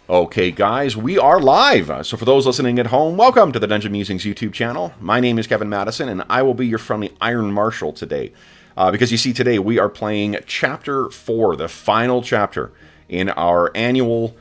Okay, guys, we are live. So for those listening at home, welcome to the Dungeon Musings YouTube channel. My name is Kevin Madison, and I will be your friendly Iron Marshal today. Because you see, today we are playing Chapter 4, the final chapter in our annual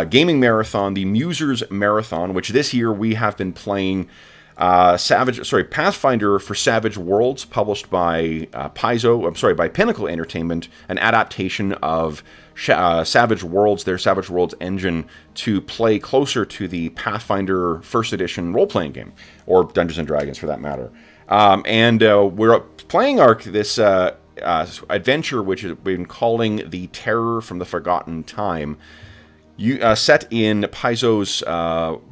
gaming marathon, the Musers Marathon, which this year we have been playing Pathfinder for Savage Worlds, published by by Pinnacle Entertainment, an adaptation of Savage Worlds, their Savage Worlds engine, to play closer to the Pathfinder First Edition role-playing game, or Dungeons and Dragons for that matter. We're playing this adventure, which we've been calling The Terror from the Forgotten Time, set in Paizo's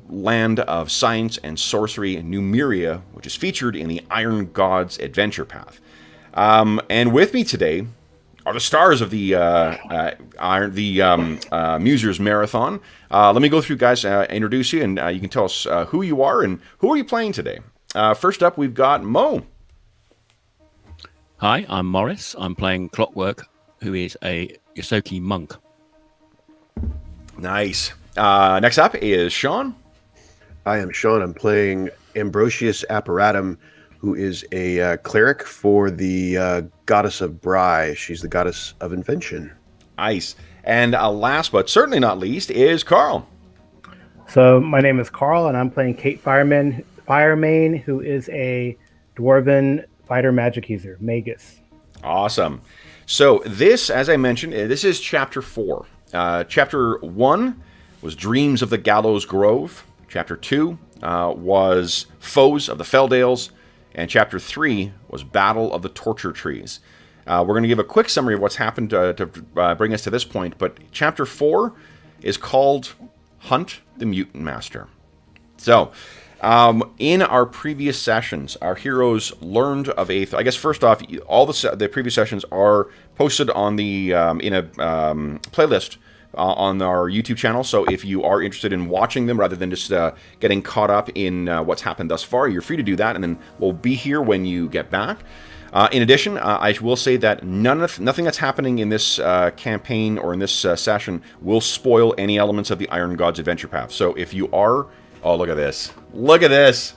land of science and sorcery, Numeria, which is featured in the Iron Gods adventure path. And with me today are the stars of the Musers Marathon. Let me go through, guys, introduce you, and you can tell us who you are and who are you playing today. First up, we've got Mo. Hi, I'm Morris. I'm playing Clockwork, who is a Yosoki monk. Nice. Next up is Sean. I am Sean. I'm playing Ambrosius Apparatum, who is a cleric for the goddess of Bry. She's the goddess of invention. Nice. And last but certainly not least is Carl. So my name is Carl, and I'm playing Kate Firemane, who is a dwarven fighter magic user, Magus. Awesome. So this, as I mentioned, this is Chapter 4. Chapter 1 was Dreams of the Gallows Grove. Chapter 2 was Foes of the Feldales. And Chapter 3 was Battle of the Torture Trees. We're going to give a quick summary of what's happened to bring us to this point. But Chapter 4 is called Hunt the Mutant Master. So, in our previous sessions, our heroes learned of a... I guess first off, all the previous sessions are posted on the in a playlist on our YouTube channel. So if you are interested in watching them rather than just getting caught up in what's happened thus far, you're free to do that, and then we'll be here when you get back. In addition, I will say that nothing that's happening in this campaign or in this session will spoil any elements of the Iron Gods adventure path. So if you are... Oh, look at this. Look at this.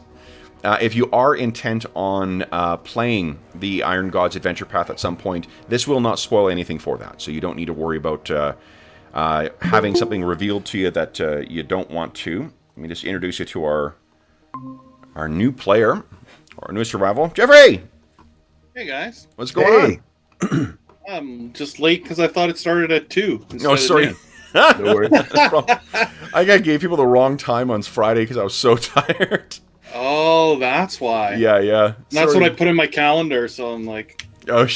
If you are intent on playing the Iron Gods adventure path at some point, this will not spoil anything for that. So you don't need to worry about having something revealed to you that you don't want to. Let me just introduce you to our new player, our newest survival, Jeffrey. Hey guys, what's going on? I'm just late because I thought it started at 2. No, sorry. No worries. I gave people the wrong time on Friday because I was so tired. Oh, that's why. Yeah. That's what I put in my calendar, so I'm like... Oh,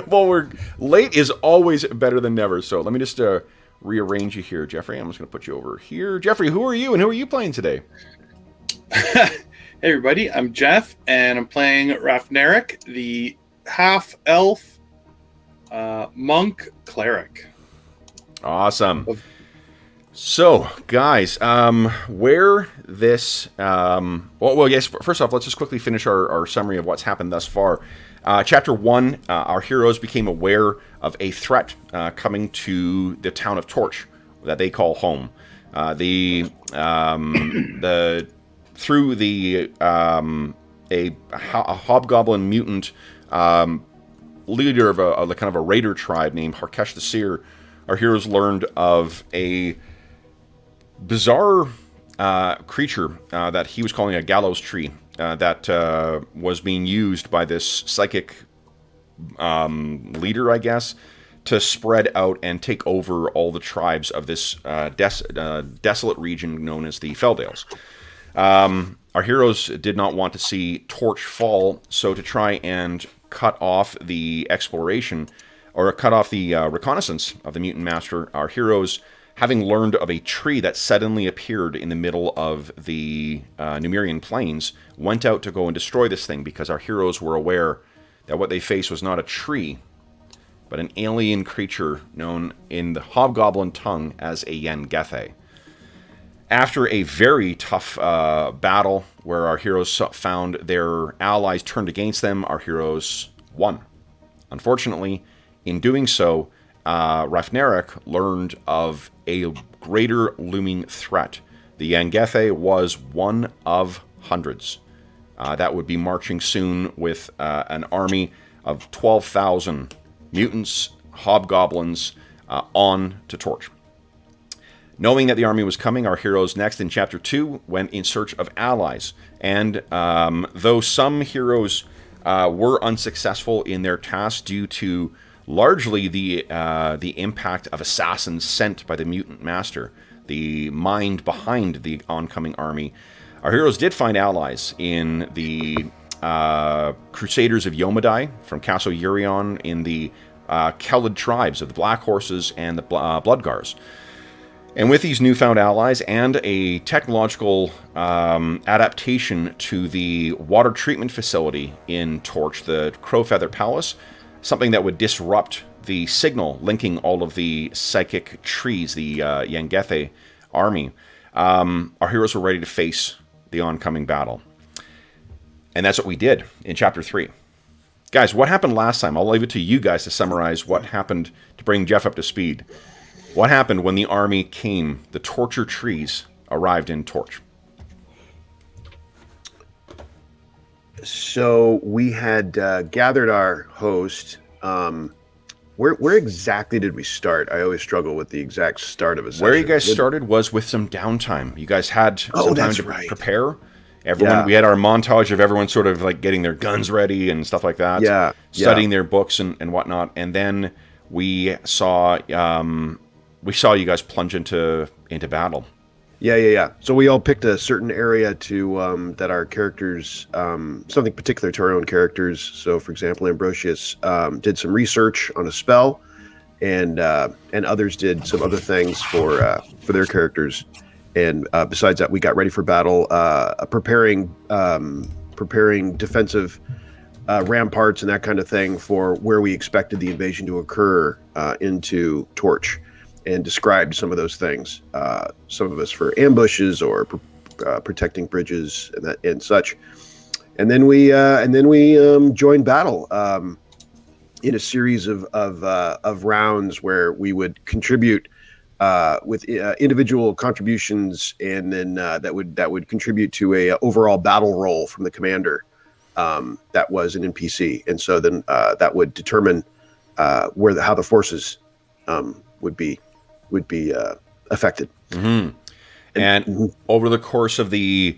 well, we're late is always better than never, so let me just rearrange you here, Jeffrey. I'm just going to put you over here. Jeffrey, who are you, and who are you playing today? Hey, everybody. I'm Jeff, and I'm playing Rafneric, the half-elf monk cleric. Awesome. So, guys, where this... well, yes, first off, let's just quickly finish our summary of what's happened thus far. Chapter 1, our heroes became aware of a threat coming to the town of Torch that they call home. Through a hobgoblin mutant leader of a kind of a raider tribe named Harkesh the Seer, our heroes learned of a bizarre creature that he was calling a gallows tree that was being used by this psychic leader, I guess, to spread out and take over all the tribes of this desolate region known as the Feldales. Our heroes did not want to see Torch fall, so to try and cut off the exploration, or cut off the reconnaissance of the Mutant Master, our heroes, having learned of a tree that suddenly appeared in the middle of the Numerian plains, went out to go and destroy this thing because our heroes were aware that what they faced was not a tree, but an alien creature known in the Hobgoblin tongue as a Yengethe. After a very tough battle where our heroes found their allies turned against them, our heroes won. Unfortunately, in doing so, Rafneric learned of a greater looming threat. The Yangethe was one of hundreds that would be marching soon with an army of 12,000 mutants, hobgoblins, on to Torch. Knowing that the army was coming, our heroes next in Chapter 2 went in search of allies. And though some heroes were unsuccessful in their tasks due to largely the impact of assassins sent by the Mutant Master, the mind behind the oncoming army, our heroes did find allies in the Crusaders of Yomadai from Castle Urion, in the Kelid tribes of the Black Horses and the Bloodgars. And with these newfound allies and a technological adaptation to the water treatment facility in Torch, the Crowfeather Palace, something that would disrupt the signal linking all of the psychic trees, the Yangethe army, our heroes were ready to face the oncoming battle. And that's what we did in Chapter 3. Guys, what happened last time? I'll leave it to you guys to summarize what happened to bring Jeff up to speed. What happened when the army came, the torture trees arrived in Torch? So we had gathered our host. Where exactly did we start? I always struggle with the exact start of a session. Where you guys started was with some downtime. You guys had some time to prepare. Everyone, we had our montage of everyone sort of like getting their guns ready and stuff like that. Studying their books and whatnot. And then we saw you guys plunge into battle. Yeah. So we all picked a certain area to that our characters, something particular to our own characters. So, for example, Ambrosius did some research on a spell, and others did some other things for their characters. And besides that, we got ready for battle, preparing defensive ramparts and that kind of thing for where we expected the invasion to occur into Torch. And described some of those things. Some of us for ambushes or protecting bridges and such. And then we joined battle in a series of rounds where we would contribute with individual contributions, and then that would contribute to a overall battle roll from the commander that was an NPC. And so then that would determine how the forces would be affected. Mm-hmm. And over the course of the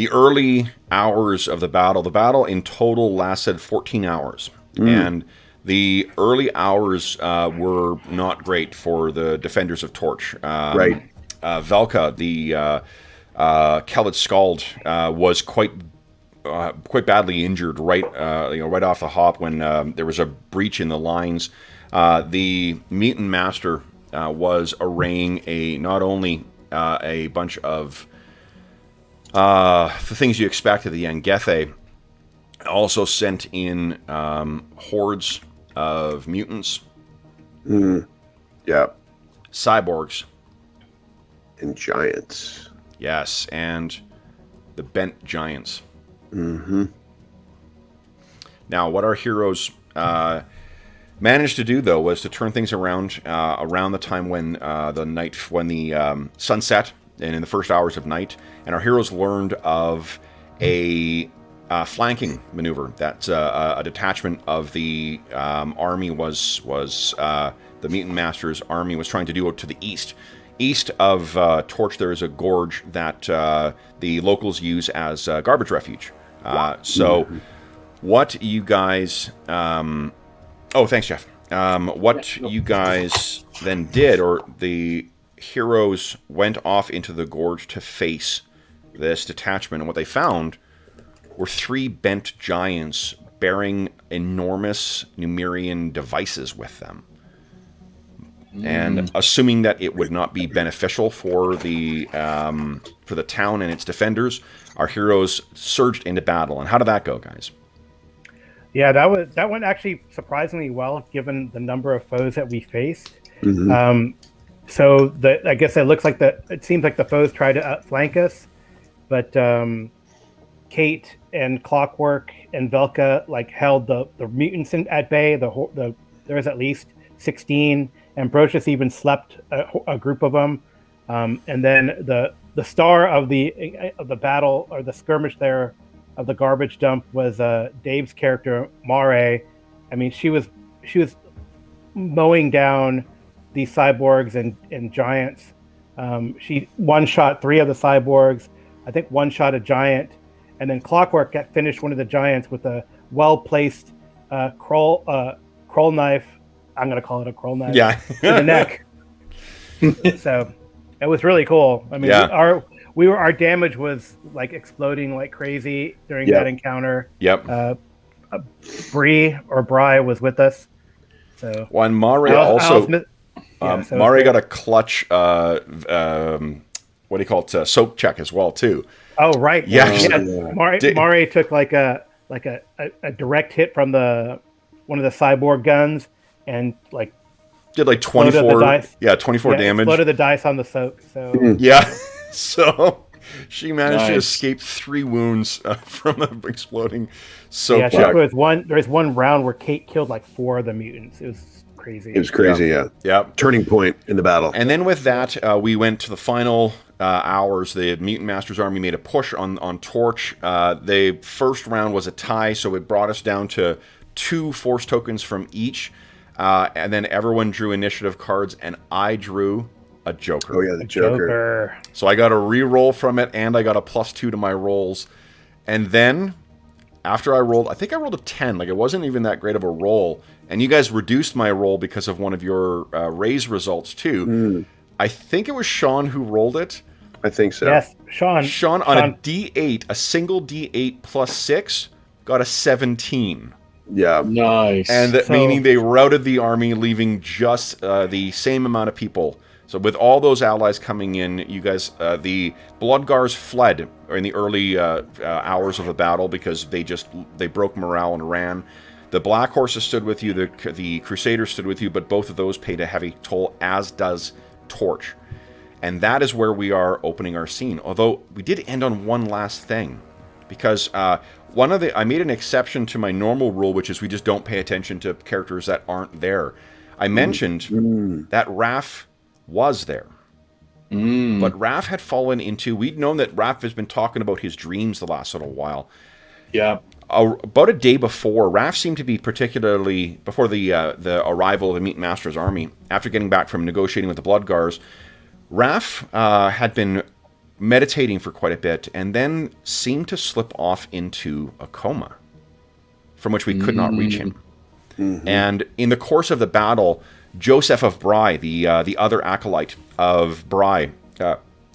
early hours of the battle in total lasted 14 hours. And the early hours were not great for the defenders of Torch. Velka, the Kelid Skald, was quite badly injured right off the hop when there was a breach in the lines. The Mutant Master was arraying not only a bunch of the things you expect of the Yangethe, also sent in hordes of mutants. Yeah. Cyborgs. And giants. Yes, and the bent giants. Mm-hmm. Now, what our heroes managed to do, though, was to turn things around the time when the sun set, and in the first hours of night, and our heroes learned of a flanking maneuver that a detachment of the army was the Mutant Master's army was trying to do to the east. East of Torch, there is a gorge that the locals use as garbage refuge. What you guys... Oh, thanks, Jeff. You guys then did, or the heroes went off into the gorge to face this detachment, and what they found were 3 bent giants bearing enormous Numerian devices with them. And assuming that it would not be beneficial for the town and its defenders, our heroes surged into battle. And how did that go, guys? Yeah, that went actually surprisingly well, given the number of foes that we faced. So I guess it seems like the foes tried to outflank us, but Kate and Clockwork and Velka held the mutants at bay. There was at least 16, Ambrosius even slept a group of them, and then the star of the battle or the skirmish there of the garbage dump was Dave's character Mare. I mean, she was mowing down these cyborgs and giants. She one-shot 3 of the cyborgs, I think one-shot a giant, and then Clockwork got finished one of the giants with a well-placed kroll knife. I'm going to call it a kroll knife. Yeah. To the neck. So it was really cool. I mean, Yeah. our damage was like exploding like crazy during that encounter. Yep. Bree was with us. So Well, and Mare also... so Mare got a clutch, what do you call it, soak check as well, too. Oh, right. Yeah. Mare took like a direct hit from one of the cyborg guns and like did like 24 dice. 24 damage. Exploded the dice on the soak. So Yeah. So she managed to Nice. escape 3 wounds from the exploding soak I check. think there was one round where Kate killed like 4 of the mutants. It was crazy. It was crazy, yeah. Yep. Turning point in the battle. And then with that, we went to the final hours. The Mutant Master's army made a push on Torch. The first round was a tie, so it brought us down to 2 force tokens from each. And then everyone drew initiative cards, and I drew a Joker. Oh, yeah, the Joker. So I got a re-roll from it, and I got a +2 to my rolls. And then, after I rolled, I think I rolled a 10. Like, it wasn't even that great of a roll. And you guys reduced my roll because of one of your raise results, too. I think it was Sean who rolled it. I think so. Yes, Sean on a D8, a single D8 +6, got a 17. Yeah. Nice. And meaning they routed the army, leaving just the same amount of people. So with all those allies coming in, you guys, the Bloodgars fled in the early hours of the battle because they broke morale and ran. The Black Horses stood with you, the Crusaders stood with you, but both of those paid a heavy toll, as does Torch. And that is where we are opening our scene. Although we did end on one last thing, because I made an exception to my normal rule, which is we just don't pay attention to characters that aren't there. I mentioned that Raph was there. But Raph had fallen into... We'd known that Raph has been talking about his dreams the last little while. Yeah. About a day before, Raph seemed to be particularly... Before the arrival of the Mutant Master's army, after getting back from negotiating with the Bloodgars, Raph had been meditating for quite a bit, and then seemed to slip off into a coma, from which we could not reach him. And in the course of the battle, Joseph of Bry, the other acolyte of Bry,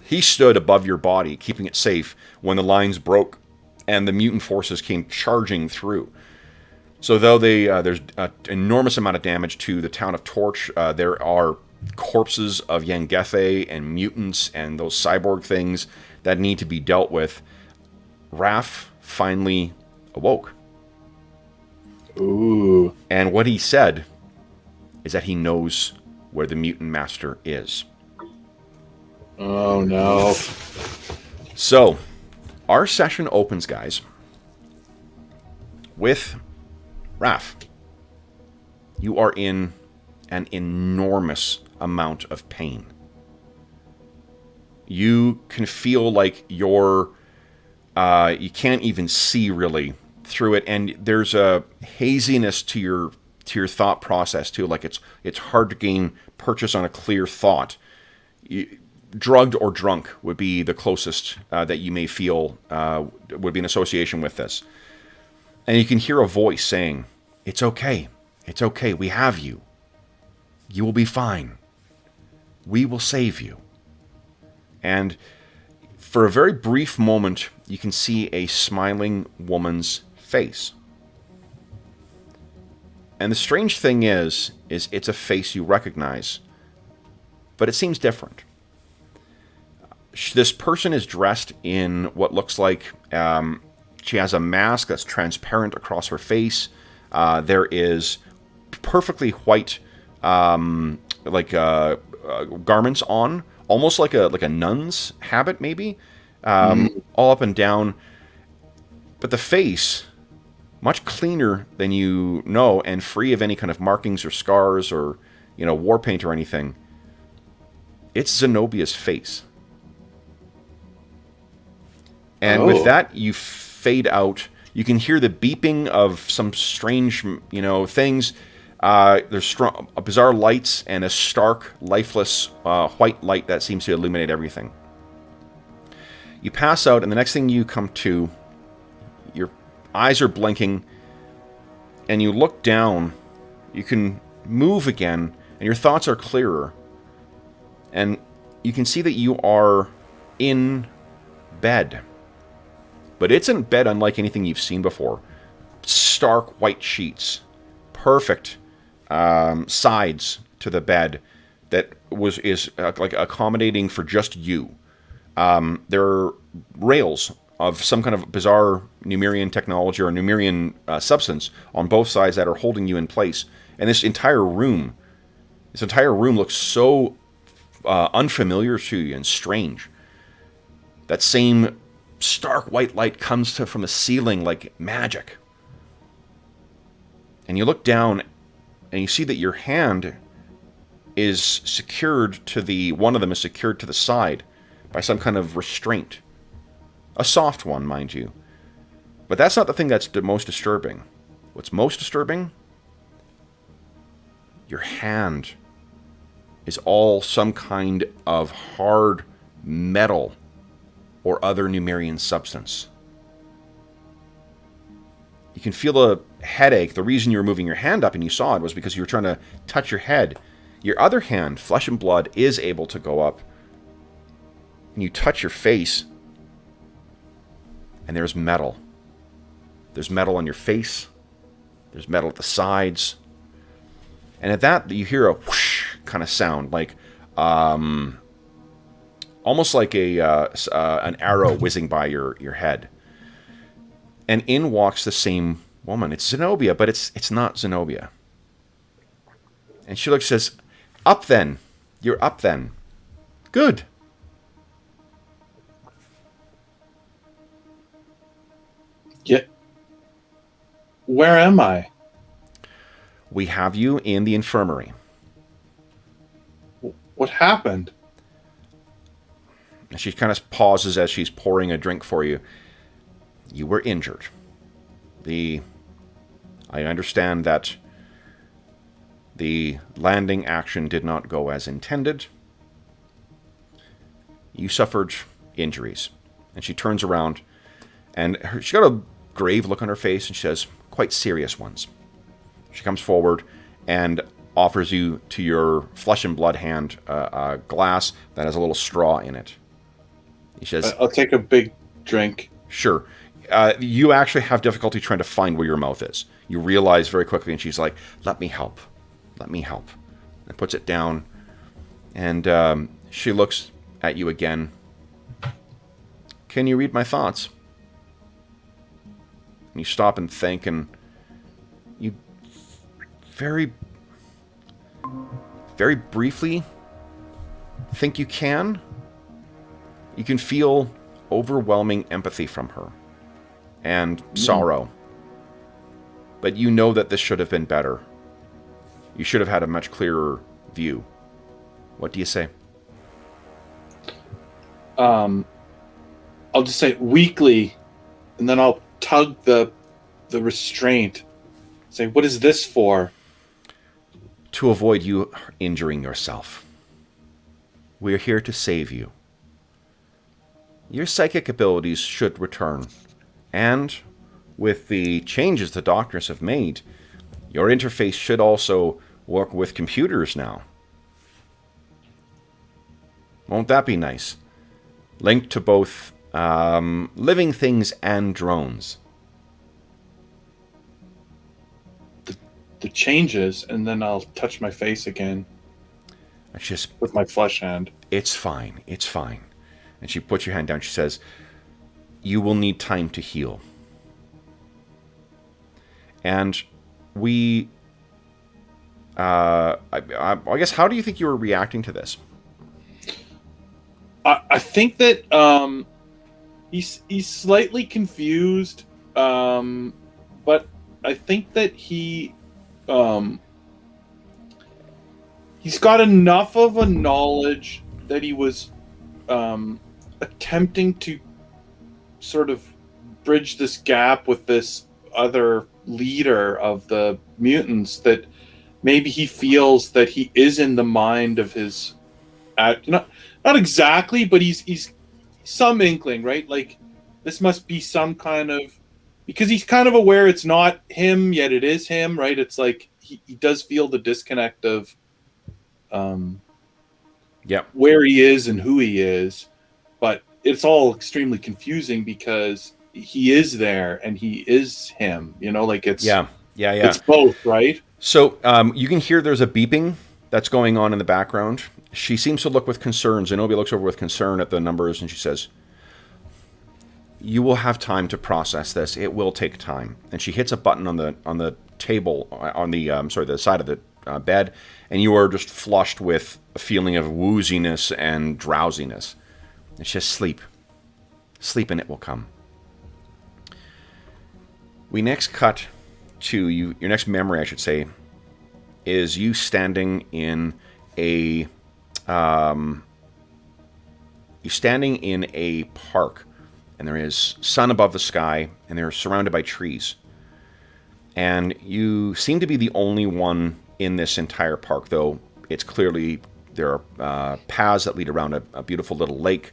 he stood above your body, keeping it safe when the lines broke and the mutant forces came charging through. So though there's an enormous amount of damage to the town of Torch, there are corpses of Yengethe and mutants and those cyborg things that need to be dealt with. Raph finally awoke. Ooh. And what he said is that he knows where the Mutant Master is. Oh, no. So, our session opens, guys, with Raph. You are in an enormous amount of pain. You can feel like you can't even see really through it, and there's a haziness to your thought process too. Like it's hard to gain purchase on a clear thought. Drugged or drunk would be the closest that you may feel would be an association with this. And you can hear a voice saying, "It's okay. It's okay. We have you. You will be fine. We will save you." And for a very brief moment, you can see a smiling woman's face. And the strange thing is it's a face you recognize, but it seems different. This person is dressed in what looks like she has a mask that's transparent across her face. There is perfectly white garments on, almost like a nun's habit, maybe, all up and down. But the face, much cleaner than you know, and free of any kind of markings or scars or war paint or anything. It's Zenobia's face. And with that, you fade out. You can hear the beeping of some strange, things. There's bizarre lights and a stark, lifeless white light that seems to illuminate everything. You pass out, and the next thing you come to, your eyes are blinking, and you look down. You can move again, and your thoughts are clearer. And you can see that you are in bed. But it's a bed unlike anything you've seen before. Stark white sheets. Perfect sides to the bed that is like accommodating for just you. There are rails of some kind of bizarre Numerian technology or Numerian substance on both sides that are holding you in place. And this entire room looks so unfamiliar to you and strange. That same stark white light comes from the ceiling like magic. And you look down and you see that your hand is secured to one of them is secured to the side by some kind of restraint. A soft one, mind you. But that's not the thing that's the most disturbing. What's most disturbing? Your hand is all some kind of hard metal or other Numerian substance. You can feel a headache. The reason you were moving your hand up and you saw it was because you were trying to touch your head. Your other hand, flesh and blood, is able to go up. And you touch your face, and there's metal. There's metal on your face. There's metal at the sides. And at that, you hear a whoosh kind of sound, like almost like an arrow whizzing by your head. And in walks the same woman. It's Zenobia, but it's not Zenobia. And she looks and says, "Up then. You're up then. Good." Yeah. Where am I? We have you in the infirmary. What happened? And she kind of pauses as she's pouring a drink for you. You were injured. I understand that the landing action did not go as intended. You suffered injuries. And she turns around, and she's got a grave look on her face, and she says, quite serious ones. She comes forward and offers you to your flesh and blood hand a glass that has a little straw in it. He says, I'll take a big drink. Sure. You actually have difficulty trying to find where your mouth is. You realize very quickly, and she's like, let me help. Let me help. And puts it down, and she looks at you again. Can you read my thoughts? And you stop and think, and you very, very briefly think you can. You can feel overwhelming empathy from her and sorrow. But you know that this should have been better. You should have had a much clearer view. What do you say? I'll just say weakly, and then I'll tug the restraint. Say, what is this for? To avoid you injuring yourself. We are here to save you. Your psychic abilities should return. And with the changes the doctors have made, your interface should also work with computers now. Won't that be nice? Linked to both living things and drones. The changes, and then I'll touch my face again. It's just with my flesh hand. It's fine. It's fine. And she puts your hand down. She says, you will need time to heal. And we... I guess, how do you think you were reacting to this? I think that he's slightly confused, but I think that he he's got enough of a knowledge that he was attempting to sort of bridge this gap with this other leader of the mutants, that maybe he feels that he is in the mind of his not exactly, but he's some inkling, right? Like, this must be some kind of, because he's kind of aware it's not him, yet it is him, right? It's like he does feel the disconnect of where he is and who he is, but it's all extremely confusing because he is there and he is him, like it's it's both, right? So you can hear there's a beeping that's going on in the background. She seems to look with concern. Zenobia looks over with concern at the numbers, and she says, "You will have time to process this. It will take time." And she hits a button on the table, on the the side of the bed, and you are just flushed with a feeling of wooziness and drowsiness. And she says, "Sleep. Sleep, and it will come." We next cut to you. Your next memory, I should say, is you standing in a park, and there is sun above the sky, and they're surrounded by trees. And you seem to be the only one in this entire park, though it's clearly there are paths that lead around a beautiful little lake.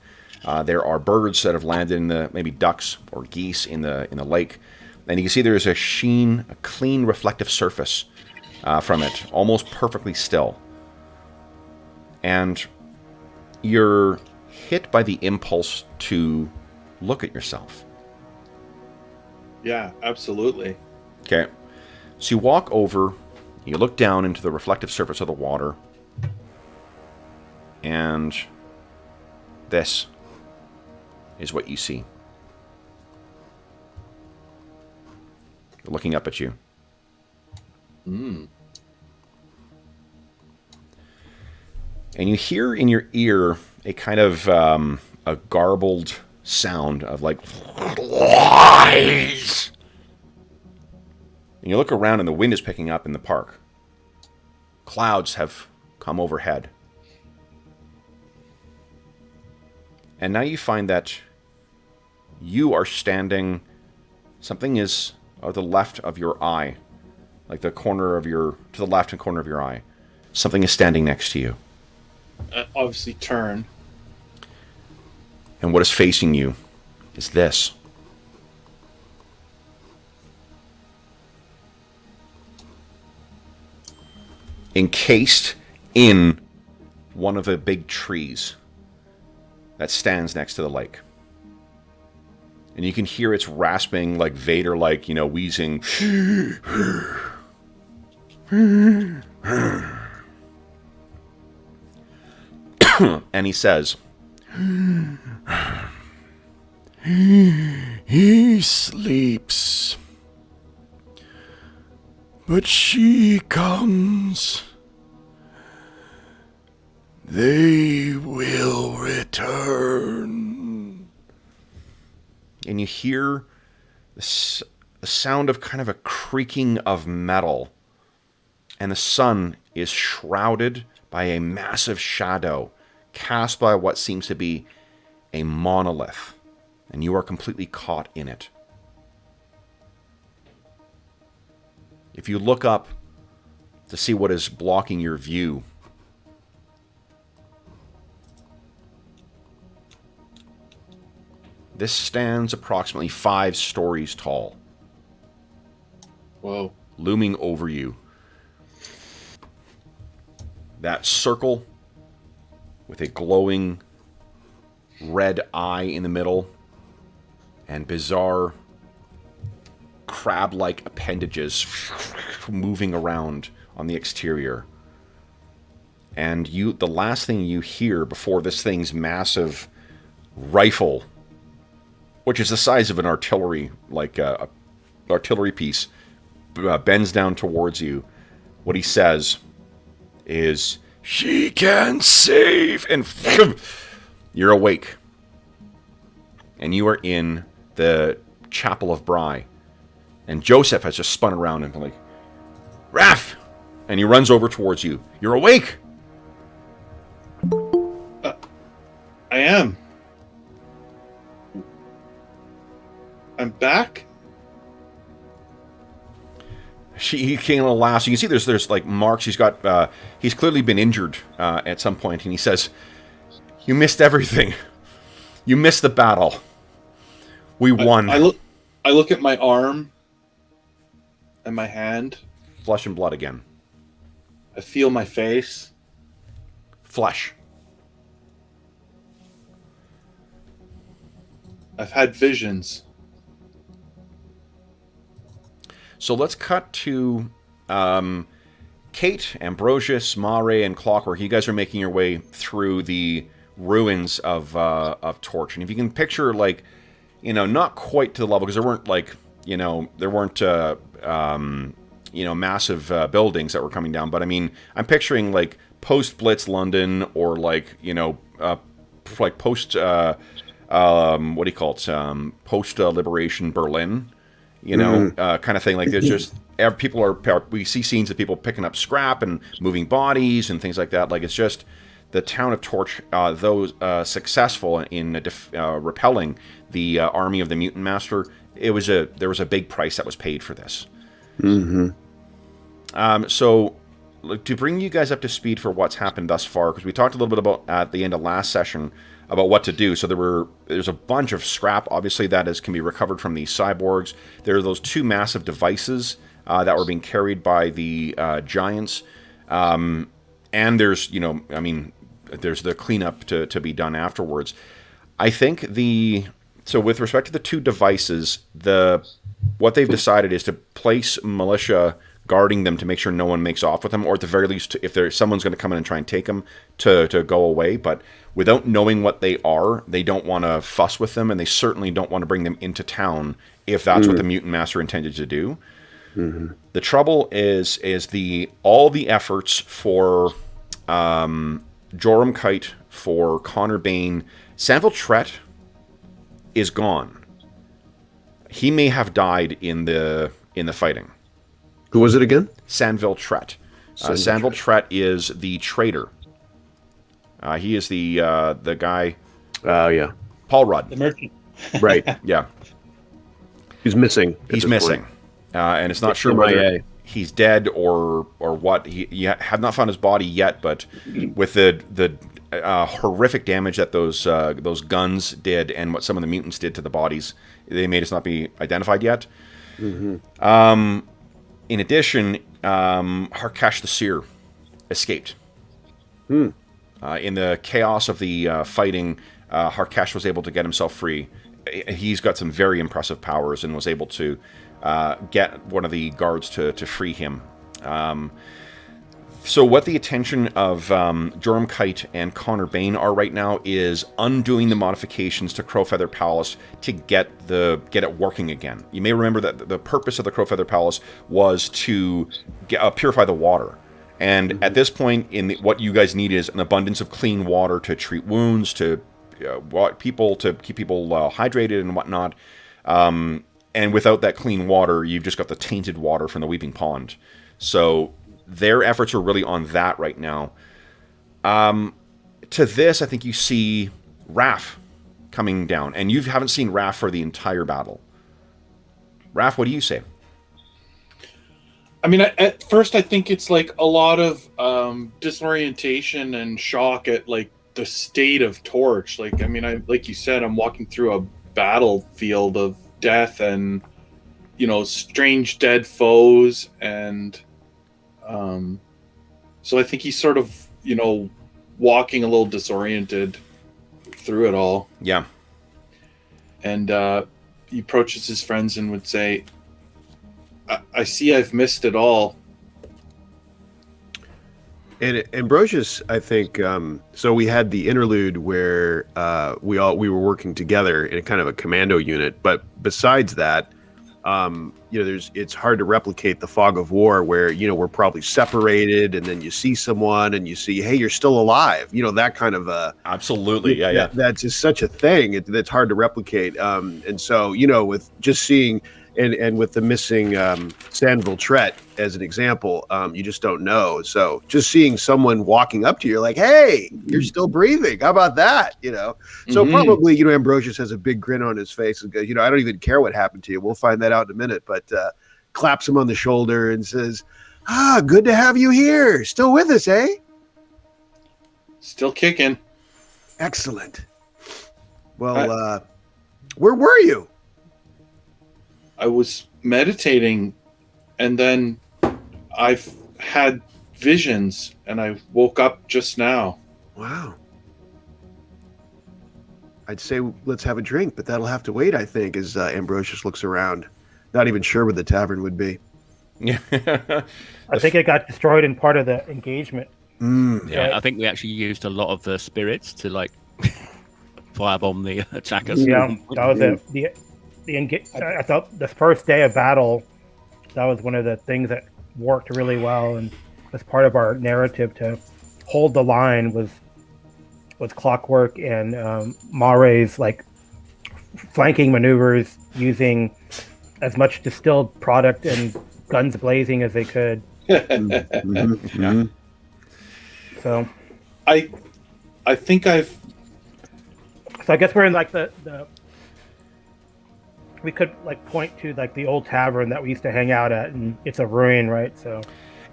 There are birds that have landed in maybe ducks or geese in the lake. And you can see there is a sheen, a clean, reflective surface from it, almost perfectly still. And you're hit by the impulse to look at yourself. Yeah, absolutely. Okay. So you walk over, you look down into the reflective surface of the water, and this is what you see. Looking up at you. And you hear in your ear a kind of a garbled sound of like lies. And you look around and the wind is picking up in the park. Clouds have come overhead. And now you find that you are standing, something is to the left of your eye, like to the left and corner of your eye. Something is standing next to you. Obviously turn. And what is facing you is this. Encased in one of the big trees that stands next to the lake. And you can hear its rasping, like Vader-like, wheezing. And he says, "He sleeps, but she comes. They will return." And you hear the sound of kind of a creaking of metal. And the sun is shrouded by a massive shadow cast by what seems to be a monolith. And you are completely caught in it. If you look up to see what is blocking your view, this stands approximately 5 stories tall. Whoa. Looming over you. That circle with a glowing red eye in the middle and bizarre crab-like appendages moving around on the exterior. And the last thing you hear before this thing's massive rifle, which is the size of an artillery, like a artillery piece, bends down towards you. What he says is, "She can save," and you're awake. And you are in the Chapel of Bry. And Joseph has just spun around and like, "Raph!" And he runs over towards you. "You're awake! am. I'm back. He came a laugh. So you can see there's like marks. He's clearly been injured at some point, and he says, "You missed everything. You missed the battle. We won." I look at my arm and my hand. Flesh and blood again. I feel my face. Flesh. I've had visions. So let's cut to Kate, Ambrosius, Mare, and Clockwork. You guys are making your way through the ruins of Torch, and if you can picture, like, not quite to the level, because there weren't massive buildings that were coming down, but I mean, I'm picturing like post-Blitz London, or like post what do you call it? Post Liberation Berlin. Kind of thing. Like, there's just we see scenes of people picking up scrap and moving bodies and things like that. Like, it's just the town of Torch, those successful in repelling the army of the Mutant Master. There was a big price that was paid for this. So, to bring you guys up to speed for what's happened thus far, because we talked a little bit about at the end of last session about what to do. So there's a bunch of scrap, obviously, that can be recovered from these cyborgs. There are those 2 massive devices that were being carried by the giants, and there's there's the cleanup to be done afterwards. I think so with respect to the 2 devices, what they've decided is to place militia guarding them to make sure no one makes off with them, or at the very least, if someone's going to come in and try and take them, to go away. But without knowing what they are, they don't want to fuss with them, and they certainly don't want to bring them into town if that's what the Mutant Master intended to do. The trouble is all the efforts for Joram Kite, for Connor Bane, Sanville Tret is gone. He may have died in the fighting. Who was it again? Sanville Tret. Sanville Tret is the traitor. He is the guy. Yeah. Paul Rudd. The merchant. Right. Yeah. He's missing. He's missing. And it's not sure whether he's dead or what. You have not found his body yet, but with the horrific damage that those guns did and what some of the mutants did to the bodies, they made us not be identified yet. In addition, Harkesh the Seer escaped. In the chaos of the fighting, Harkesh was able to get himself free. He's got some very impressive powers and was able to get one of the guards to free him. So what the attention of Joram Kite and Connor Bane are right now is undoing the modifications to Crowfeather Palace to get it working again. You may remember that the purpose of the Crowfeather Palace was to purify the water. And at this point, what you guys need is an abundance of clean water to treat wounds, to keep people hydrated and whatnot. And without that clean water, you've just got the tainted water from the Weeping Pond. So their efforts are really on that right now. To this, I think you see Raph coming down, and you haven't seen Raph for the entire battle. Raph, what do you say? I mean, at first, I think it's like a lot of disorientation and shock at like the state of Torch. Like, I mean, like you said, I'm walking through a battlefield of death and strange dead foes, and so I think he's sort of walking a little disoriented through it all. Yeah. And he approaches his friends and would say, I see I've missed it all. And Ambrosius, I think, so we had the interlude where we were working together in a kind of a commando unit. But besides that, it's hard to replicate the fog of war where, we're probably separated and then you see someone and you see, hey, you're still alive. That kind of absolutely. Yeah. That's just such a thing. That's hard to replicate. And so, with just seeing, and with the missing Sandville Tret as an example, you just don't know. So just seeing someone walking up to you, you're like, hey, you're still breathing. How about that? So probably, Ambrosius has a big grin on his face and goes, I don't even care what happened to you. We'll find that out in a minute. But claps him on the shoulder and says, good to have you here. Still with us, eh? Still kicking. Excellent. Well, where were you? I was meditating, and then I've had visions, and I woke up just now. Wow. I'd say let's have a drink, but that'll have to wait, I think, as Ambrosius looks around. Not even sure where the tavern would be. I think it got destroyed in part of the engagement. Yeah, I think we actually used a lot of the spirits to firebomb the attackers. Yeah, that was I thought the first day of battle, that was one of the things that worked really well, and as part of our narrative to hold the line was Clockwork and Mare's flanking maneuvers using as much distilled product and guns blazing as they could. Mm-hmm. So I think I've. So I guess we're in the we could point to the old tavern that we used to hang out at, and it's a ruin, right? So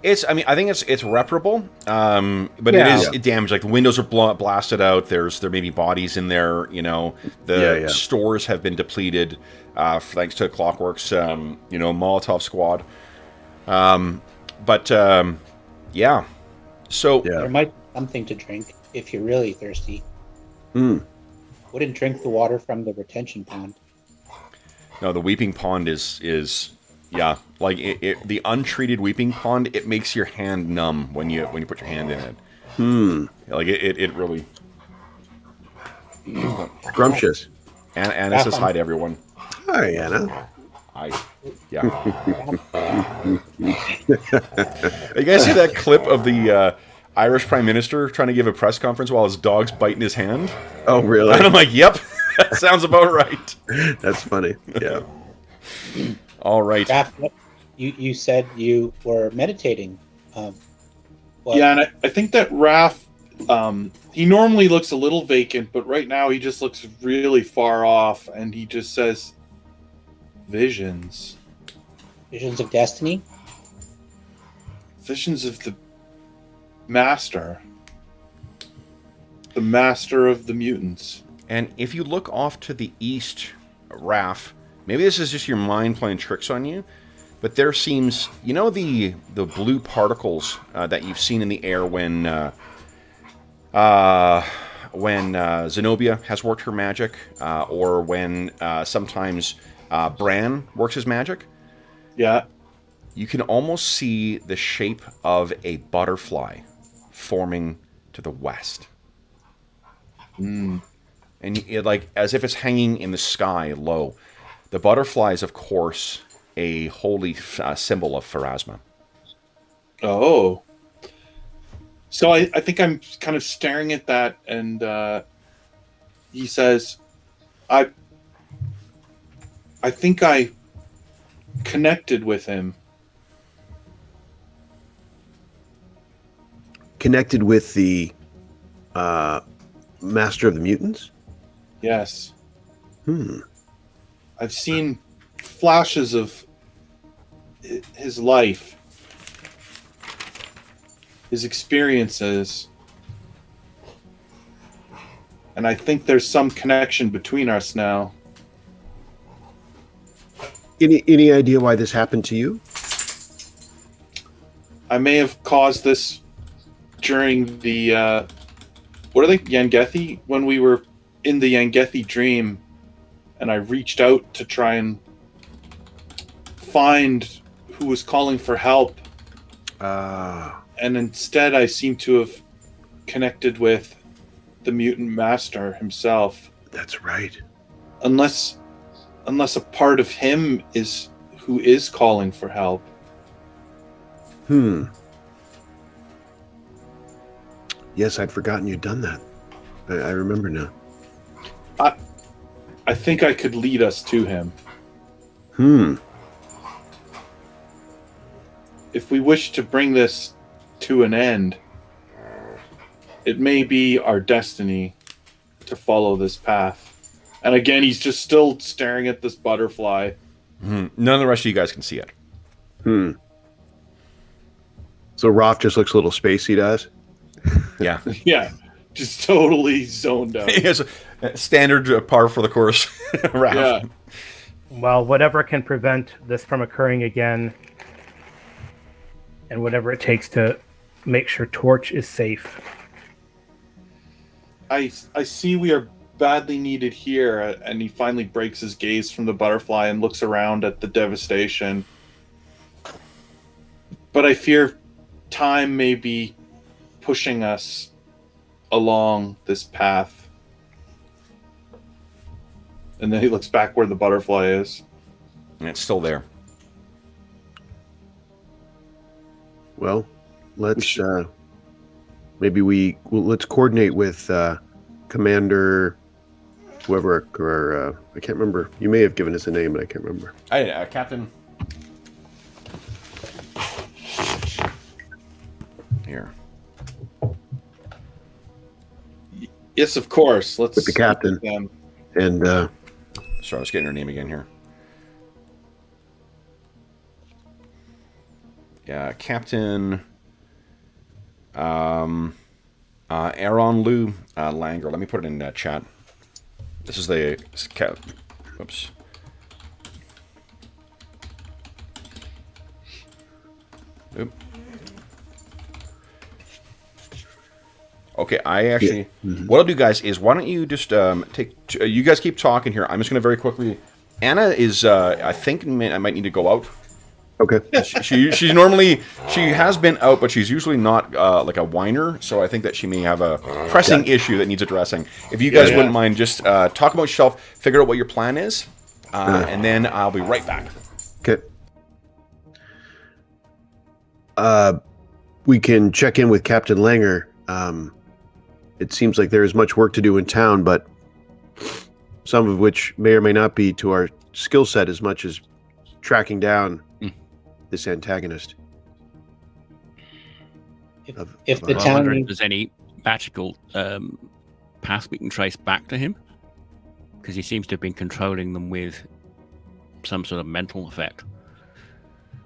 I think it's reparable, but it is damaged. The windows are blasted out. There may be bodies in there. The stores have been depleted, thanks to Clockwork's Molotov squad. Yeah. So there might be something to drink if you're really thirsty. Wouldn't drink the water from the retention pond. No, the Weeping Pond is the untreated Weeping Pond. It makes your hand numb when you put your hand in it. It really scrumptious. Anna says hi to everyone. Hi, Anna. Hi. Yeah. You guys see that clip of the Irish Prime Minister trying to give a press conference while his dog's biting his hand? Oh, really? And I'm like, yep, that sounds about right. That's funny. Yeah. All right. Raph, you said you were meditating. Yeah, and I think that Raph, he normally looks a little vacant, but right now he just looks really far off, and he just says, visions. Visions of destiny? Visions of the Master. The Master of the Mutants. And if you look off to the east, Raph, maybe this is just your mind playing tricks on you, but there seems, the blue particles that you've seen in the air when Zenobia has worked her magic, or when sometimes Bran works his magic. Yeah. You can almost see the shape of a butterfly forming to the west. And as if it's hanging in the sky low. The butterfly is, of course, a holy symbol of Pharasma. Oh. So I think I'm kind of staring at that, and he says, I think I connected with him. Connected with the Master of the Mutants? Yes. I've seen flashes of his life, his experiences, and I think there's some connection between us now. Any idea why this happened to you? I may have caused this during the what are they, Yangethi? When we were in the Yangethi dream, and I reached out to try and find who was calling for help. And instead I seem to have connected with the Mutant Master himself. That's right. Unless a part of him is who is calling for help. Yes, I'd forgotten you'd done that. I remember now. I think I could lead us to him. if we wish to bring this to an end, it may be our destiny to follow this path. And again, he's just still staring at this butterfly. None of the rest of you guys can see it. So Roth just looks a little spacey to us. Yeah. Yeah, just totally zoned out. It's a standard par for the course. Raph. Yeah. Well, whatever can prevent this from occurring again, and whatever it takes to make sure Torch is safe. I see we are badly needed here, and he finally breaks his gaze from the butterfly and looks around at the devastation. But I fear time may be pushing us along this path. And then he looks back where the butterfly is. And it's still there. Well, let's let's coordinate with Commander whoever, or I can't remember. You may have given us a name, but I can't remember. Captain. Here. Yes, of course. Let's With the captain. And Sorry, I was getting her name again here. Yeah, Captain Aaron Lou Langer. Let me put it in chat. This is the Oops. Oop. Okay, I actually. Yeah. Mm-hmm. What I'll do, guys, is why don't you just take? You guys keep talking here. I'm just going to very quickly. Anna is. I think I might need to go out. Okay. She's normally she has been out, but she's usually not like a whiner. So I think that she may have a pressing issue that needs addressing. If you guys wouldn't mind, just talk about yourself, figure out what your plan is, and then I'll be right back. Okay. We can check in with Captain Langer. It seems like there is much work to do in town, but some of which may or may not be to our skill set as much as tracking down this antagonist. If the I'm town wondering if there's any magical path we can trace back to him, because he seems to have been controlling them with some sort of mental effect.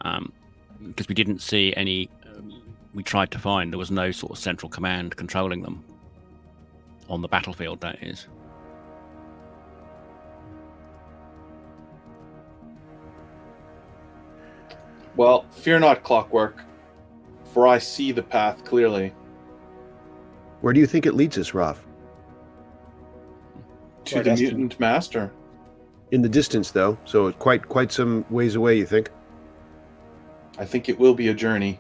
Because we didn't see any. We tried to find there was no sort of central command controlling them on the battlefield. That is. Well, fear not, Clockwork, for I see the path clearly. Where do you think it leads us, Roth? To the Mutant Master. In the distance, though, so quite some ways away, you think? I think it will be a journey.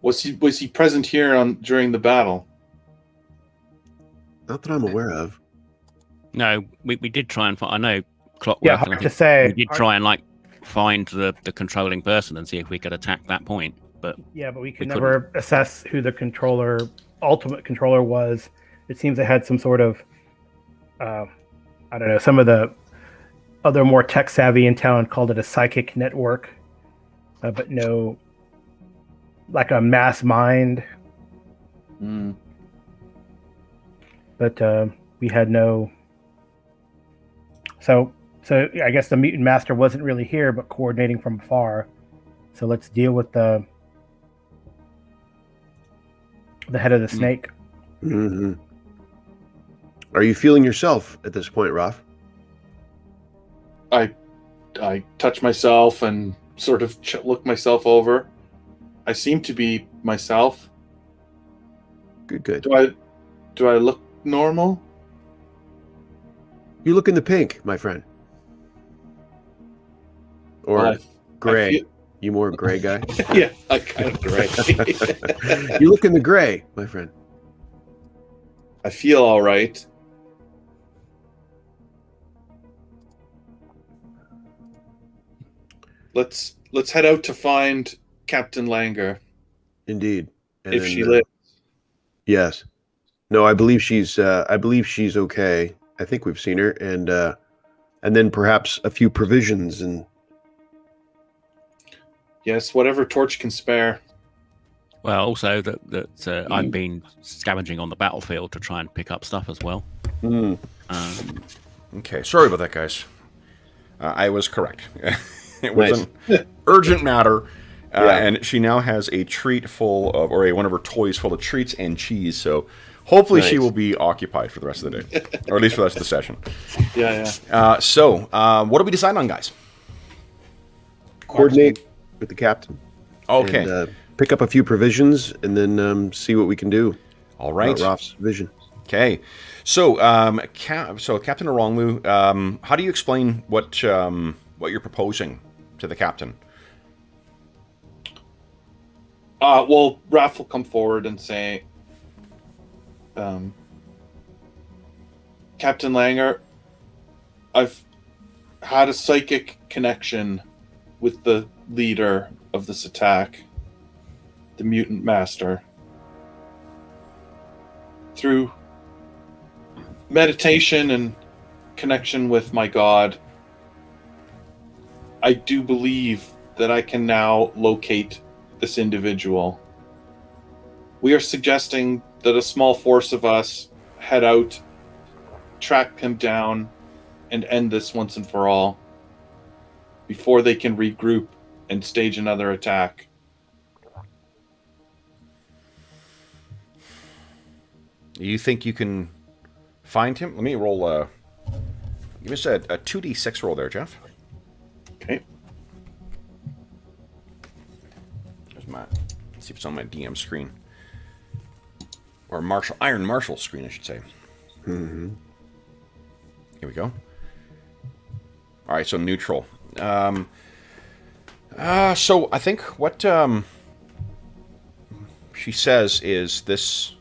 Was he present here during the battle? Not that I'm aware of. No, we did try and find. I know Clockwork. Yeah, hard to say. We did try and find the controlling person and see if we could attack that point, but but we could never assess who the ultimate controller was. It seems they had some sort of, I don't know, some of the other more tech savvy in town called it a psychic network, but no, like a mass mind. But we had no. So I guess the Mutant Master wasn't really here, but coordinating from afar. So let's deal with the head of the snake. Mm-hmm. Are you feeling yourself at this point, Roth? I touch myself and sort of look myself over. I seem to be myself. Good. Do I look normal? You look in the pink, my friend. Or gray. You more gray guy? Yeah, I kind of gray. You look in the gray, my friend. I feel all right. Let's head out to find Captain Langer. Indeed. And if she lives. Yes. No, I believe she's okay. I think we've seen her, and then perhaps a few provisions and Yes, whatever Torch can spare. Well, also that I've been scavenging on the battlefield to try and pick up stuff as well. Okay, sorry about that, guys. I was correct. It was an urgent matter, and she now has a treat full of, or one of her toys full of treats and cheese. So hopefully she will be occupied for the rest of the day, or at least for the rest of the session. Yeah. So what do we decide on, guys? Coordinate with the captain. Okay. And, pick up a few provisions and then see what we can do. All right. Roth's vision. Okay. So, Captain Oronglu, how do you explain what you're proposing to the captain? Well, Raph will come forward and say, Captain Langer, I've had a psychic connection with the leader of this attack, the Mutant Master. Through meditation and connection with my god, I do believe that I can now locate this individual. We are suggesting that a small force of us head out, track him down, and end this once and for all before they can regroup and stage another attack. You think you can find him? Let me roll give us a 2d6 roll there, Jeff. Okay. There's let's see if it's on my DM screen. Or Iron Marshal screen, I should say. Mm-hmm. Here we go. Alright, so neutral. So I think what she says is this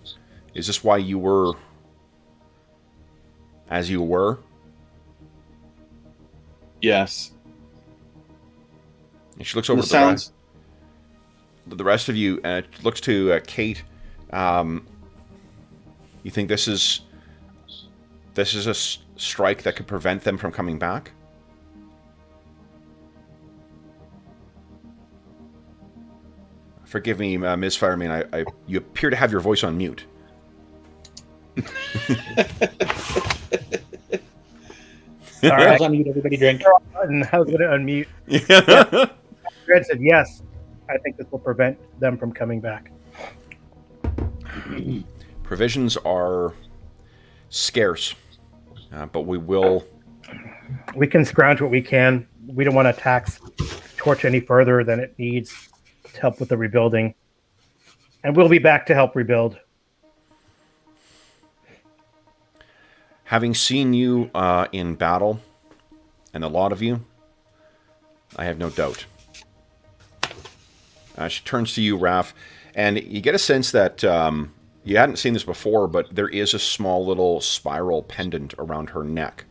why you were as you were? Yes. And she looks over at the rest of you and looks to Kate. You think this is a strike that could prevent them from coming back? Forgive me, Ms. Fireman. You appear to have your voice on mute. All right. I was on mute. Everybody drink. And I was going to unmute. Yeah. Red said, yes, I think this will prevent them from coming back. Provisions are scarce, but we will... We can scrounge what we can. We don't want to tax Torch any further than it needs to help with the rebuilding. And we'll be back to help rebuild. Having seen you in battle, and a lot of you, I have no doubt. She turns to you, Raph, and you get a sense that you hadn't seen this before, but there is a small little spiral pendant around her neck.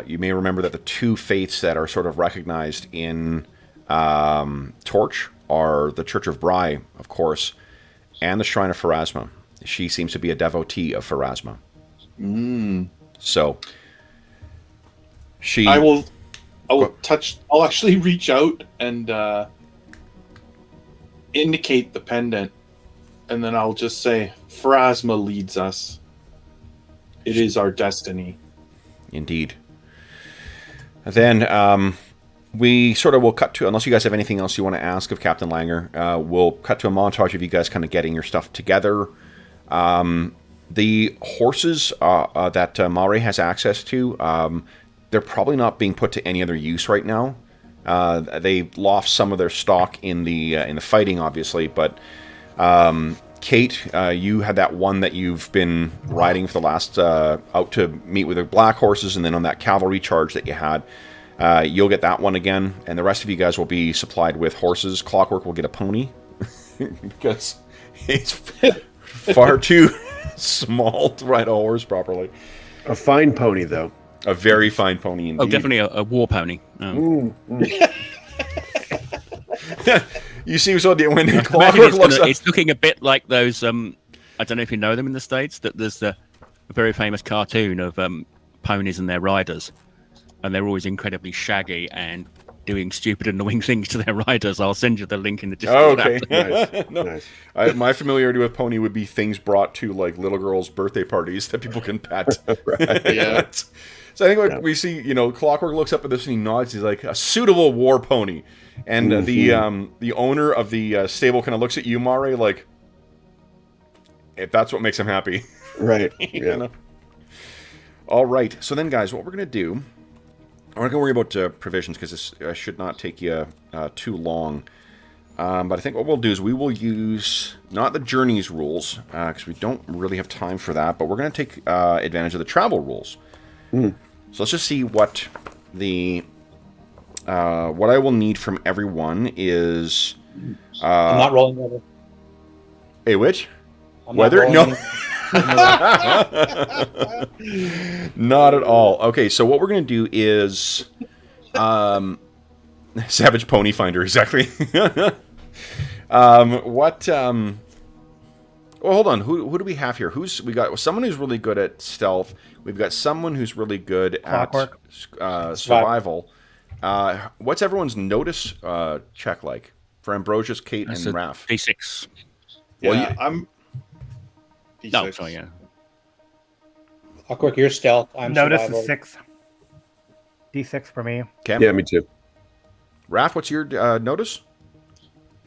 You may remember that the two faiths that are sort of recognized in Torch are the Church of Bry, of course, and the Shrine of Pharasma. She seems to be a devotee of Pharasma. So she... I will touch... I'll actually reach out and indicate the pendant, and then I'll just say, Pharasma leads us. It is our destiny. Indeed. Then we sort of will cut to, unless you guys have anything else you want to ask of Captain Langer, we'll cut to a montage of you guys kind of getting your stuff together. The horses that Maury has access to, they're probably not being put to any other use right now. They lost some of their stock in the fighting, obviously, but Kate, you had that one that you've been riding for the last out to meet with the black horses, and then on that cavalry charge that you had, you'll get that one again, and the rest of you guys will be supplied with horses. Clockwork will get a pony because he's far too small to ride a horse properly. A fine pony, though. A very fine pony indeed. Oh, definitely a war pony. You see, so when Clockwork looks up... It's looking a bit like those. I don't know if you know them in the States. That there's a very famous cartoon of ponies and their riders, and they're always incredibly shaggy and doing stupid annoying things to their riders, I'll send you the link in the Oh, Discord. okay. Nice. No. Nice. My familiarity with pony would be things brought to like little girls' birthday parties that people can pet. Right. Yeah. So I think what we see, Clockwork looks up at this and he nods. He's like, a suitable war pony. And the owner of the stable kind of looks at you, Mare, like, if that's what makes him happy. Right. You Yeah. know? All right. So then, guys, what we're going to do, I'm not going to worry about provisions because this should not take you too long. But I think what we'll do is we will use, not the journeys rules, because we don't really have time for that, but we're going to take advantage of the travel rules. So let's just see what the what I will need from everyone is. I'm not rolling weather. Hey, which? I'm Weather? not rolling No. Not at all. Okay, so what we're going to do is Savage Pony Finder, exactly. Well, hold on. Who do we have here? We got someone who's really good at stealth. We've got someone who's really good Clockwork. at survival. What's everyone's notice check like for Ambrosius, Kate, That's and a Raph? D6. Yeah, Well, I'm. D6. No, sorry, yeah. Clockwork, you're stealth. I'm Notice survival. is 6. D6 for me. Okay. Yeah, me too. Raph, what's your notice?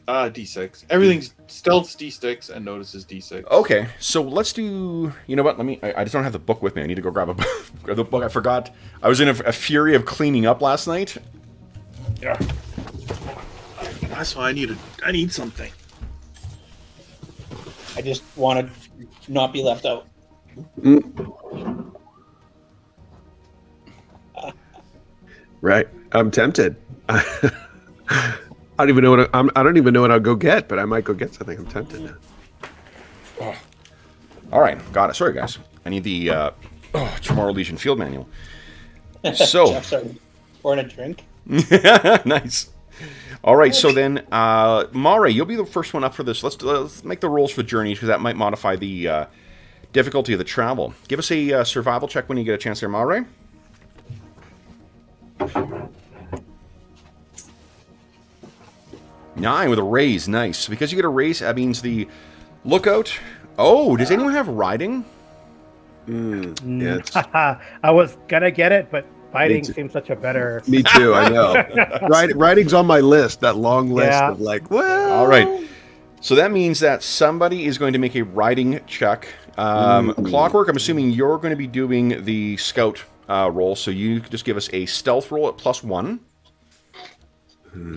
D6. Everything's stealth's D6 and notice is D6. Okay, so let's do. You know what? I just don't have the book with me. I need to go grab the book. I forgot. I was in a fury of cleaning up last night. Yeah. That's why I need something. I just want to not be left out. Right. I'm tempted. I don't even know what I don't even know what I'll go get, but I might go get something. I'm tempted now. All right, got it. Sorry, guys. I need the Tomorrow Legion Field Manual. So, Jeff started pouring a drink. nice. All right, so then, Mare, you'll be the first one up for this. Let's make the rolls for journeys because that might modify the difficulty of the travel. Give us a survival check when you get a chance there, Mare. Nine with a raise, nice. Because you get a raise, that means the lookout. Oh, does anyone have riding? Yeah, it's, I was gonna get it, but fighting too. seems such a better. me too. I know. Writing's on my list. That long list Yeah. of like, well. All right. So that means that somebody is going to make a riding check. Clockwork, I'm assuming you're going to be doing the scout roll, so you just give us a stealth roll at +1.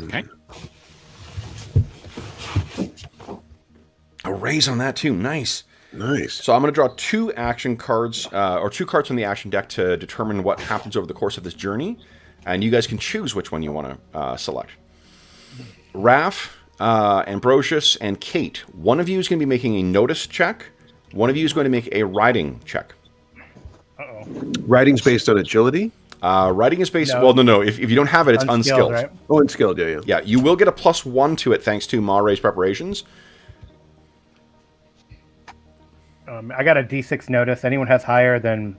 Okay. A raise on that too, nice. Nice. So I'm going to draw 2 action cards, or 2 cards from the action deck to determine what happens over the course of this journey, and you guys can choose which one you want to select. Raph, Ambrosius, and Kate, one of you is going to be making a notice check. One of you is going to make a riding check. Uh-oh. Writing's based on agility. Riding is based. No. Well, no. If you don't have it, it's unskilled. Right? Oh, and skilled. Yeah, yeah. Yeah, you will get a +1 to it thanks to Mare's preparations. I got a D6 notice. Anyone has higher, then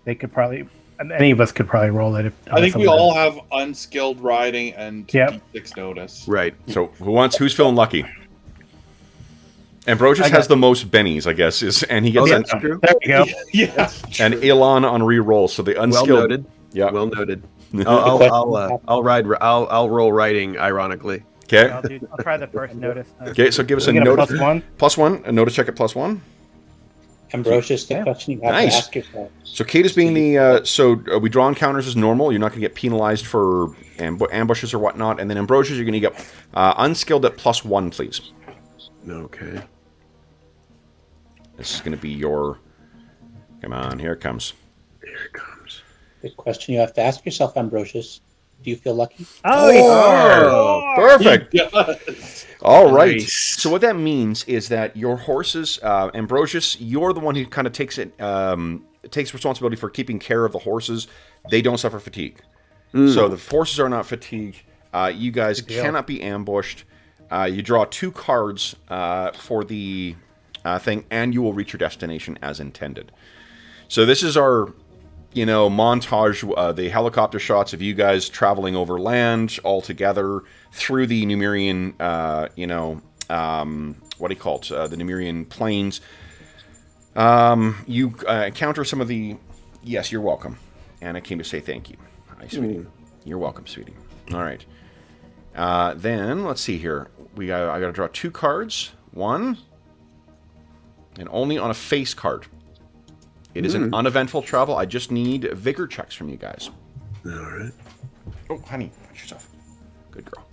they could probably. Any of us could probably roll it. I think we all have unskilled riding and Yep. D6 notice. Right. So who's feeling lucky? Ambrosius has the most bennies, I guess, and he gets That's true. There you go. Yeah. and Elon on re-roll. So the Well unskilled. noted. Yeah. Well noted. I'll roll writing. Ironically. Okay. I'll try the first notice. Okay. So give us a We get a notice. +1. +1. A notice check at +1. Ambrosius, the question you have Nice. to ask yourself. So Kate is being the we draw encounters as normal. You're not going to get penalized for ambushes or whatnot. And then Ambrosius, you're going to get unskilled at +1, please. Okay. This is going to be your. Come on, here it comes. Here it comes. The question you have to ask yourself, Ambrosius, do you feel lucky? Oh, perfect. Yes. All right. Nice. So what that means is that your horses, Ambrosius, you're the one who kind of takes responsibility for keeping care of the horses. They don't suffer fatigue. So the horses are not fatigued. You guys Good deal. cannot be ambushed. You draw 2 cards for the thing, and you will reach your destination as intended. So this is our, montage, the helicopter shots of you guys traveling over land all together through the Numerian, what do you call it? The Numerian plains. You encounter some of the... Yes, you're welcome. Anna came to say thank you. Hi, sweetie. You're welcome, sweetie. All right. Then, let's see here. I got to draw 2 cards. 1. And only on a face card. It is an uneventful travel. I just need vigor checks from you guys. All right. Oh, honey, watch yourself. Good girl.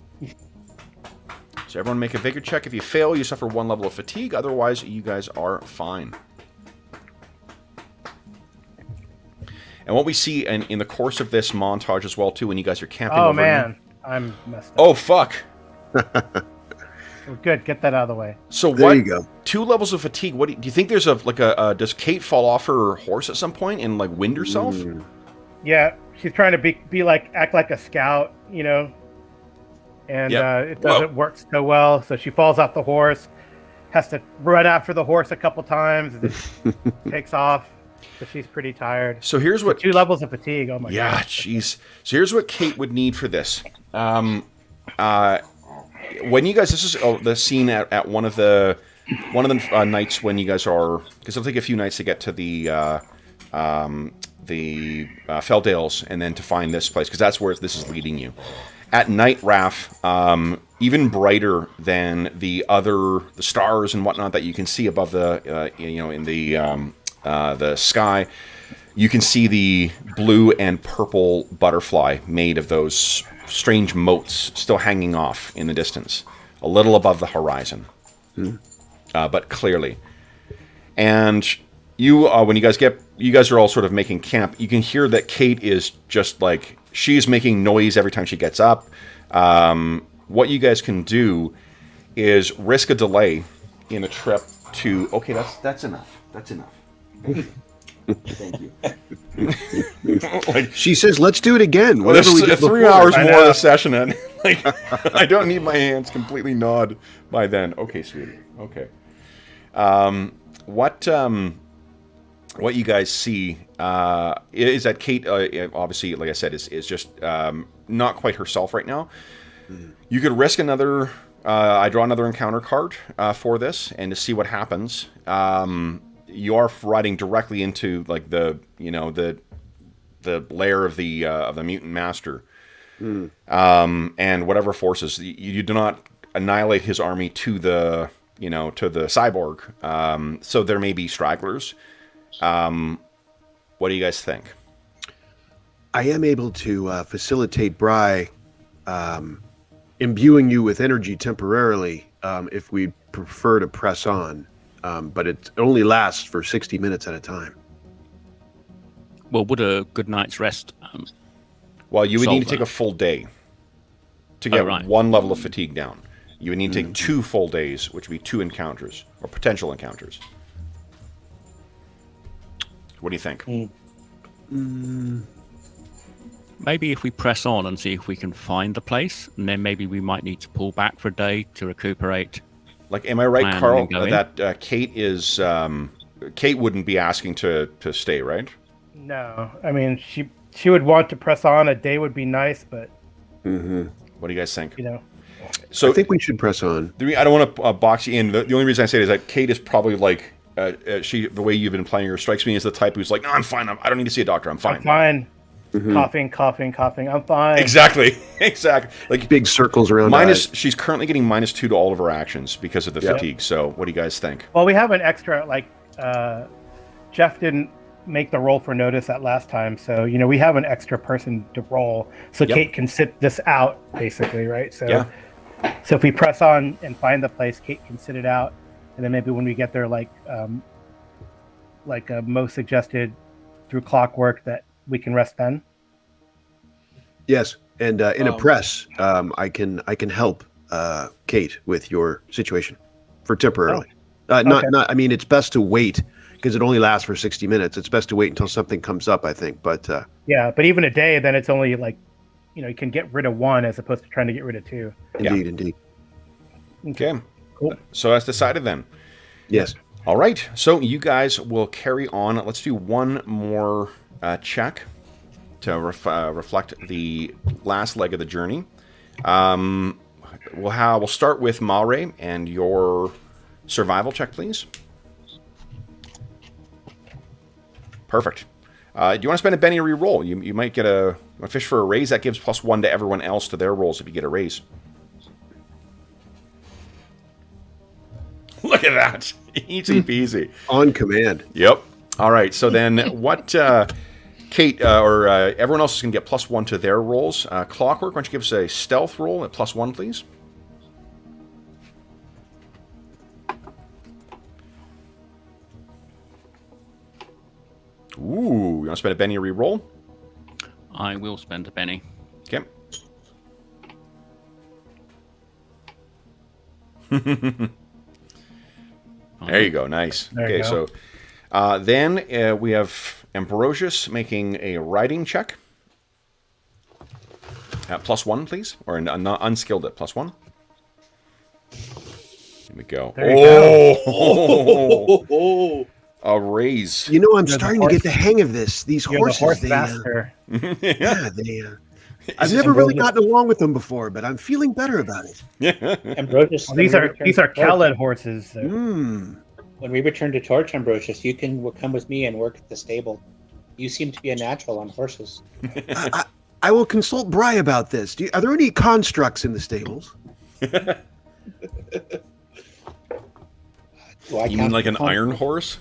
So everyone make a vigor check. If you fail, you suffer 1 level of fatigue. Otherwise, you guys are fine. And what we see in the course of this montage as well, too, when you guys are camping over... Oh, man. I'm messed up. Oh, fuck. Good. Get that out of the way. So there what? You go. 2 levels of fatigue. What do you think? There's does Kate fall off her horse at some point and wind herself? Yeah, she's trying to act like a scout, and it doesn't work so well. So she falls off the horse, has to run after the horse a couple times, and then takes off. So she's pretty tired. So here's what 2 levels of fatigue. Oh my god. Yeah, jeez. So here's what Kate would need for this. When you guys, this is the scene at one of the nights when you guys are, because it'll take a few nights to get to the Feldales and then to find this place, because that's where this is leading you. At night, Raph, even brighter than the stars and whatnot that you can see above the in the sky, you can see the blue and purple butterfly made of those strange motes still hanging off in the distance, a little above the horizon, but clearly. And you, when you guys are all sort of making camp, you can hear that Kate is just she's making noise every time she gets up. What you guys can do is risk a delay in a trip to... Okay, that's enough. That's enough. Thank you. She says, "Let's do it again." Whatever we did 3 hours more of the session, and I don't need my hands completely gnawed by then. Okay, sweetie. Okay. What you guys see is that Kate, obviously, like I said, is just not quite herself right now. You could risk another. I draw another encounter card for this, and to see what happens. You are riding directly into the lair of the Mutant Master, and whatever forces you do not annihilate his army to the cyborg. So there may be stragglers. What do you guys think? I am able to facilitate Bry, imbuing you with energy temporarily if we prefer to press on. But it only lasts for 60 minutes at a time. Well, would a good night's rest? Well, you would need to take a full day to get 1 level of fatigue down. You would need to take 2 full days, which would be 2 encounters or potential encounters. What do you think? Maybe if we press on and see if we can find the place, and then maybe we might need to pull back for a day to recuperate. Am I right, Carl, that Kate is... Kate wouldn't be asking to stay, right? No. I mean, she would want to press on. A day would be nice, but... What do you guys think? So I think we should press on. I don't want to box you in. The only reason I say it is that Kate is probably the way you've been playing her strikes me as the type who's no, I'm fine. I don't need to see a doctor. I'm fine. I'm fine. Coughing. I'm fine. Exactly. Big circles around. She's currently getting -2 to all of her actions because of the fatigue. So what do you guys think? Well, we have an extra, Jeff didn't make the roll for notice that last time. So, we have an extra person to roll. So Kate can sit this out, basically, right? So, so if we press on and find the place, Kate can sit it out. And then maybe when we get there, Mo suggested through clockwork, that we can rest then. Yes, and in a press, I can help Kate with your situation for temporarily. Not. I mean, it's best to wait because it only lasts for 60 minutes. It's best to wait until something comes up, I think. But but even a day, then it's only you can get rid of 1 as opposed to trying to get rid of 2. Indeed. Okay. Cool. So that's decided then. Yes. All right. So you guys will carry on. Let's do one more check to reflect the last leg of the journey. We'll start with Mare and your survival check, please. Perfect. Do you want to spend a Benny re-roll? You might get a fish for a raise. That gives +1 to everyone else to their rolls if you get a raise. Look at that. Easy peasy. On command. Yep. All right. So then what Kate or everyone else is going to get +1 to their rolls. Clockwork, why don't you give us a stealth roll at +1, please? Ooh, you want to spend a Benny re-roll? I will spend a penny. Okay. There you go. Nice. There Okay, you go. so then we have Ambrosius making a riding check. At +1, please. Or unskilled at +1. Here we go. There you go. Oh, A raise. You know, I'm You're the starting to get the hang of this. These You're horses, the horse they, master. yeah, they. I've never really gotten along with them before, but I'm feeling better about it. Ambrosius, Well, these are Khaled horses. So. When we return to Torch, Ambrosius, you can come with me and work at the stable. You seem to be a natural on horses. I will consult Bry about this. Are there any constructs in the stables? You mean like an iron horse?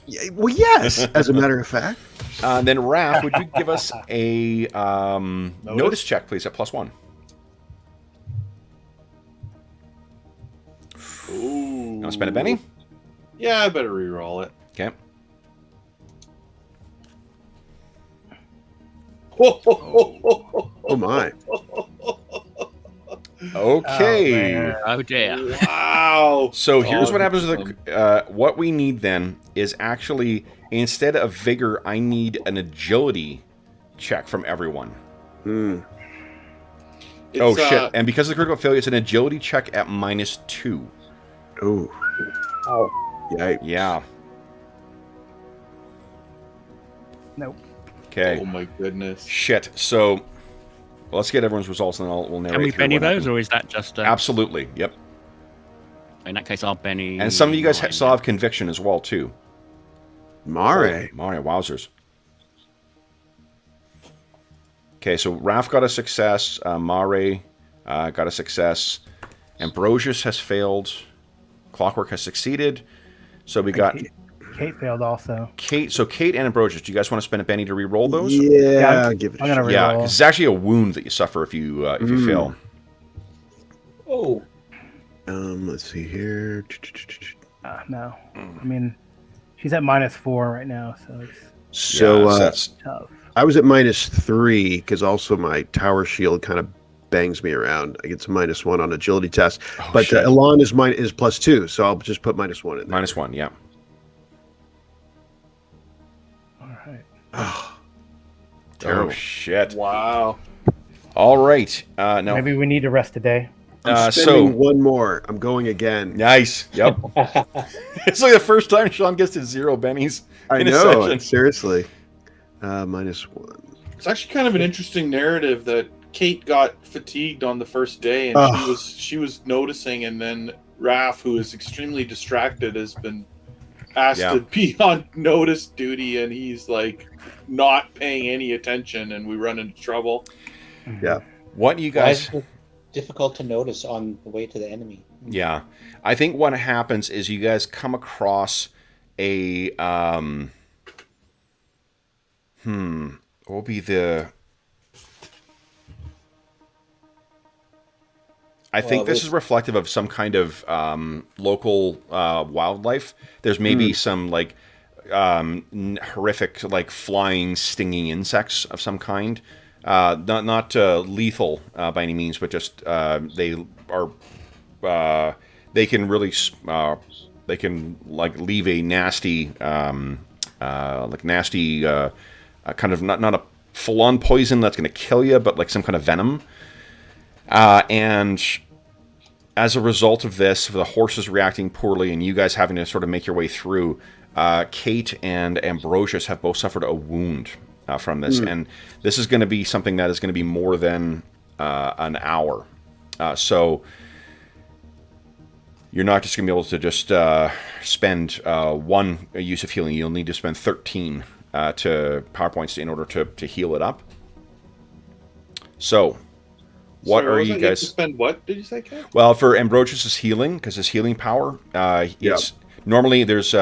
Yeah, well, yes, as a matter of fact. Then Raph, would you give us a notice check, please, at +1? Ooh. You want to spend a Benny? Yeah, I better re-roll it. Okay. Oh my. Okay. Oh dear. Wow. So here's what happens with Awesome. what we need then is actually, instead of vigor, I need an agility check from everyone. Oh, shit. And because of the critical failure, it's an agility check at -2. Oh. Oh, Yikes. Yeah. Nope. Okay. Oh my goodness. Shit. So let's get everyone's results and we'll narrate Can we through penny what those, happened. or is that just... Absolutely. Yep. In that case, I'll penny... And some of you guys mine. still have conviction as well, too. Mare. Mare, wowzers. Okay, so Raph got a success. Mare got a success. Ambrosius has failed. Clockwork has succeeded. So we got Kate failed also. Kate. So Kate and Ambrosius, do you guys want to spend a penny to re-roll those? Yeah, I'm- give it a I'm gonna shot. Yeah, re-roll. because it's actually a wound that you suffer if you fail. oh, Let's see here. No. I mean, she's at -4 right now, so it's So Yeah, that's tough. I was at -3 because also my tower shield kind of bangs me around. I get to -1 on agility test, but shit. Elan is +2, so I'll just put -1 in there. -1. Yeah. All right. Oh shit. Wow. All right. No. Maybe we need to rest today. I'm spending one more. I'm going again. Nice. Yep. It's like the first time Sean gets to 0 bennies I in a know, session. seriously. -1. It's actually kind of an interesting narrative that Kate got fatigued on the first day, and she was noticing, and then Raph, who is extremely distracted, has been asked to be on notice duty, and he's like not paying any attention, and we run into trouble. Yeah. What you why guys? is it difficult to notice on the way to the enemy? Yeah, I think what happens is you guys come across a what will be the? I think this is reflective of some kind of local wildlife. There's maybe some like horrific, like flying, stinging insects of some kind. Not lethal by any means, but just they are. They can really they can like leave a nasty kind of not a full-on poison that's going to kill you, but like some kind of venom. And as a result of this, the horses reacting poorly and you guys having to sort of make your way through, Kate and Ambrosius have both suffered a wound. from this, and this is going to be something that is going to be more than an hour. So you're not just going to be able to just spend one use of healing. You'll need to spend 13 to power points in order to heal it up. So, what Sorry, are you wasn't guys? To spend what did you say, Ken? Well, for Ambrosius's healing, because his healing power, it's normally there's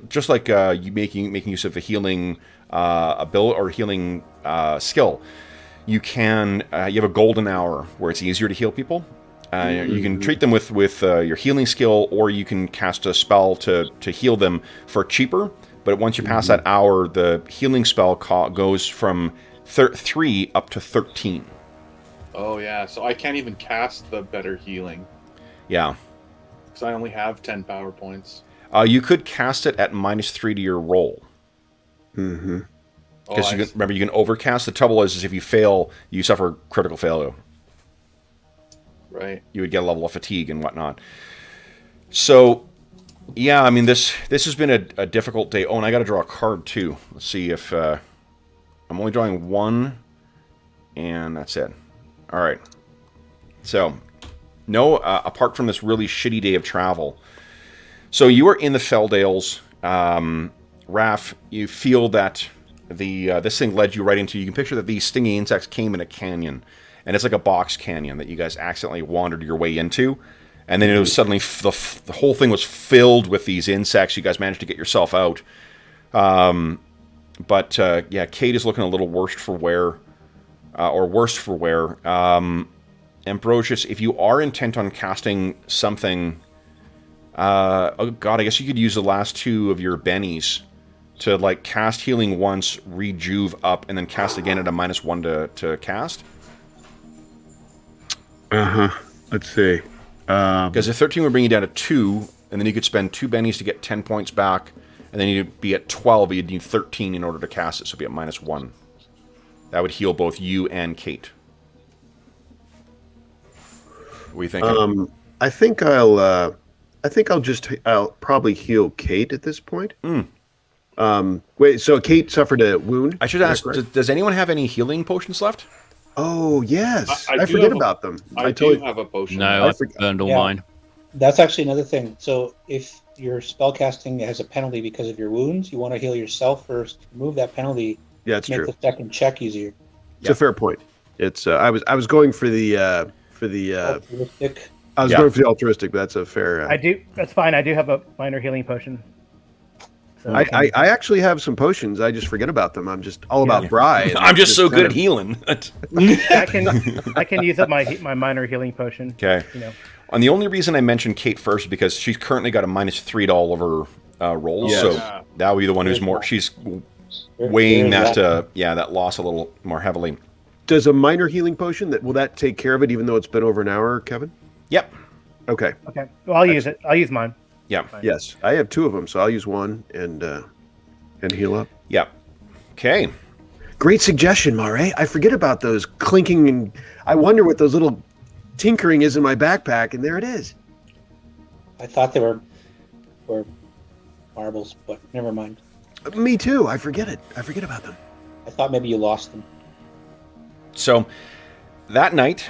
just like you making use of a healing ability or healing skill. You can you have a golden hour where it's easier to heal people. You can treat them with your healing skill, or you can cast a spell to heal them for cheaper. But once you pass that hour, the healing spell goes from 3 up to 13. Oh yeah, so I can't even cast the better healing Yeah. because I only have 10 power points. You could cast it at -3 to your roll. Mm-hmm. Because remember, you can overcast. The trouble is if you fail, you suffer critical failure. Right. You would get a level of fatigue and whatnot. So, yeah, I mean, this has been a difficult day. Oh, and I got to draw a card, too. Let's see if... I'm only drawing one, and that's it. All right. So, no, apart from this really shitty day of travel. So, you are in the Feldales. Raph, you feel that this thing led you right into... You can picture that these stinging insects came in a canyon. And it's like a box canyon that you guys accidentally wandered your way into. And then it was suddenly... The whole thing was filled with these insects. You guys managed to get yourself out. But, yeah, Kate is looking a little worse for wear. Ambrosius, if you are intent on casting something... oh, God, I guess you could use the last 2 of your bennies to, like, cast healing once, rejuve up, and then cast again at a -1 to cast. Let's see. Because if 13 would bring you down to 2, and then you could spend 2 bennies to get 10 points back, and then you'd be at 12, but you'd need 13 in order to cast it, so it'd be at -1. That would heal both you and Kate. What are you thinking? I think I'll probably heal Kate at this point. Wait, so Kate suffered a wound? I should ask, does anyone have any healing potions left? Oh, yes. I I do forget have about them. I do have a potion. No, I burned all mine. That's actually another thing. So if your spellcasting has a penalty because of your wounds, you want to heal yourself first. Remove that penalty. Yeah, it's make true. the second check easier. It's a fair point. It's I was going for the Altruistic. I was going for the altruistic, but that's a fair. I do. That's fine. I do have a minor healing potion. So I actually have some potions. I just forget about them. I'm just all about Bri. I'm just so good at healing. I can use up my minor healing potion. Okay. You know. And the only reason I mentioned Kate first is because she's currently got a -3 to all of her rolls. Yes. So that would be the one who's more... She's weighing that loss a little more heavily. Does a minor healing potion will that take care of it, even though it's been over an hour, Kevin? Yep. Okay. Okay. Well, I'll use it. I'll use mine. Yeah. Yes, I have 2 of them, so I'll use one and heal up. Yep. Okay. Great suggestion, Mare. I forget about those clinking, and I wonder what those little tinkering is in my backpack, and there it is. I thought they were marbles, but never mind. Me too. I forget it. I forget about them. I thought maybe you lost them. So that night,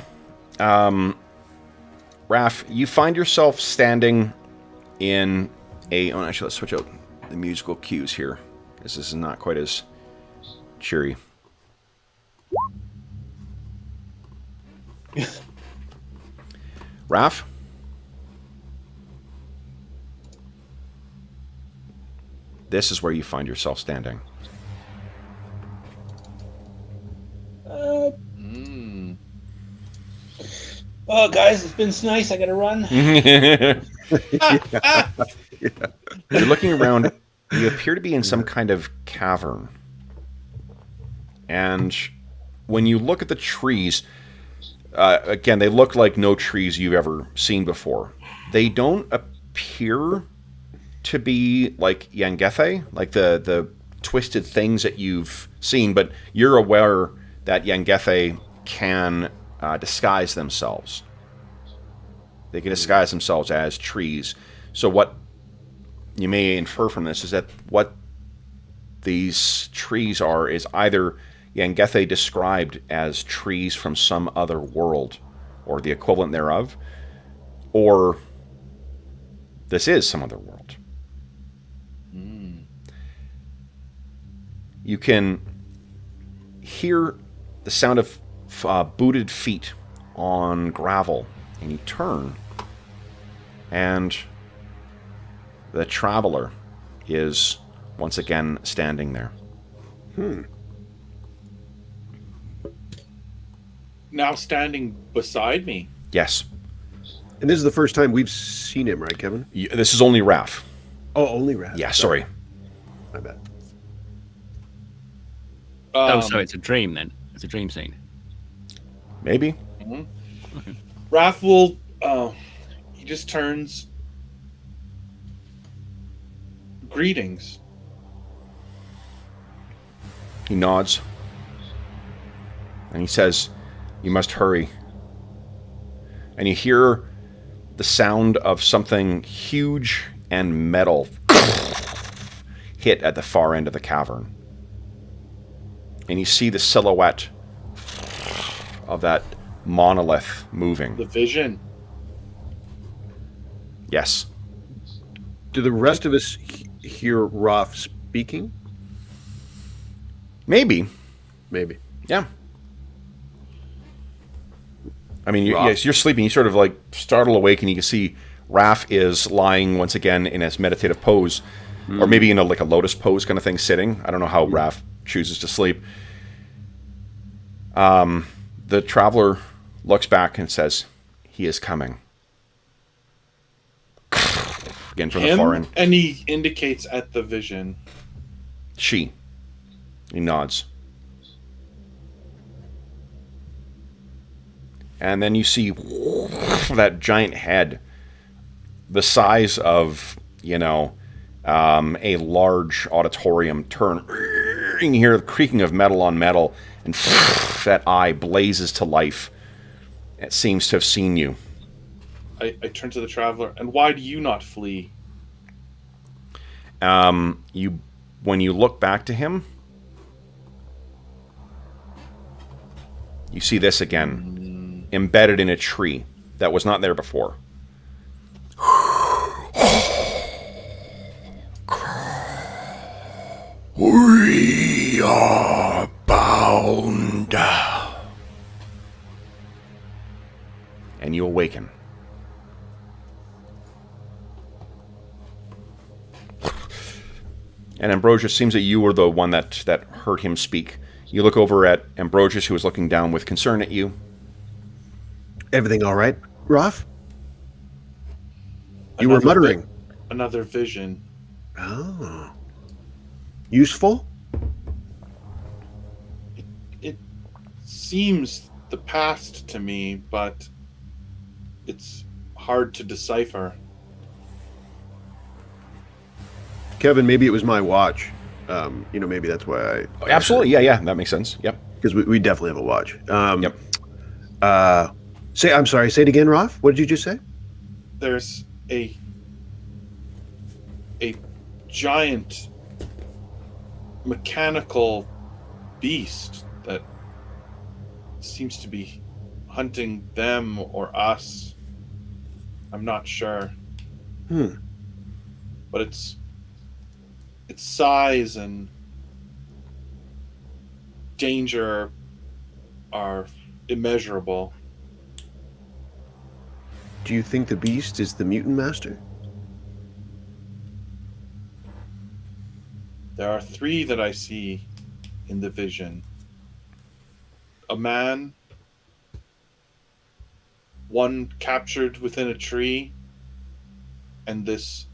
Raph, you find yourself standing in a... Oh, actually, let's switch out the musical cues here, because this is not quite as cheery. Raph? This is where you find yourself standing. Oh, guys, it's been nice. I gotta run. You're looking around. You appear to be in some kind of cavern. And when you look at the trees, again, they look like no trees you've ever seen before. They don't appear to be like Yangethe, like the twisted things that you've seen, but you're aware that Yangethe can disguise themselves. They can disguise themselves as trees. So what you may infer from this is that what these trees are is either Yangethe described as trees from some other world, or the equivalent thereof, or this is some other world. You can hear the sound of booted feet on gravel, and you turn, and the traveler is once again standing there. Now standing beside me. Yes. And this is the first time we've seen him, right, Kevin? This is only Raph. Oh, only Raph. Yeah, sorry. My bad. So it's a dream then. It's a dream scene. Maybe. Raph will, he just turns. Greetings. He nods. And he says, "You must hurry." And you hear the sound of something huge and metal hit at the far end of the cavern. And you see the silhouette of that monolith moving. The vision. Yes. Do the rest of us hear Roth speaking? Maybe. Maybe. Yeah. I mean, Raph. yes, you're sleeping. You sort of like startle awake, and you can see Raph is lying once again in his meditative pose, or maybe in a lotus pose kind of thing, sitting. I don't know how Raph chooses to sleep. The traveler looks back and says, "He is coming." Again from the far end. And he indicates at the vision. She. He nods. And then you see that giant head, the size of, a large auditorium turn. You hear the creaking of metal on metal, and that eye blazes to life. It seems to have seen you. I turn to the traveler. And why do you not flee? When you look back to him, you see this again, embedded in a tree that was not there before. We are bound. And you awaken. And Ambrosius, seems that you were the one that heard him speak. You look over at Ambrosius, who is looking down with concern at you. Everything all right, Roth? You were muttering. Another vision. Oh. Useful? It seems the past to me, but it's hard to decipher. Kevin, maybe it was my watch. Maybe that's why I... Absolutely, yeah, that makes sense. Yep. Because we definitely have a watch. Yep. I'm sorry, say it again, Roth. What did you just say? There's a giant mechanical beast that seems to be hunting them or us. I'm not sure. But its size and danger are immeasurable. Do you think the beast is the Mutant Master? There are 3 that I see in the vision. A man, one captured within a tree, and this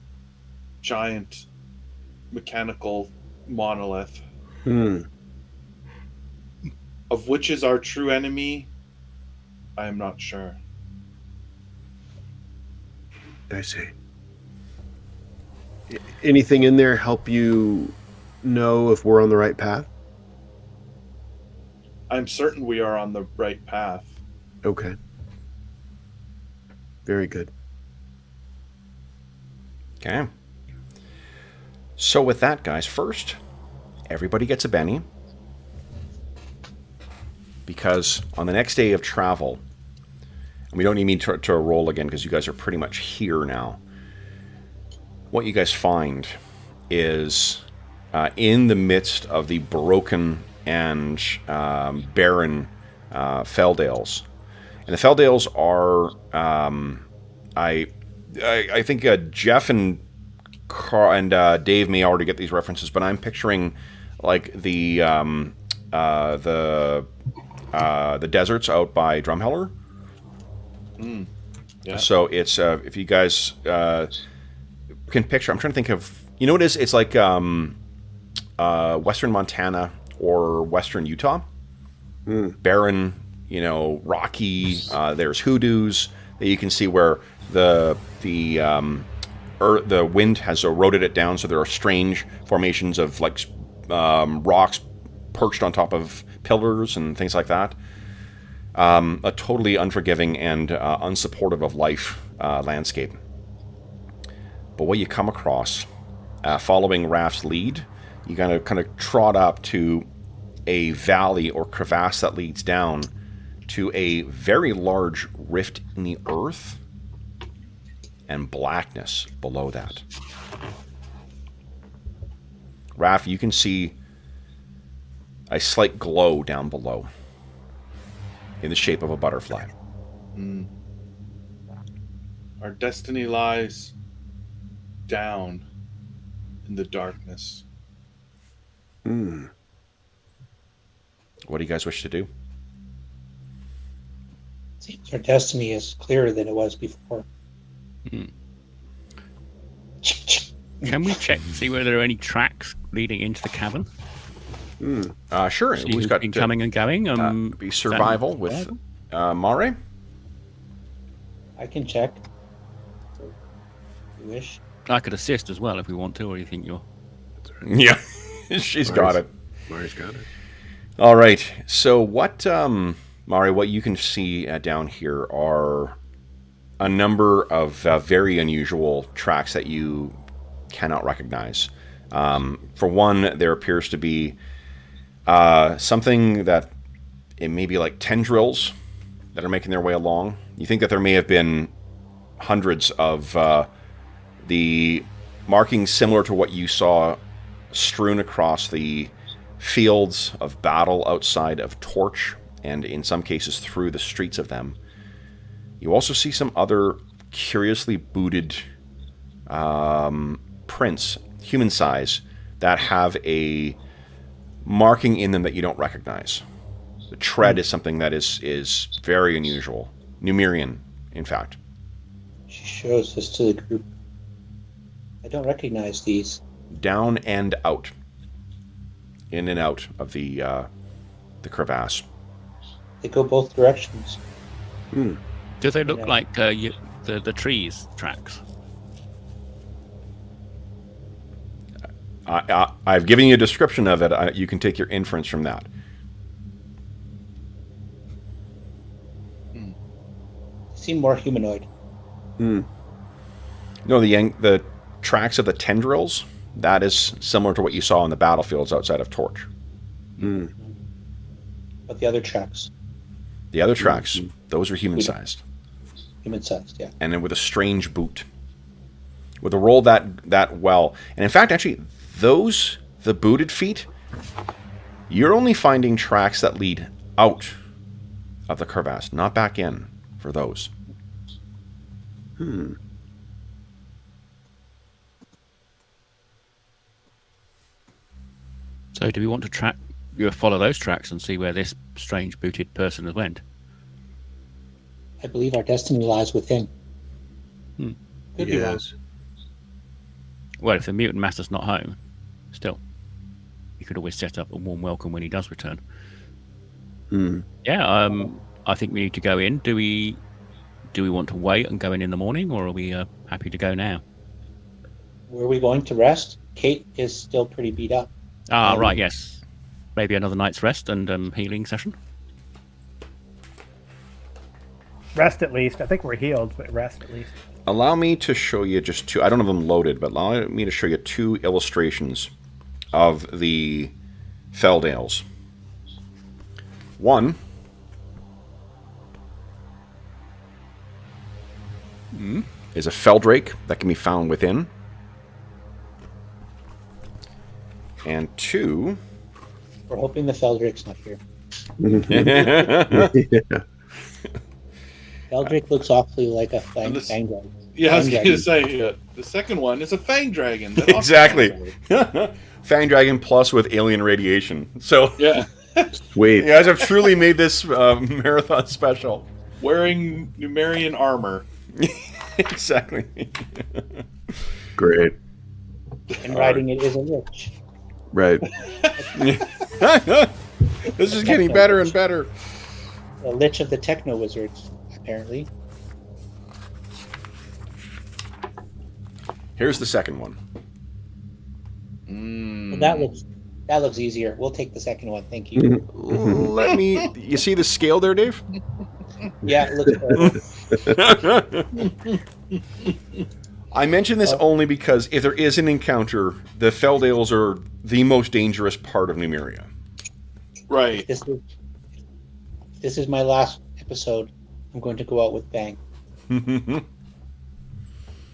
giant mechanical monolith. Of which is our true enemy, I am not sure. I see. Anything in there help you know if we're on the right path? I'm certain we are on the right path. Okay. Very good. Okay. So with that, guys, first, everybody gets a Benny. Because on the next day of travel, and we don't need me to roll again because you guys are pretty much here now, what you guys find is in the midst of the broken and barren Feldales. And the Feldales are, I think Jeff and Dave may already get these references, but I'm picturing like the deserts out by Drumheller. Yeah. So it's if you guys can picture, I'm trying to think of, you know what it is? It's like Western Montana or Western Utah. Barren, rocky. There's hoodoos that you can see where the wind has eroded it down, so there are strange formations of like rocks perched on top of pillars and things like that. A totally unforgiving and unsupportive of life landscape. But what you come across, following Raph's lead, you kind of trot up to a valley or crevasse that leads down to a very large rift in the earth and blackness below that. Raph, you can see a slight glow down below in the shape of a butterfly. Our destiny lies down in the darkness. What do you guys wish to do? Seems our destiny is clearer than it was before. Can we check to see whether there are any tracks leading into the cavern? Sure. See who's been coming and going. Be survival with Mare. I can check. If you wish. I could assist as well if we want to, or do you think you're... Yeah, she's got it. Mare's got it. All right. So what, Mare, what you can see down here are a number of very unusual tracks that you cannot recognize. For one, there appears to be something that it may be like tendrils that are making their way along. You think that there may have been hundreds of the markings similar to what you saw strewn across the fields of battle outside of Torch, and in some cases through the streets of them. You also see some other curiously booted prints, human size, that have a marking in them that you don't recognize. The tread is something that is very unusual. Numerian, in fact. She shows this to the group. I don't recognize these. Down and out. In and out of the crevasse. They go both directions. Do they look like the trees tracks? I've given you a description of it. You can take your inference from that. They seem more humanoid. No, the tracks of the tendrils, that is similar to what you saw on the battlefields outside of Torch. But the other tracks. The other tracks, those are human-sized. Human-sized, yeah. And then with a strange boot. With a roll that well. And in fact, actually, the booted feet, you're only finding tracks that lead out of the crevasse, not back in for those. So do we want to follow those tracks and see where this strange booted person has went? I believe our destiny lies within. Could be wrong. Yes. Well, if the Mutant Master's not home, still, you could always set up a warm welcome when he does return. Yeah, I think we need to go in. Do we want to wait and go in the morning, or are we happy to go now? Were we going to rest? Kate is still pretty beat up. Right, yes. Maybe another night's rest and healing session? Rest at least. I think we're healed, but rest at least. Allow me to show you just two. I don't have them loaded, but allow me to show you two illustrations of the Feldales. One is a Feldrake that can be found within. And 2... We're hoping the Feldrake's not here. Feldrake looks awfully like a fang dragon. Yeah, I was going to say, the second one is a fang dragon. Exactly. Fang dragon plus with alien radiation. So, yeah. Sweet. You guys have truly made this marathon special. Wearing Numerian armor. Exactly. Great. And riding it is a lich. Right. This is getting better and better. A lich of the techno wizards, apparently. Here's the second one. Well, that looks easier. We'll take the second one. Thank you. Let me... You see the scale there, Dave? Yeah, it looks I mention this only because if there is an encounter, the Feldales are the most dangerous part of Numeria. Right. This is my last episode. I'm going to go out with bang.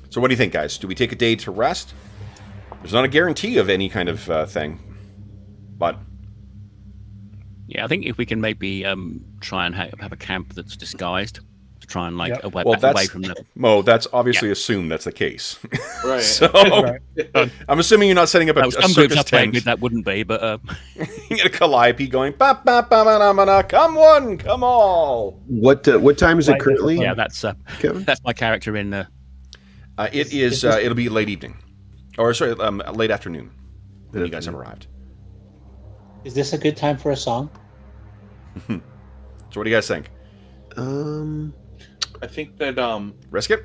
So what do you think, guys? Do we take a day to rest? There's not a guarantee of any kind of thing. But... Yeah, I think if we can maybe try and have a camp that's disguised to try and Yep. away from them. Mo, that's obviously assumed that's the case. Right. So Right. I'm assuming you're not setting up a Some circus groups I played tent. with that wouldn't be, but You get a calliope going, ba ba ba ba ba ba, come one, come all. What time is it Right, currently? yeah, that's Kevin? that's my character in It is. It'll be late evening, or sorry, late afternoon when you guys have arrived. Is this a good time for a song? So what do you guys think? I think that Risk it?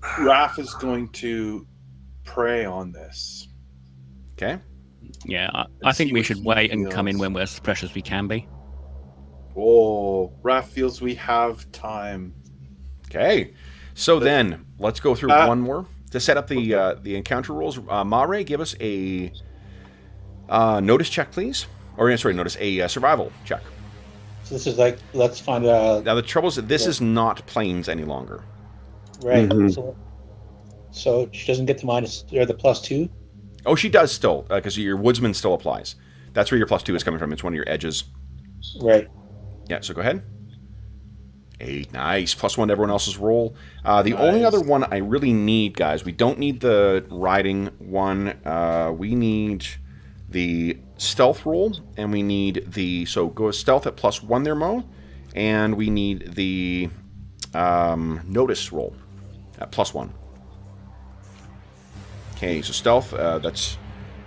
Raph is going to prey on this. Okay. Yeah, I think see we what should he wait and come in feels. when we're as fresh as we can be. Oh, Raph feels we have time. Okay. So then let's go through one more to set up the encounter rules. Mare, give us a notice check, please. Or sorry, notice a survival check. So this is like, let's find a... Now the trouble is that this is not planes any longer. Right. Mhm. So she doesn't get the minus, or the +2? Oh, she does still, because your woodsman still applies. That's where your +2 is coming from. It's one of your edges. Right. Yeah, so go ahead. 8, nice. +1 to everyone else's roll. The only other one I really need, guys, we don't need the riding one. We need the stealth roll, and we need the... So go stealth at +1 there, Mo. And we need the notice roll at +1. Okay, so stealth, that's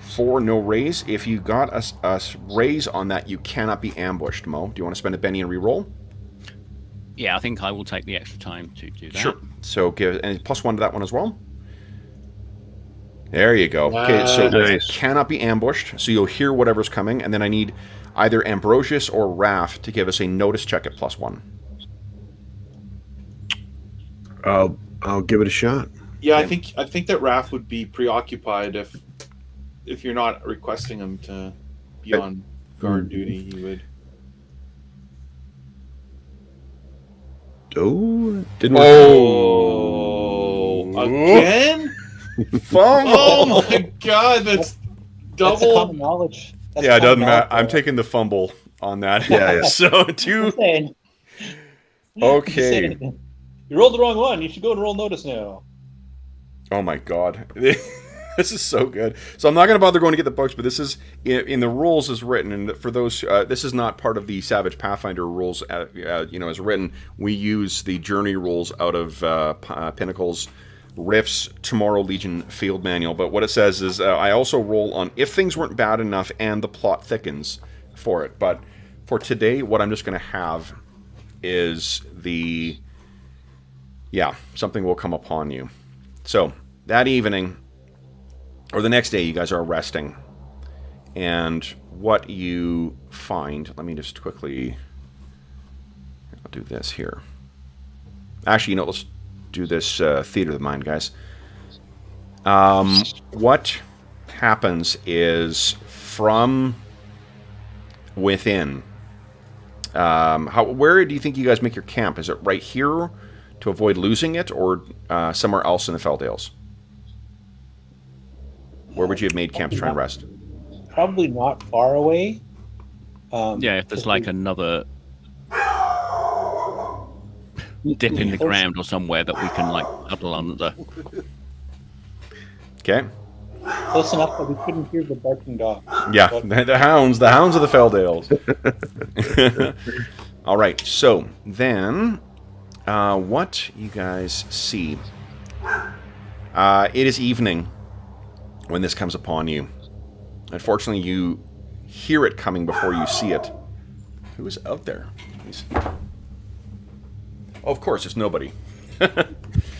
4, no raise. If you got a raise on that, you cannot be ambushed, Mo. Do you want to spend a Benny and re-roll? Yeah, I think I will take the extra time to do that. Sure. So give and +1 to that one as well. There you go. Okay, so Nice. cannot be ambushed, so you'll hear whatever's coming, and then I need either Ambrosius or Raph to give us a notice check at +1. I'll give it a shot. Yeah, Yeah. I think that Raph would be preoccupied if you're not requesting him to be on guard duty. He would. Oh, didn't work. Oh, again? Fumble! Oh my God, that's That's double. common knowledge. That's Yeah, it doesn't common matter. knowledge. I'm taking the fumble on that. Yeah. So 2. I'm saying. Okay. You rolled the wrong one. You should go and roll notice now. Oh my God. This is so good. So I'm not going to bother going to get the books, but this is in the rules as written. And for those, this is not part of the Savage Pathfinder rules. As written, we use the journey rules out of Pinnacle's Rift's Tomorrow Legion Field Manual. But what it says is, I also roll on if things weren't bad enough and the plot thickens for it. But for today, what I'm just going to have is something will come upon you. So that evening, or the next day, you guys are resting. And what you find... Let me just quickly... I'll do this here. Actually, let's do this theater of the mind, guys. What happens is from within. Where do you think you guys make your camp? Is it right here to avoid losing it, or somewhere else in the Feldales? Where would you have made camp to try and rest? Probably not far away. Yeah, if there's like another dip in the ground or somewhere that we can like huddle under. Okay. Close enough that we couldn't hear the barking dogs. Yeah, But the hounds of the Feldales. All right, so then, what you guys see? It is evening when this comes upon you. Unfortunately, you hear it coming before you see it. Who is out there? Oh, of course, it's nobody.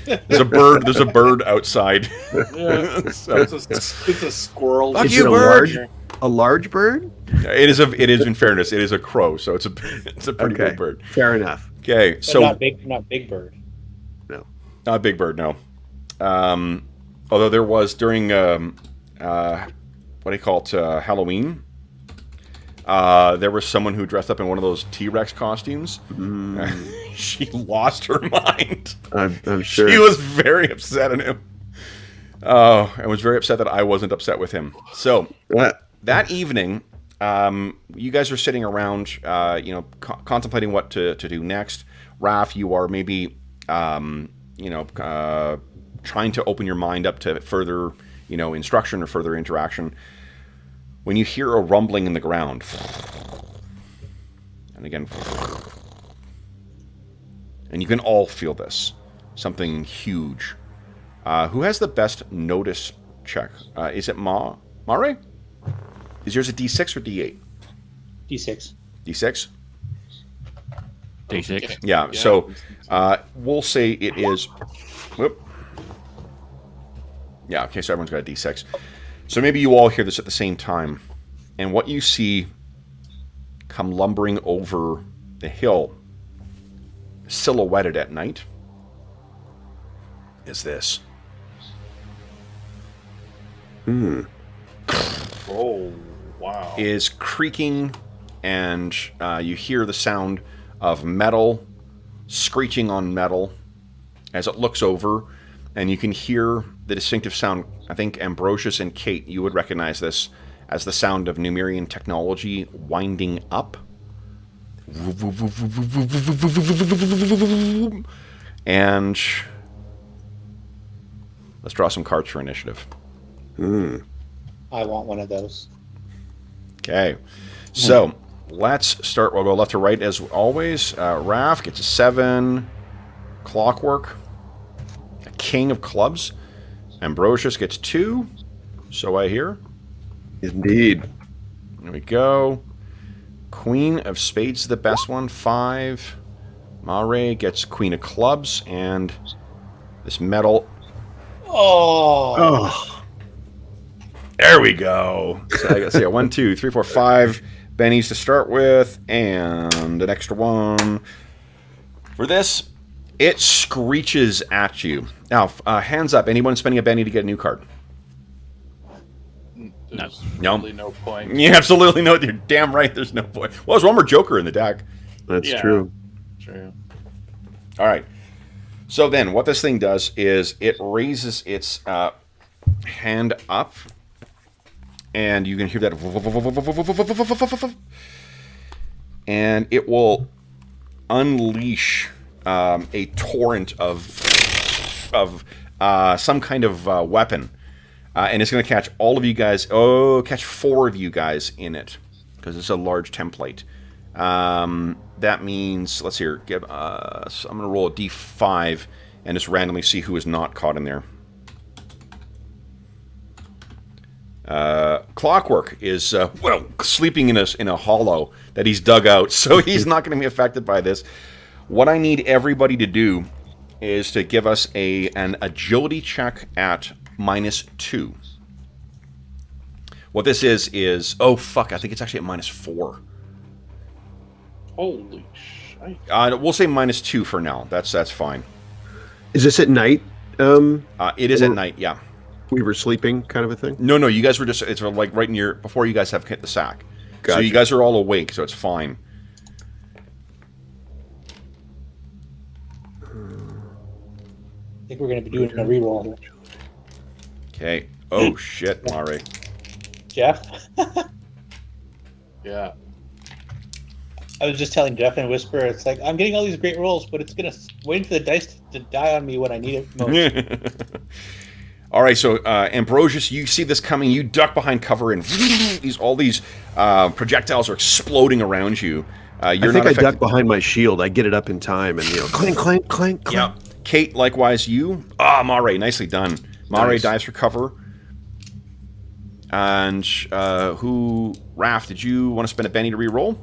There's a bird. There's a bird outside. Yeah. So, It's a squirrel. Fuck Is you, it bird! a large bird? It is. In fairness, it is a crow. So it's a pretty big bird. Fair enough. Okay, but so not big bird. No. not big bird. No. Although there was during what do you call it? Halloween. There was someone who dressed up in one of those T-Rex costumes. She lost her mind. I'm sure. She was very upset at him. Oh, and was very upset that I wasn't upset with him. So that evening, you guys are sitting around, contemplating what to do next. Raph, you are maybe, trying to open your mind up to further, instruction or further interaction. When you hear a rumbling in the ground, and again, and you can all feel this, something huge. Who has the best notice check? Is it Mare? Is yours a D6 or D8? D6. D6? D6. Yeah, so we'll say it is... Whoop. Yeah, okay, so everyone's got a D6. So maybe you all hear this at the same time. And what you see come lumbering over the hill, silhouetted at night, is this. Oh, wow. Is creaking, and you hear the sound of metal screeching on metal as it looks over, and you can hear the distinctive sound. I think Ambrosius and Kate, you would recognize this as the sound of Numerian technology winding up. And let's draw some cards for initiative. I want one of those. Okay, so let's start. We'll go left to right as always. Raph gets a 7. Clockwork, a king of clubs. Ambrosius gets 2. So I hear. Indeed. There we go. Queen of spades, the best one. 5. Mare gets queen of clubs, and this metal. Oh. There we go. So I got 1, 2, 3, 4, 5 bennies to start with, and an extra one for this. It screeches at you. Now, hands up. Anyone spending a benny to get a new card? There's No. really no point. Yeah, absolutely no. You're damn right. There's no point. Well, there's one more Joker in the deck. That's Yeah. true. True. All right. So then, what this thing does is it raises its hand up, and you can hear that, and it will unleash a torrent of some kind of weapon, and it's going to catch all of you guys. Catch 4 of you guys in it because it's a large template. That means, let's see here. So I'm going to roll a d5 and just randomly see who is not caught in there. Clockwork is sleeping in a hollow that he's dug out, so he's not going to be affected by this. What I need everybody to do is to give us an agility check at -2. What this is oh fuck, I think it's actually at -4. Holy shit. We'll say -2 for now. That's fine. Is this at night? It is at night, yeah. We were sleeping, kind of a thing. No, you guys were just, it's like right near, before you guys have hit the sack. Gotcha. So you guys are all awake, so it's fine. I think we're going to be doing a reroll here. Okay. Oh, shit, Mare. Jeff? Yeah. I was just telling Jeff in Whisper, it's like, I'm getting all these great rolls, but it's going to wait for the dice to die on me when I need it most. All right, so Ambrosius, you see this coming. You duck behind cover, and all these projectiles are exploding around you. I think I duck behind my shield. I get it up in time, and clank, clank, clank, clank. Yeah. Kate, likewise, you. Mare, nicely done. Mare dives for cover. And Raph, did you want to spend a Benny to re-roll?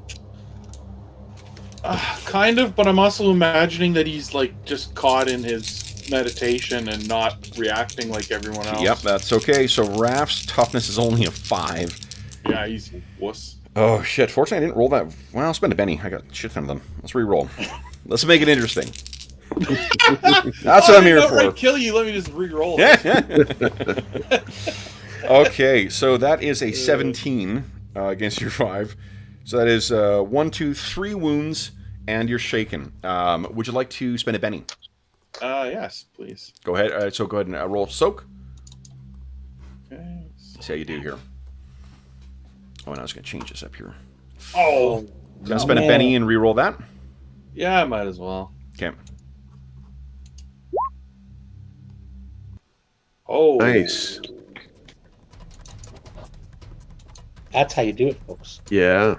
Kind of, but I'm also imagining that he's like just caught in his meditation and not reacting like everyone else. Yep, that's okay. So Raph's toughness is only a 5. Yeah, he's a wuss. Oh, shit. Fortunately, I didn't roll that. Well, I'll spend a Benny. I got shit ton of them. Let's re-roll. Let's make it interesting. That's what I'm here for. If I kill you, let me just re-roll. Okay, so that is a 17 against your 5. So that is 1, 2, 3 wounds, and you're shaken. Would you like to spend a Benny? Yes, please. Go ahead. So go ahead and roll soak. Okay. See how you do here. Oh, and I was going to change this up here. Oh, Going to spend a Benny and re-roll that? yeah, I might as well. Okay. Oh, Nice. That's how you do it, folks. Yeah.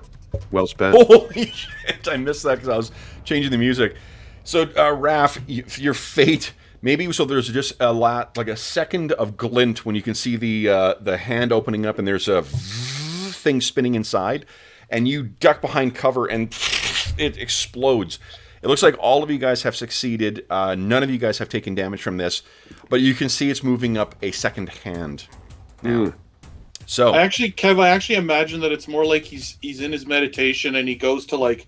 Well spent. Holy shit, I missed that because I was changing the music. So, Raph, your fate, maybe so there's just like a second of glint when you can see the hand opening up and there's a thing spinning inside, and you duck behind cover and it explodes. It looks like all of you guys have succeeded. None of you guys have taken damage from this, but you can see it's moving up a second hand now. So Kev, I actually imagine that it's more like he's in his meditation and he goes to like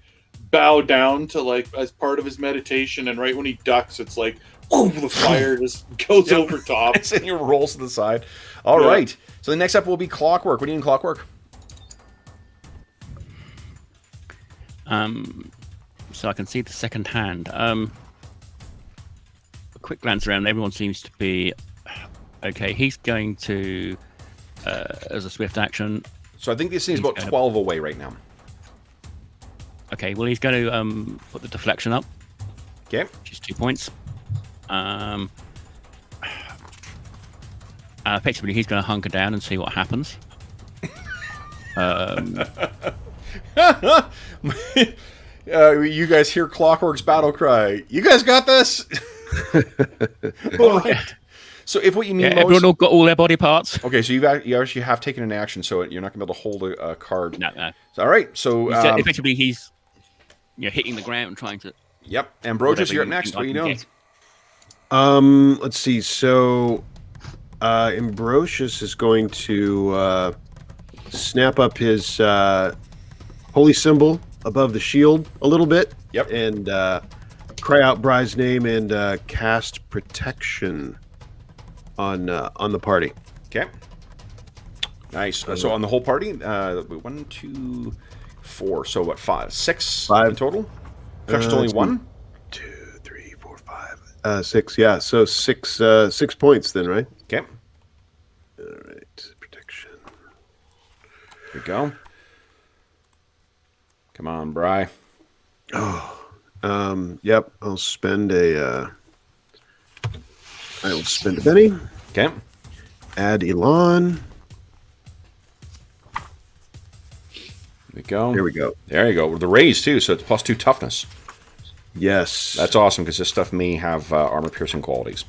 bow down to like as part of his meditation, and right when he ducks, it's like the fire just goes over top. It's in your rolls to the side. All right. So the next up will be Clockwork. What do you need in Clockwork? So I can see the second hand. A quick glance around, everyone seems to be okay. He's going to, as a swift action. So I think this thing's about 12 away right now. Okay, well, he's going to put the deflection up. Okay. Which is 2 points. Effectively, he's going to hunker down and see what happens. You guys hear Clockwork's battle cry. You guys got this? All right. So if what you need most... everyone all got all their body parts. Okay, so you actually have taken an action, so you're not going to be able to hold a card. No. So, all right, so... effectively, he's hitting the ground and trying to... Yep, Ambrosius, you're up next. What are you doing? Let's see. So, Ambrosius is going to snap up his holy symbol above the shield a little bit. Yep. And cry out Bry's name and cast protection on the party. Okay. Nice. So on the whole party, 1, 2, 4. So what? 5, 6 in total. Protection's only 1. 2, 3, 4, 5, 6. Yeah. So 6 points then, right? Okay. All right. Protection. Here we go. Come on, Bry. Yep. I'll spend a Benny. Okay. Add Elon. There we go. There we go. There you go. With the raise, too, so it's +2 toughness. Yes. That's awesome, because this stuff may have armor-piercing qualities.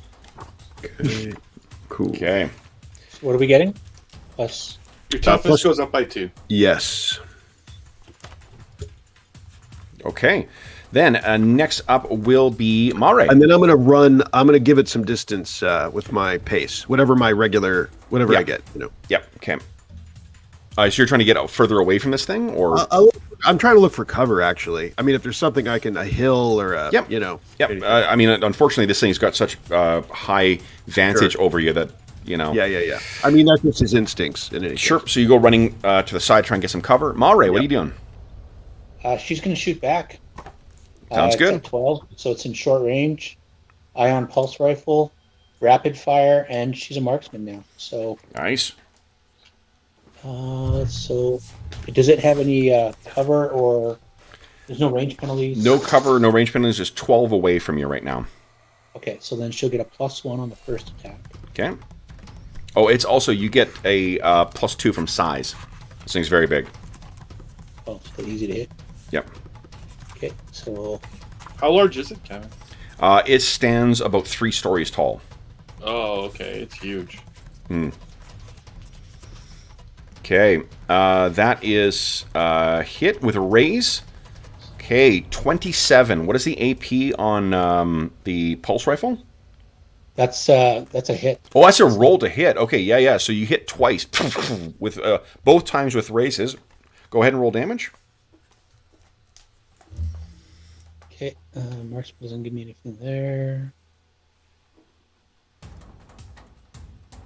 Okay. Cool. Okay. So what are we getting? Plus... Your toughness goes up by 2. Yes. Okay. Then next up will be Mare. And then I'm going to run. I'm going to give it some distance with my pace, whatever I get. Yep. Okay. So you're trying to get further away from this thing, or I'm trying to look for cover. Actually, I mean, if there's something I can, a hill or a, Yep. I mean, unfortunately, this thing's got such high vantage over you that you know. Yeah. I mean, that's just his instincts. In any Sure. case. So you go running to the side, try and get some cover. Malray, what are you doing? She's going to shoot back. Sounds good. It's at 12, so it's in short range. Ion pulse rifle, rapid fire, and she's a marksman now. So Nice. so does it have any cover, or there's no range penalties? No cover, no range penalties. Just 12 away from you right now. Okay, so then she'll get a +1 on the first attack. Okay. Oh, it's also, you get a +2 from size. This thing's very big. Oh, so easy to hit. Yep. Okay, so How large is it, Kevin? It stands about 3 stories tall. Oh, okay. It's huge. Okay. That is hit with a raise. Okay, 27. What is the AP on the pulse rifle? that's a hit. Oh, that's a roll to hit. Okay, yeah. So you hit twice with both times with raises. Go ahead and roll damage. Okay, marksman doesn't give me anything there.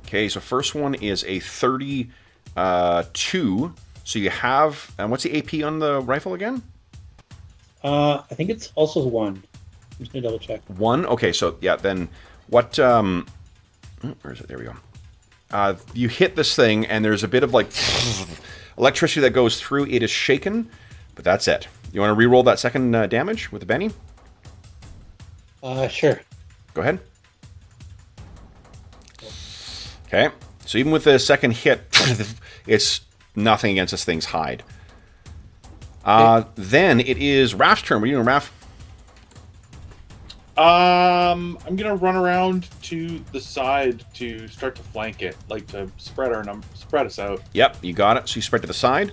Okay, so first one is a 32. So you have, and what's the AP on the rifle again? I think it's also 1. I'm just gonna double check. 1. Okay, so yeah, then what? Where is it? There we go. You hit this thing, and there's a bit of like electricity that goes through. It is shaken, but that's it. You want to re-roll that second damage with the Benny? Sure. Go ahead. Okay, so even with the second hit, it's nothing against this thing's hide. Then it is Raph's turn. What are you doing, Raph? I'm gonna run around to the side to start to flank it, like to spread us out. Yep, you got it. So you spread to the side.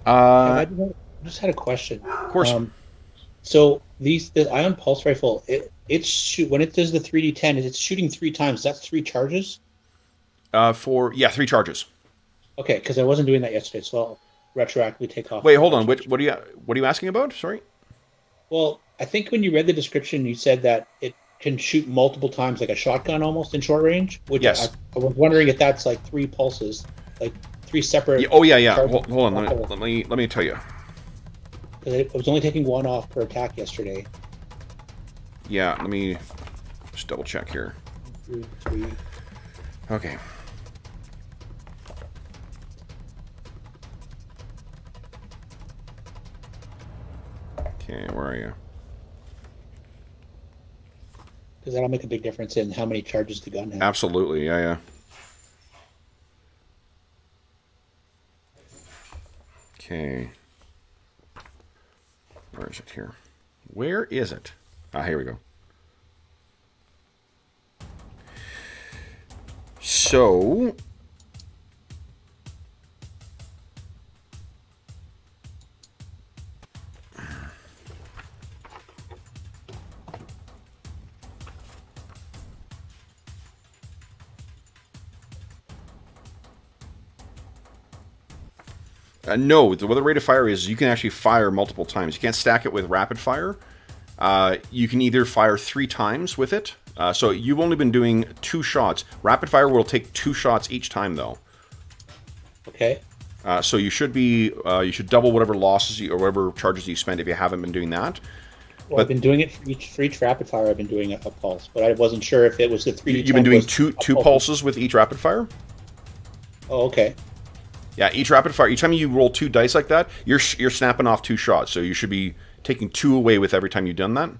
I just had a question. Of course. So the ion pulse rifle, when it does the 3d10, it's shooting 3 times. That's 3 charges. 3 charges. Okay, because I wasn't doing that yesterday, so I'll retroactively take off. Wait, hold on. What are you asking about? Sorry. Well, I think when you read the description, you said that it can shoot multiple times, like a shotgun almost in short range. Which Yes. I was wondering if that's like 3 pulses, like 3 separate. Yeah, oh yeah. charges. Hold on. Let me tell you. Because I was only taking 1 off per attack yesterday. Yeah. Let me just double check here. 3. Okay. Okay, where are you? Because that'll make a big difference in how many charges the gun has. Absolutely, yeah. Okay. Where is it here? Where is it? Here we go. So... no, the rate of fire is you can actually fire multiple times. You can't stack it with rapid fire. You can either fire 3 times with it. So you've only been doing 2 shots. Rapid fire will take 2 shots each time, though. Okay. So you should double whatever losses or whatever charges you spend if you haven't been doing that. Well, I've been doing it for each rapid fire. I've been doing a pulse, but I wasn't sure if it was the 3d10. You've been doing two pulses with each rapid fire. Oh, okay. Yeah, each rapid fire. Each time you roll 2 dice like that, you're snapping off 2 shots. So you should be taking 2 away with every time you've done that.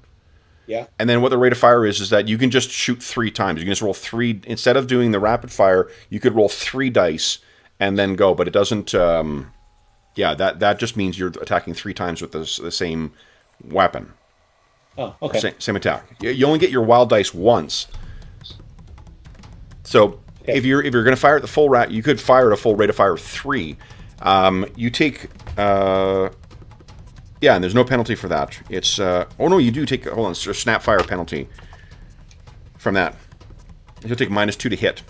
Yeah. And then what the rate of fire is that you can just shoot 3 times. You can just roll 3 instead of doing the rapid fire. You could roll 3 dice and then go, but it doesn't. That just means you're attacking 3 times with the same weapon. Oh, okay. Same attack. You only get your wild dice once. So if you're going to fire at the full rat, you could fire at a full rate of fire of 3. You take. Yeah, and there's no penalty for that. It's oh no, you do take. Hold on, it's a snap fire penalty from that. You'll take -2 to hit.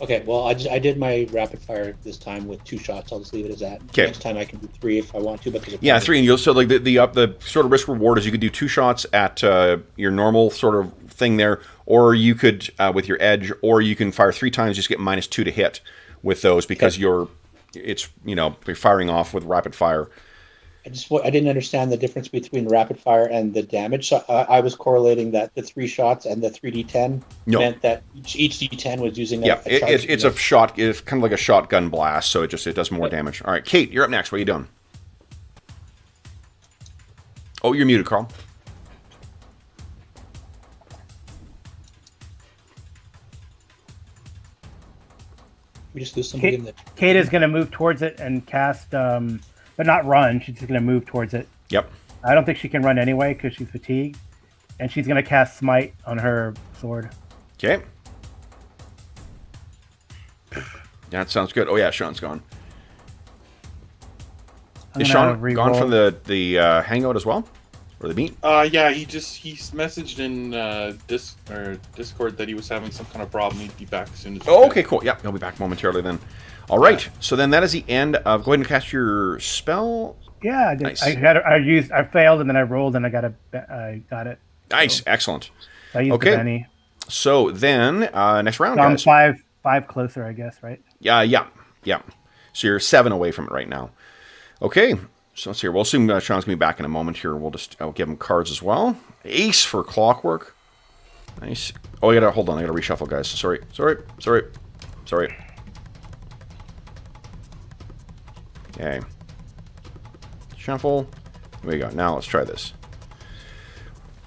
Okay, well, I did my rapid fire this time with 2 shots. I'll just leave it as that. Okay. Next time I can do 3 if I want to, but there's a 3, and you'll so like the sort of risk reward is you could do 2 shots at your normal sort of thing there, or you could with your edge, or you can fire 3 times, just get -2 to hit with those because you're firing off with rapid fire. I didn't understand the difference between rapid fire and the damage. So I was correlating that the 3 shots and the 3d10 meant that each d10 was using a charge. It's a shot. It's kind of like a shotgun blast, so it does more damage. All right, Kate, you're up next. What are you doing? Oh, you're muted, Carl. We just lose somebody in the... Kate is going to move towards it and cast, but not run. She's just going to move towards it. Yep. I don't think she can run anyway because she's fatigued. And she's going to cast Smite on her sword. Okay. That sounds good. Oh, yeah, Sean's gone. Is Sean gone from the hangout as well? Or the meet? Yeah, he messaged in Discord that he was having some kind of problem. He'd be back as soon as. Oh, okay, cool. Yeah, he'll be back momentarily then. All right. So then that is the end of. Go ahead and cast your spell. Yeah, I did. Nice. I failed and then I rolled and I got it. Nice, so, excellent. I used the Benny. So then next round, so I'm guys. five closer, I guess, right? Yeah. So you're 7 away from it right now. Okay. So let's see here. We'll assume Sean's going to be back in a moment here. I'll give him cards as well. Ace for Clockwork. Nice. Oh, hold on. I got to reshuffle, guys. Sorry. Okay. Shuffle. There we go. Now let's try this.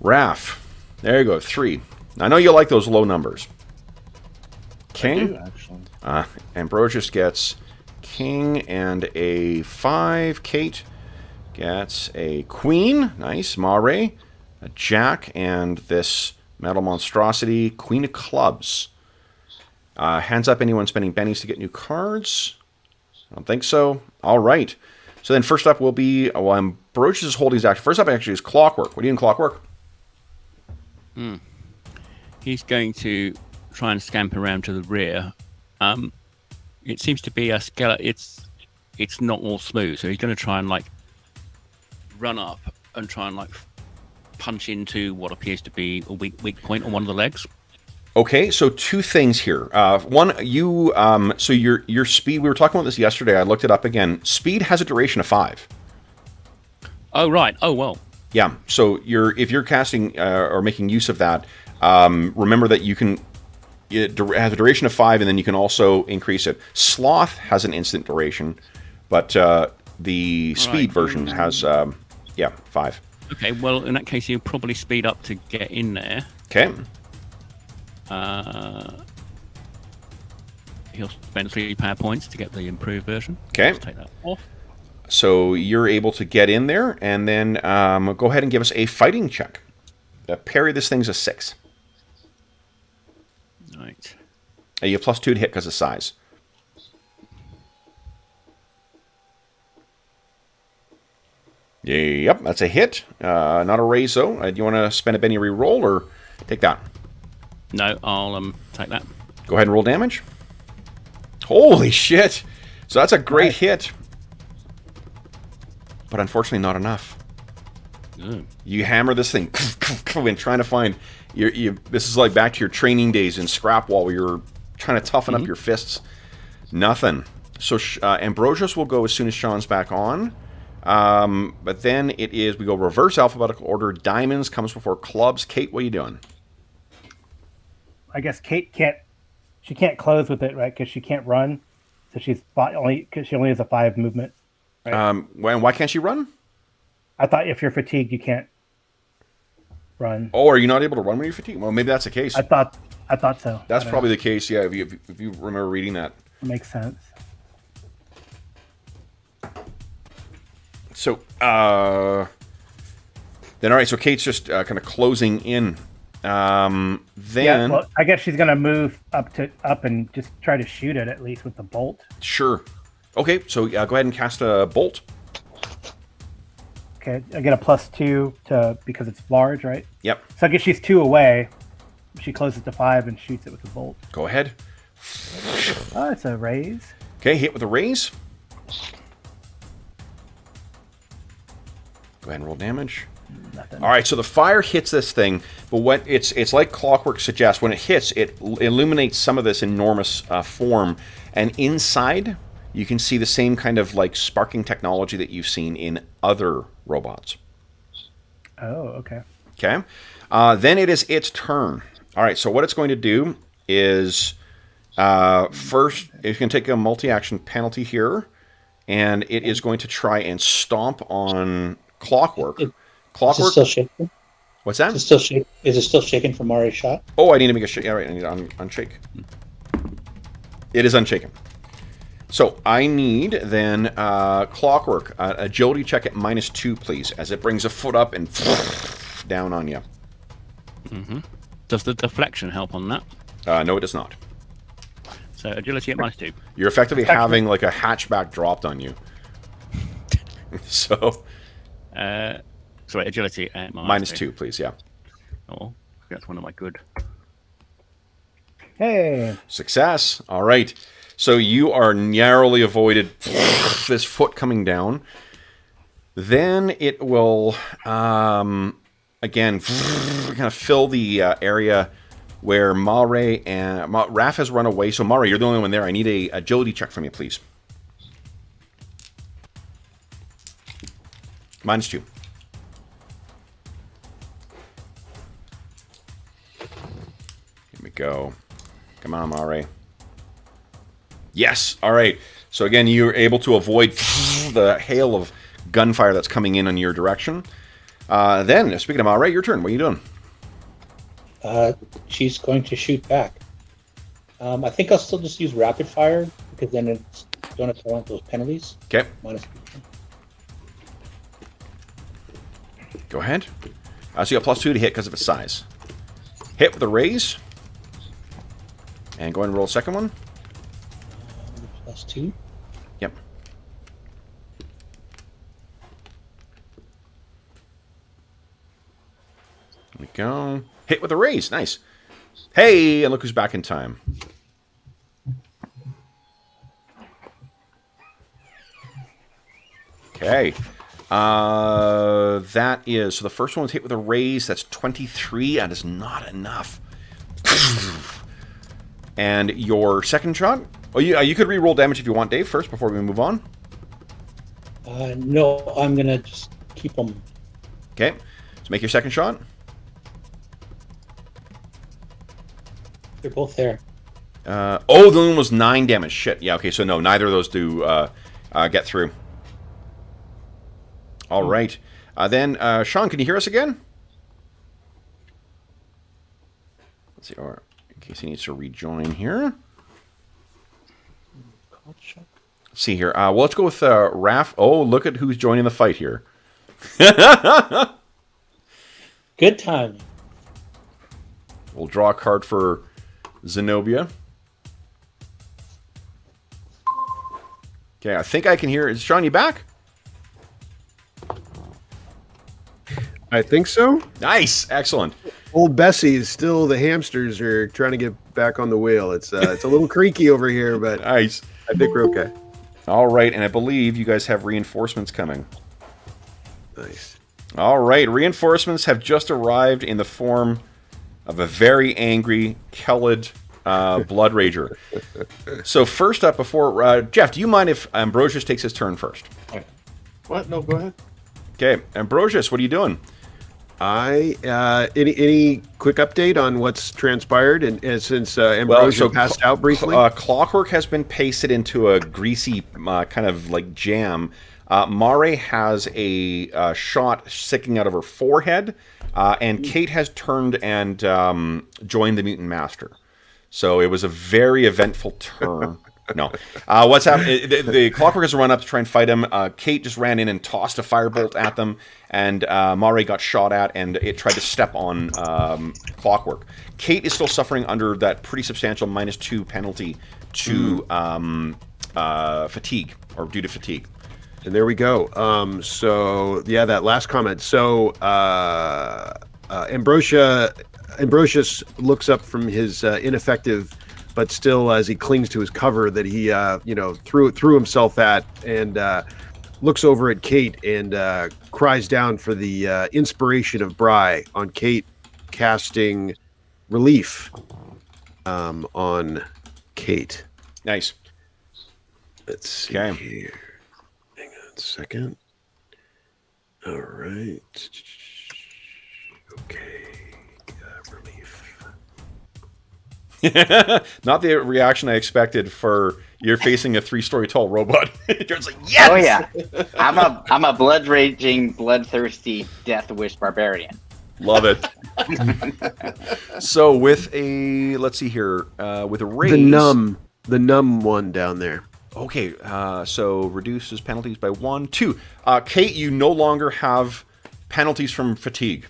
Raph. There you go. 3. I know you like those low numbers. King. I do, actually. Ambrosius gets King and a 5. Kate gets a Queen. Nice. Mare. A Jack. And this Metal Monstrosity. Queen of Clubs. Hands up anyone spending bennies to get new cards. I don't think so. All right. So then first up will be... Ambrosius is holding his action. First up actually is Clockwork. What do you in Clockwork? He's going to try and scamper around to the rear. It seems to be a skeleton. It's not all smooth, so he's going to try and run up and try and punch into what appears to be a weak point on one of the legs. Okay, so 2 things here. One, you so your speed. We were talking about this yesterday. I looked it up again. Speed has a duration of 5. Oh right. Oh well. Yeah. So if you're casting or making use of that, remember that you can. It has a duration of 5, and then you can also increase it. Sloth has an instant duration, but the speed version has 5. Okay. Well, in that case, you'll probably speed up to get in there. Okay. He'll spend 3 power points to get the improved version. Okay. Let's take that off. So you're able to get in there, and then go ahead and give us a fighting check. Parry this thing's a 6. Right. You have +2 to hit because of size. Yep, that's a hit. Not a raise, though. Do you want to spend a Benny reroll, or take that? No, I'll take that. Go ahead and roll damage. Holy shit! So that's a great hit. But unfortunately not enough. Good. You hammer this thing and trying to find... this is like back to your training days in Scrapwall where you're trying to toughen up your fists. Nothing. So Ambrosius will go as soon as Sean's back on. But then we go reverse alphabetical order. Diamonds comes before clubs. Kate, what are you doing? I guess Kate can't close with it, right? Because she can't run. So she only has a 5 movement. Right? Why can't she run? I thought if you're fatigued, you can't run. Oh, are you not able to run when you're fatigued? Well, maybe that's the case. I thought so. That's probably the case. Yeah, if you remember reading that. Makes sense. So then all right. So Kate's just kind of closing in. Then I guess she's gonna move up and just try to shoot it at least with the bolt. Sure. Okay, so go ahead and cast a bolt. Okay, I get a +2 because it's large, right? Yep. So I guess she's 2 away. She closes to 5 and shoots it with the bolt. Go ahead. Oh, it's a raise. Okay, hit with a raise. Go ahead and roll damage. Nothing. All right, so the fire hits this thing, but what it's like Clockwork suggests. When it hits, it illuminates some of this enormous form, and inside you can see the same kind of like sparking technology that you've seen in other robots. Oh, okay. Okay. Then it is its turn. All right, so what it's going to do is first it's going to take a multi-action penalty here, and it is going to try and stomp on Clockwork. Clockwork. Is it still shaking? What's that? Is it still shaking from Mari's shot? Oh, I need to make a shake. All right, I need to unshake. It is unshaken. So I need then Clockwork agility check at -2, please, as it brings a foot up and down on you. Mm-hmm. Does the deflection help on that? No, it does not. So agility at -2. You're effectively having like a hatchback dropped on you. So. Sorry, agility at -2, please. Yeah. Oh, that's one of my good. Hey. Success. All right. So you are narrowly avoided this foot coming down. Then it will, again, kind of fill the area where Mare and Raph has run away. So Mare, you're the only one there. I need a agility check from you, please. -2. Here we go. Come on, Mare. Yes. All right. So again, you're able to avoid the hail of gunfire that's coming in your direction. Then, speaking of Mare, your turn. What are you doing? She's going to shoot back. I think I'll still just use rapid fire because then it's don't have to want those penalties. Okay. Minus. Go ahead. So you got +2 to hit because of its size. Hit with a raise. And go ahead and roll a second one. +2. Yep. There we go. Hit with a raise. Nice. Hey, and look who's back in time. Okay. That is... So the first one was hit with a raise. That's 23. That is not enough. And your second shot... Oh, you could re-roll damage if you want, Dave, first, before we move on. No, I'm going to just keep them. Okay. So make your second shot. They're both there. The other one was 9 damage. Shit. Yeah, okay, so no, neither of those do get through. All right. Then, Sean, can you hear us again? Let's see, or in case he needs to rejoin here. Let's see here. Well, let's go with Raph. Oh, look at who's joining the fight here. Good time. We'll draw a card for Zenobia. Okay, I think I can hear. Is Sean, you back? I think so. Nice, excellent. Old Bessie is still. The hamsters are trying to get back on the wheel. It's a little creaky over here, but Nice. I think we're okay. All right, and I believe you guys have reinforcements coming. Nice. All right, reinforcements have just arrived in the form of a very angry Kelid Blood Rager. So first up, before Jeff, do you mind if Ambrosius takes his turn first? What? No, go ahead. Okay, Ambrosius, what are you doing? Any quick update on what's transpired and since Ambrosia passed out briefly? Clockwork has been pasted into a greasy kind of like jam. Mare has a shot sticking out of her forehead, and Kate has turned and joined the Mutant Master. So it was a very eventful turn. No. What's happened? The Clockwork has run up to try and fight him. Kate just ran in and tossed a firebolt at them, and Mare got shot at, and it tried to step on Clockwork. Kate is still suffering under that pretty substantial -2 penalty to fatigue, or due to fatigue. And there we go. So, yeah, that last comment. So, Ambrosius looks up from his ineffective, but still as he clings to his cover that he, threw himself at, and looks over at Kate and cries down for the inspiration of Bry on Kate, casting relief on Kate. Nice. Let's see here. Hang on a second. All right. Okay. Relief. Not the reaction I expected for you're facing a 3-story tall robot. It's like, yes! Oh yeah, I'm a blood raging, bloodthirsty, death wish barbarian. Love it. So with a, let's see here, with a raise. The numb one down there. Okay, so reduces penalties by 1, 2. Kate, you no longer have penalties from fatigue.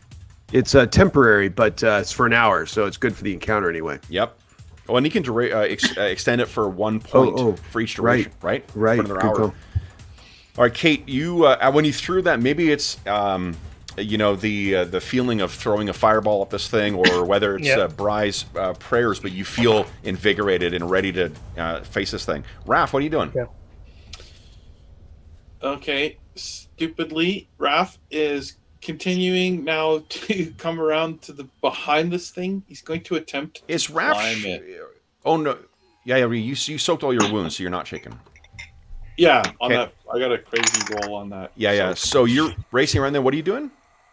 It's temporary, but it's for an hour, so it's good for the encounter anyway. Yep. Oh, and you can extend it for 1 point for each duration, right? Right. For another hour. All right, Kate, you when you threw that, maybe it's the feeling of throwing a fireball at this thing, or whether it's Bry's prayers, but you feel invigorated and ready to face this thing. Raph, what are you doing? Yeah. Okay, stupidly, Raph is continuing now to come around to the behind this thing. He's going to attempt to climb it. Oh no! Yeah. You soaked all your wounds, so you're not shaken. Yeah, on that, I got a crazy roll on that. Yeah. So you're racing around there. What are you doing?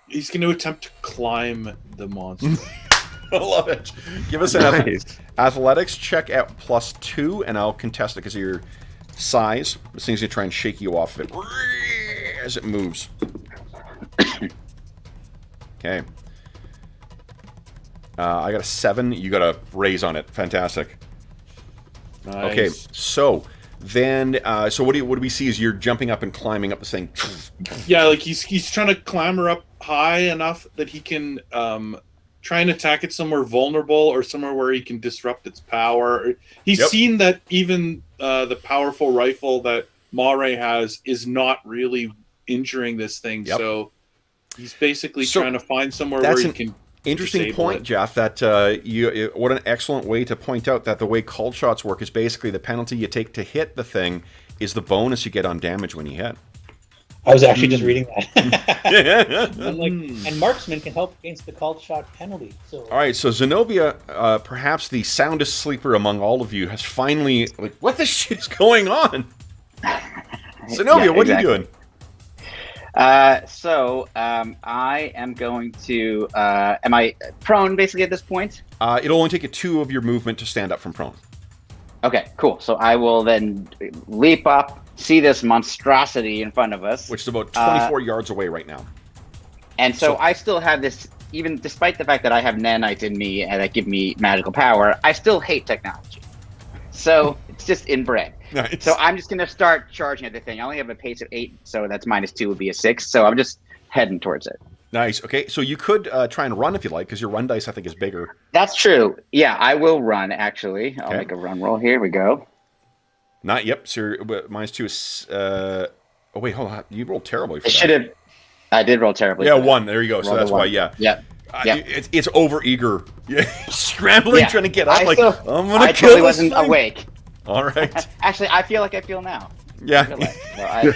He's going to attempt to climb the monster. I love it. Give us an athletics check at +2, and I'll contest it because of your size. This thing's going to try and shake you off of it as it moves. Okay. I got a 7. You got a raise on it. Fantastic. Nice. Okay, so then, so what do we see is you're jumping up and climbing up this thing. Yeah, like he's trying to clamber up high enough that he can try and attack it somewhere vulnerable or somewhere where he can disrupt its power. He's seen that even the powerful rifle that Mare has is not really injuring this thing, so he's basically trying to find somewhere where he can. Interesting point, Jeff, that what an excellent way to point out that the way called shots work is basically the penalty you take to hit the thing is the bonus you get on damage when you hit. I was actually just reading that. And marksman can help against the called shot penalty. So. All right, so Zenobia, perhaps the soundest sleeper among all of you, has finally, like, what the shit is going on? Zenobia, what are you doing? So I am going to. Am I prone basically at this point? It'll only take you 2 of your movement to stand up from prone. Okay, cool. So I will then leap up, see this monstrosity in front of us, which is about 24 yards away right now. And so I still have this, even despite the fact that I have nanites in me and that give me magical power, I still hate technology. So it's just inbred. Nice. So I'm just going to start charging at the thing. I only have a pace of 8, so that's -2 would be a 6. So I'm just heading towards it. Nice. Okay, so you could try and run if you like, because your run dice, I think, is bigger. That's true. Yeah, I will run, actually. I'll make a run roll. Here we go. Not, yep. So -2 is... oh, wait, hold on. You rolled terribly for that. I did roll terribly. Yeah, 1. There you go. So that's why, Yeah. It's over-eager. Scrambling, trying to get up. I'm going to kill I totally wasn't awake. All right. Actually, I feel like I feel now. Yeah. I'll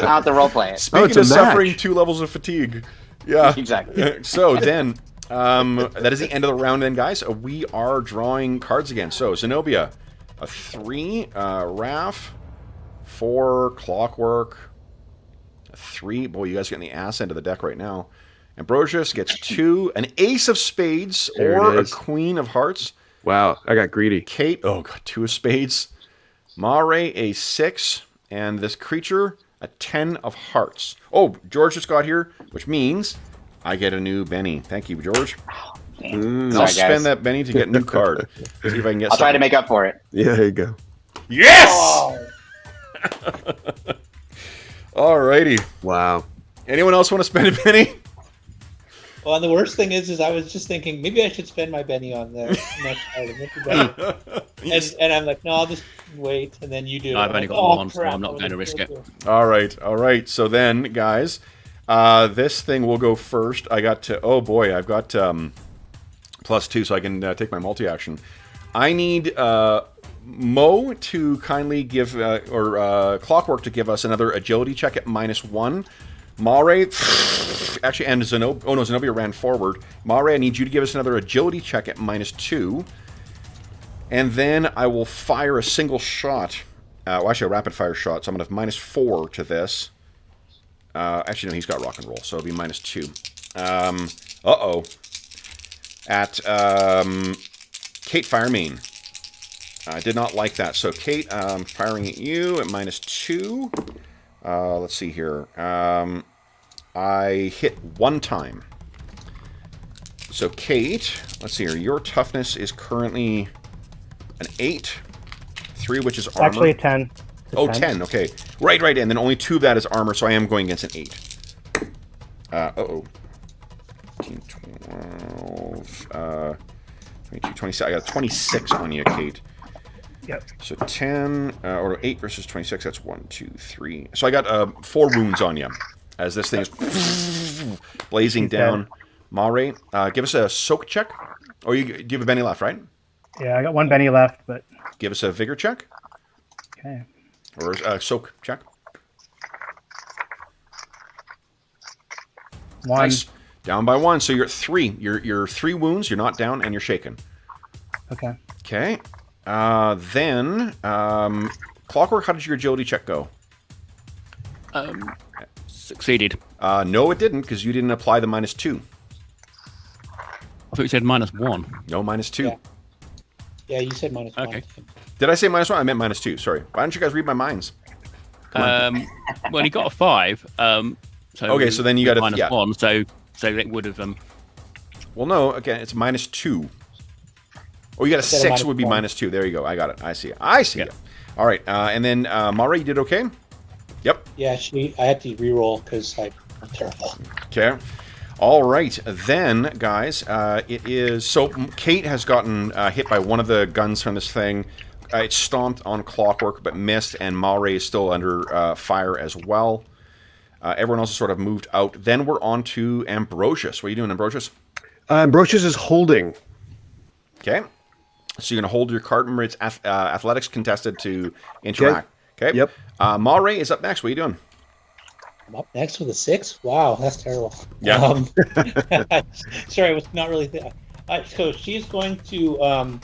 have to role play it. Speaking of suffering 2 levels of fatigue. Yeah. Exactly. So then, that is the end of the round then, guys. We are drawing cards again. So, Zenobia, a 3. Raph, 4. Clockwork, a 3. Boy, you guys are getting the ass end of the deck right now. Ambrosius gets 2. An ace of spades or a queen of hearts. Wow, I got greedy. Kate, oh god, 2 of spades. Mare, a 6. And this creature, a 10 of hearts. Oh, George just got here, which means I get a new Benny. Thank you, George. Oh, I'll spend that Benny to get a new card. See if I can get I'll try to make up for it. Yeah, there you go. Yes! Alrighty. Wow. Anyone else want to spend a Benny? Well, and the worst thing is I was just thinking maybe I should spend my Benny on the next item. And I'm like, no, I'll just wait, and then you do. I've only got 1, so I'm not going to risk it. All right. So then, guys, this thing will go first. I got to. Oh boy, I've got +2, so I can take my multi-action. I need Mo to kindly give, or Clockwork to give us another agility check at -1. Mare, actually, and Zenobia. Oh no, Zenobia ran forward. Mare, I need you to give us another agility check at -2. And then I will fire a single shot. Well, actually, a rapid fire shot. So I'm going to have -4 to this. Actually, no, he's got rock and roll, so it'll be -2. Uh-oh. At Kate Firemain. I did not like that. So, Kate, I'm firing at you at -2. Let's see here. I hit 1 time. So, Kate, let's see here. Your toughness is currently an 8. 3, which is armor. Actually, a 10. Oh, 10, okay. Right, and then only 2 of that is armor, so I am going against an 8. Uh-oh. 15, 12, 22, 26. I got a 26 on you, Kate. Yep. So 10, or 8 versus 26, that's 1, 2, 3. So I got 4 wounds on you, as this thing is blazing down. Mare, give us a soak check. Oh, do you have a Benny left, right? Yeah, I got 1 Benny left, but... Give us a vigor check. Okay. Or a soak check. 1. Nice. Down by 1, so you're at 3. You're 3 wounds, you're not down, and you're shaken. Okay. Okay. Then, Clockwork, how did your agility check go? Succeeded. No, it didn't, because you didn't apply the -2. I thought you said -1. No, -2. Yeah. Yeah, you said -1. Okay. Did I say -1? I meant -2. Sorry. Why don't you guys read my minds? Well, he got a 5. So Okay, so then you got a -1. So it would have. Well, no. Again, it's -2. Oh, you got a Instead of 6 would be -1. -2. There you go. I got it. I see it. I see it. All right. And then Mara, you did okay. Yep. Yeah, I had to re-roll because I'm terrible. Okay. All right. Then, guys, it is... So, Kate has gotten hit by one of the guns from this thing. It stomped on Clockwork, but missed, and Mare is still under fire as well. Everyone else has sort of moved out. Then we're on to Ambrosius. What are you doing, Ambrosius? Ambrosius is holding. Okay. So you're going to hold your card. Remember, it's athletics contested to interact. Okay. Yep. Mare is up next. What are you doing? I'm up next with a 6? Wow, that's terrible. Yeah. Sorry, I was not really... so she's going to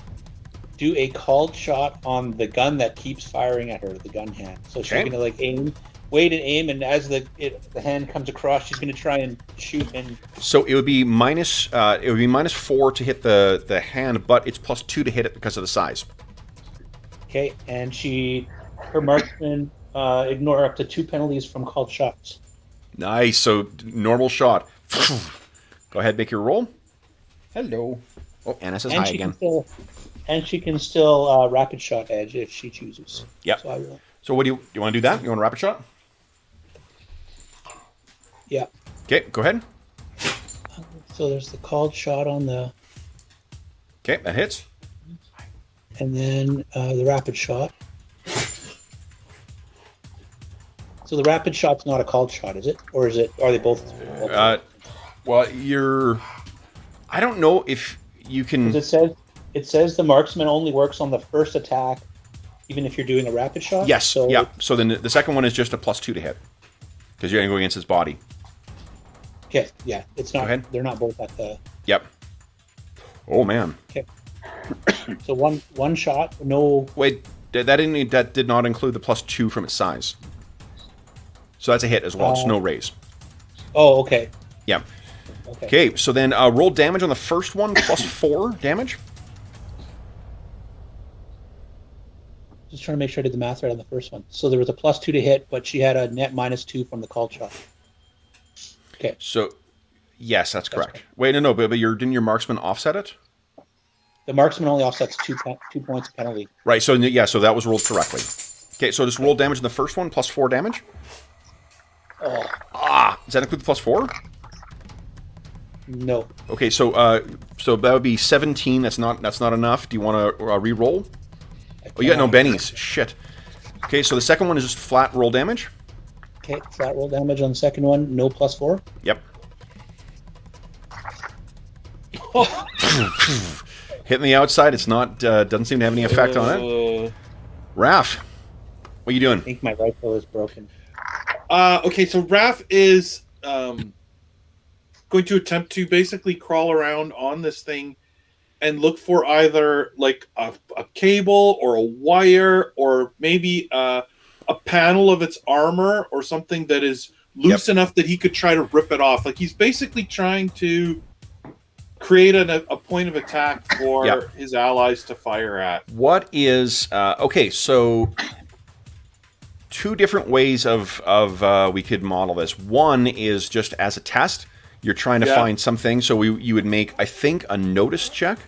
do a called shot on the gun that keeps firing at her, the gun hand. So she's going to aim, wait and aim, and as the hand comes across, she's going to try and shoot. And so it would be -4 to hit the hand, but it's +2 to hit it because of the size. Okay, and her marksman ignore up to 2 penalties from called shots. Nice. So normal shot. Go ahead, make your roll. Hello. Oh, Anna says hi again. She can still rapid shot edge if she chooses. Yep. So I will. So what do you want to do that? You want a rapid shot? Yeah. Okay, go ahead. So there's the called shot on the... Okay, that hits. And then the rapid shot. So the rapid shot's not a called shot, is it? Or is it? Are they both? Well, I don't know if you can... It says the marksman only works on the first attack, even if you're doing a rapid shot? Yes, yeah. So then the second one is just a +2 to hit. Because you're going to go against his body. Okay, yeah. It's not. Go ahead. They're not both at the... Yep. Oh, man. Okay. So one shot, no... Wait, that did not include the +2 from its size. So that's a hit as well. It's no raise. Oh, okay. Yeah. Okay, so then roll damage on the first one, +4 damage. Just trying to make sure I did the math right on the first one. So there was a +2 to hit, but she had a net -2 from the called shot. Okay. So, yes, that's correct. Wait, no, but didn't your marksman offset it? The marksman only offsets 2 points of penalty. Right, so yeah, so that was rolled correctly. Okay, so just roll damage in the first one, +4 damage. Oh. Does that include the +4? No. Okay, so that would be 17. That's not enough. Do you want to re-roll? Oh, you got no bennies. Shit. Okay, so the second one is just flat roll damage. Okay, flat roll damage on the second one. No +4. Yep. Hitting the outside, it's not doesn't seem to have any effect on it. Raph, what are you doing? I think my rifle is broken. Okay, so Raph is going to attempt to basically crawl around on this thing and look for either like a cable or a wire or maybe a panel of its armor or something that is loose enough that he could try to rip it off. Like he's basically trying to create a point of attack for his allies to fire at. What is okay? So two different ways of we could model this. One is just as a test. You're trying to find something, so you would make, I think, a notice check.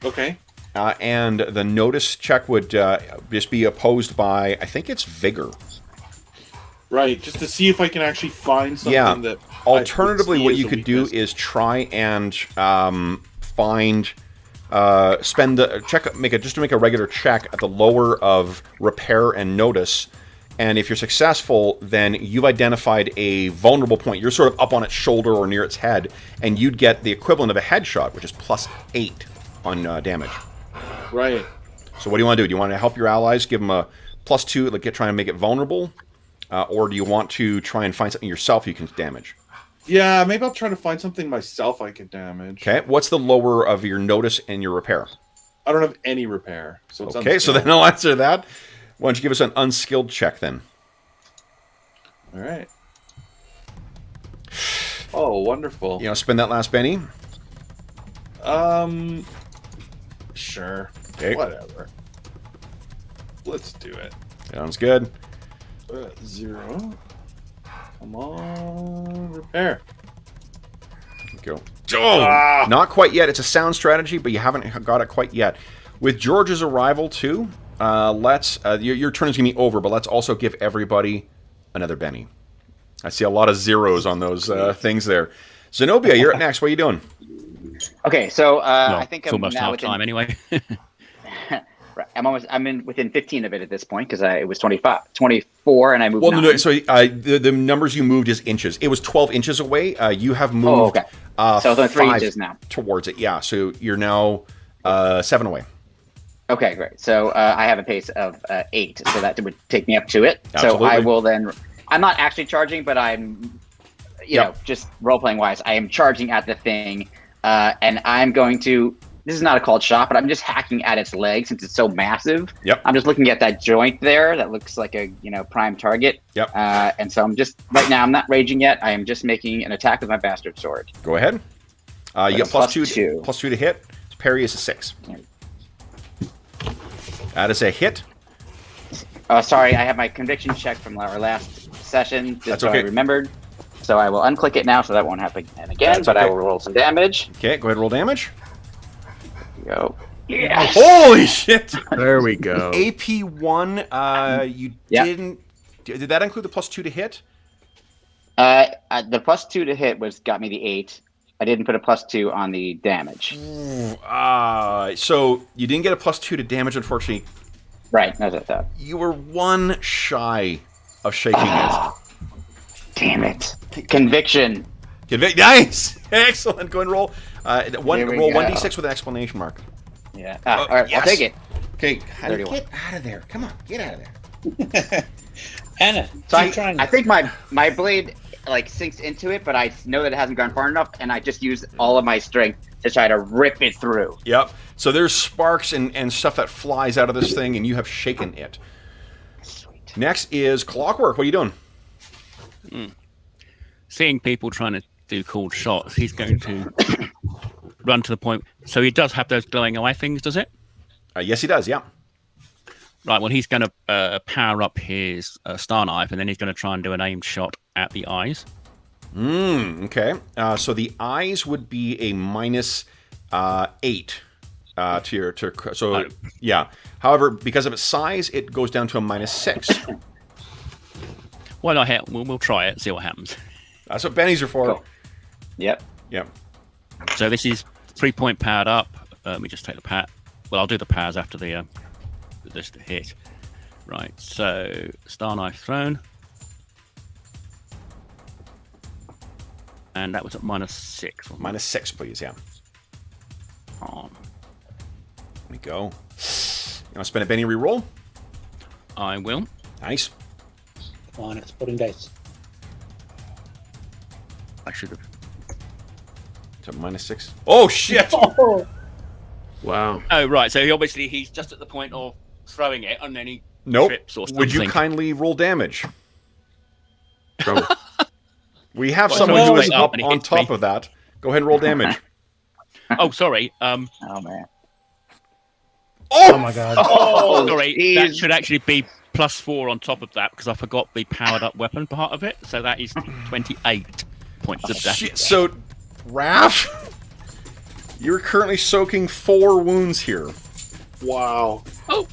Okay. And the notice check would just be opposed by, I think it's vigor. Right, just to see if I can actually find something that... Alternatively, what you could do is try and find... make a regular check at the lower of repair and notice. And if you're successful, then you've identified a vulnerable point. You're sort of up on its shoulder or near its head, and you'd get the equivalent of a headshot, which is +8 on damage. Right. So what do you want to do? Do you want to help your allies, give them a +2, like try and make it vulnerable? Or do you want to try and find something yourself you can damage? Yeah, maybe I'll try to find something myself I can damage. Okay, what's the lower of your notice and your repair? I don't have any repair. So it's okay, so then I'll answer that. Why don't you give us an unskilled check then? All right. Oh, wonderful. You know, spend that last penny? Sure. Okay. Whatever. Let's do it. Sounds good. 0. Come on, repair. Go. Oh, not quite yet. It's a sound strategy, but you haven't got it quite yet. With George's arrival too, let's your turn is gonna be over, but let's also give everybody another Benny. I see a lot of zeros on those things there. Zenobia, you're up next. What are you doing? Okay, so I think it's I'm almost now half within, time anyway. I'm within 15 of it at this point because it was 24 and I moved. Well, 9. no. So the numbers you moved is inches. It was 12 inches away. You have moved. Oh, okay. So it's only 3 5 inches now towards it. Yeah. So you're now 7 away. Okay, great. So I have a pace of 8, so that would take me up to it. Absolutely. So I will then. I'm not actually charging, but I'm, you know, just role playing wise, I am charging at the thing, and I'm going to. This is not a called shot, but I'm just hacking at its leg since it's so massive. Yep. I'm just looking at that joint there that looks like a prime target. Yep. And so I'm just right now. I'm not raging yet. I am just making an attack with my bastard sword. Go ahead. You got plus 2 to hit. Parry is a 6. That is a hit. Oh, sorry. I have my conviction check from our last session. Just That's so okay. I remembered. So I will unclick it now, so that won't happen again. That's but okay. I will roll some damage. Okay, go ahead and roll damage. Go. Yes. Holy shit! There we go. AP1, you didn't... Did that include the plus 2 to hit? The plus 2 to hit got me the 8. I didn't put a plus 2 on the damage. So you didn't get a plus 2 to damage, unfortunately. Right, that's what I thought. You were 1 shy of shaking it. Damn it. Conviction. Nice! Excellent. Go and roll. Roll Here we 1d6 with an exclamation mark. Yeah. All right, yes. I'll take it. Okay, 31. get out of there. Come on, get out of there. Anna, So trying. I think my blade sinks into it, but I know that it hasn't gone far enough, and I just use all of my strength to try to rip it through. Yep. So there's sparks and stuff that flies out of this thing, and you have shaken it. Sweet. Next is Clockwork. What are you doing? Seeing people trying to do cool shots, he's going to run to the point. So he does have those glowing eye things, does it? Yes, he does. Yeah. Right. Well, he's going to power up his star knife, and then he's going to try and do an aimed shot at the eyes. Okay. So the eyes would be a -8 to your yeah. However, because of its size, it goes down to a -6. Why not hit? We'll try it. See what happens. That's what bennies are for. Cool. Yep. Yep. So this is 3-point powered up. Let me just take the pat. Well, I'll do the powers after the this hit. Right. So star knife thrown, and that was at -6. -6, please. Yeah. go. You want to spend a Benny reroll? I will. Nice. Come on, exploding dice. I should have. So -6. Oh, shit! Wow. Oh, right. So he's just at the point of throwing it, and then he Nope. trips or something. Would you kindly roll damage? Trouble. We have Well, someone no, who is wait, up and he on hits top me. of that. Go ahead and roll damage. Oh, sorry. Oh man. Oh my god. Oh, Sorry. geez. That should actually be +4 on top of that because I forgot the powered up weapon part of it. So that is 28 points of damage. Shit. So, Raph, you're currently soaking 4 wounds here. Wow. Oh,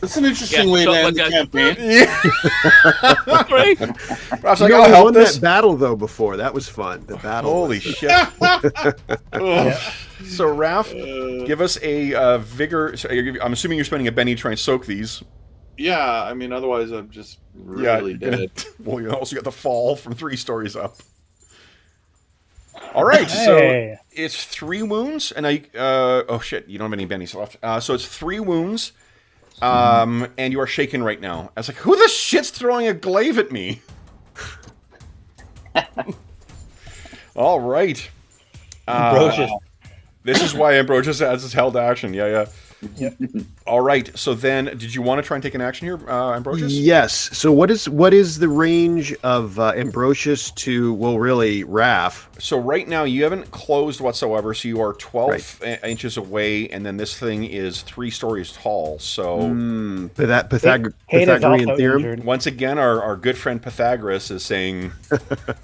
That's an interesting Yeah, way to so end the like a- campaign. Yeah. sorry. Raph's like, You know, I'll we help won this. that battle though before. That was fun. The battle. Holy was, shit. Ugh. So, Raph, give us a vigor. So, I'm assuming you're spending a Benny to try and soak these. Yeah, I mean, otherwise I'm just really you're gonna- dead. Well, you also got the fall from 3 stories up. All right, Hey. so it's 3 wounds, and oh shit, you don't have any bennies left. So it's 3 wounds, and you are shaken right now. I was like, who the shit's throwing a glaive at me? All right. Ambrosius. This is why Ambrosius has his held action. Yeah. All right. So then, did you want to try and take an action here, Ambrosius? Yes. So what is the range of Ambrosius to really Raph? So right now you haven't closed whatsoever. So you are 12 inches away, and then this thing is 3 stories tall. So That Kate is Pythagorean also theorem. injured. once again, our good friend Pythagoras is saying,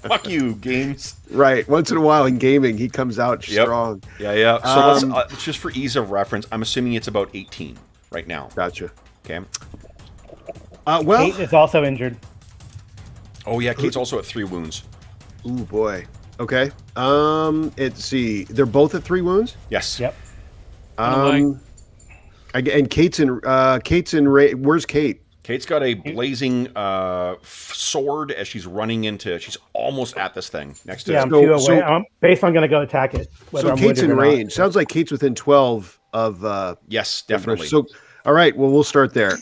"Fuck you, games." Right. Once in a while in gaming, he comes out Yep. strong. Yeah. So Um, let's just for ease of reference, I'm assuming it's about 18 right now. Gotcha. Okay. Well. Kate is also injured. Oh yeah, Kate's also at 3 wounds. Ooh boy. Okay. Let's see. They're both at 3 wounds. Yes. Yep. And Kate's in. Where's Kate? Kate's got a blazing sword as she's running into. She's almost at this thing next to. Yeah, it. I'm So- 2 away. so- I'm going to go attack it. whether So I'm Kate's wounded in or not. range. Sounds like Kate's within 12 of. Yes, definitely. So, all right. Well, we'll start there.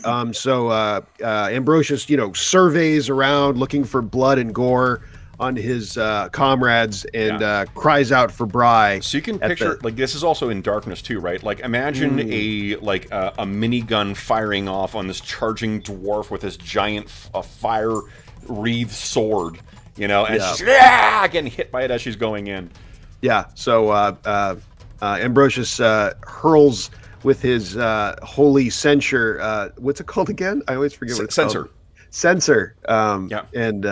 Ambrosius, surveys around looking for blood and gore on his comrades and cries out for Bry. So you can at picture the- like this is also in darkness too, right? Like imagine a minigun firing off on this charging dwarf with this giant fire wreathed sword, and she's getting hit by it as she's going in. Yeah. So Ambrosius hurls with his holy censure. What's it called again? I always forget what it's Censor. called. Censor. Yeah. And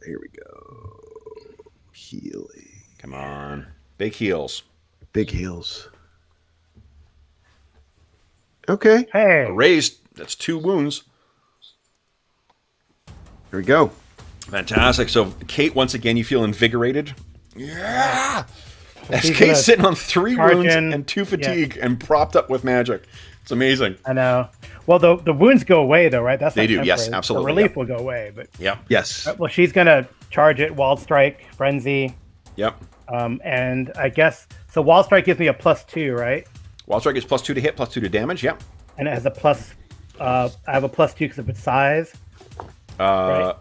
here we go. Healing. Come on, big heels. Big heals. Okay. Hey. Raised. That's 2 wounds. Here we go. Fantastic. So Kate, once again, you feel invigorated. Yeah. As She's Kate's gonna sitting on 3 charge wounds in. and 2 fatigue and propped up with magic. It's amazing. I know. Well, the wounds go away, though, right? That's They not do, yes, temporary. absolutely, The relief yep. will go away, but Yep. Yes. well, she's going to charge it, Wild Strike, Frenzy, Yep. and I guess so. Wild Strike gives me a +2, right? Wild Strike is +2 to hit, +2 to damage. Yep. And it has a plus. I have a +2 because of its size. Right.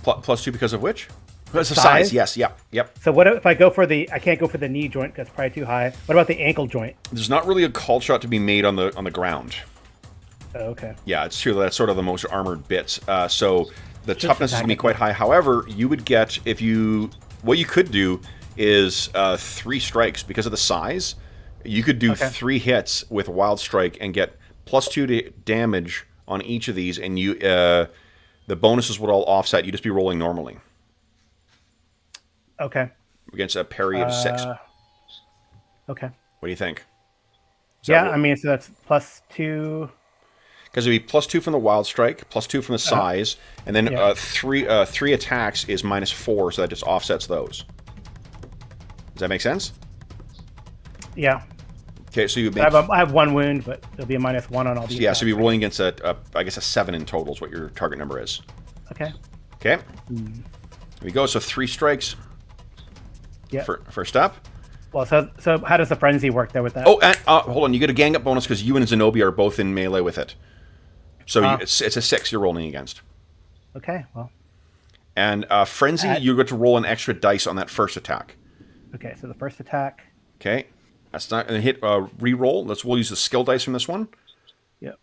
+2 because of which? Because of Size? size. Yes. Yep. So what if I go for the? I can't go for the knee joint because it's probably too high. What about the ankle joint? There's not really a call shot to be made on the ground. Oh, okay. Yeah, it's true. That's sort of the most armored bits. So the Just toughness is going to be attack it. quite high. However, you would get what you could do is 3 strikes because of the size. You could do 3 hits with Wild Strike and get +2 to damage on each of these, and the bonuses would all offset. You'd just be rolling normally Okay. against a parry of 6. Okay. What do you think? Yeah, I mean, so that's +2. Because it'd be +2 from the Wild Strike, +2 from the size, and then Yeah. 3 attacks is -4, so that just offsets those. Does that make sense? Yeah. Okay, so you make I have 1 wound, but there'll be a -1 on all these. yeah, so you'll be attacks. rolling against I guess a 7 in total is what your target number is. Okay. Okay, here we go. So 3 strikes. Yeah. First up, Well, so how does the frenzy work there with that? Oh, and, hold on. You get a gang up bonus because you and Zenobia are both in melee with it. So it's a 6 you're rolling against. Okay, well. And frenzy, you get to roll an extra dice on that first attack. Okay, so the first attack. Okay, that's not going to hit. Re-roll. We'll use the skill dice from this one. Yep.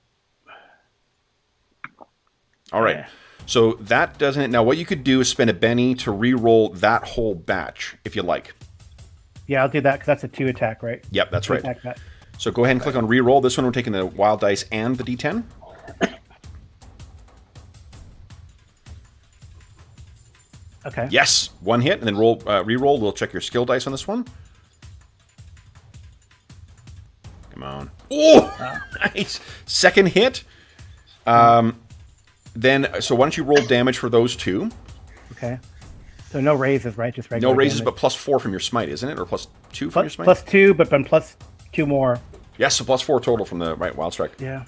All right. Yeah. So that doesn't hit. Now, what you could do is spend a Benny to re-roll that whole batch, if you like. Yeah, I'll do that because that's a 2 attack, right? Yep, that's right. Attack. So go ahead and click on re-roll. This one we're taking the wild dice and the D10. Okay. Yes, 1 hit, and then roll re-roll. We'll check your skill dice on this one. Come on. Oh, nice. Second hit. Then, so why don't you roll damage for those 2? Okay. So no raises, right? Just regular No raises, damage. but +4 from your smite, isn't it? Or +2 from your smite? +2, but then +2 more. Yes, so +4 total from the wild strike. Yeah.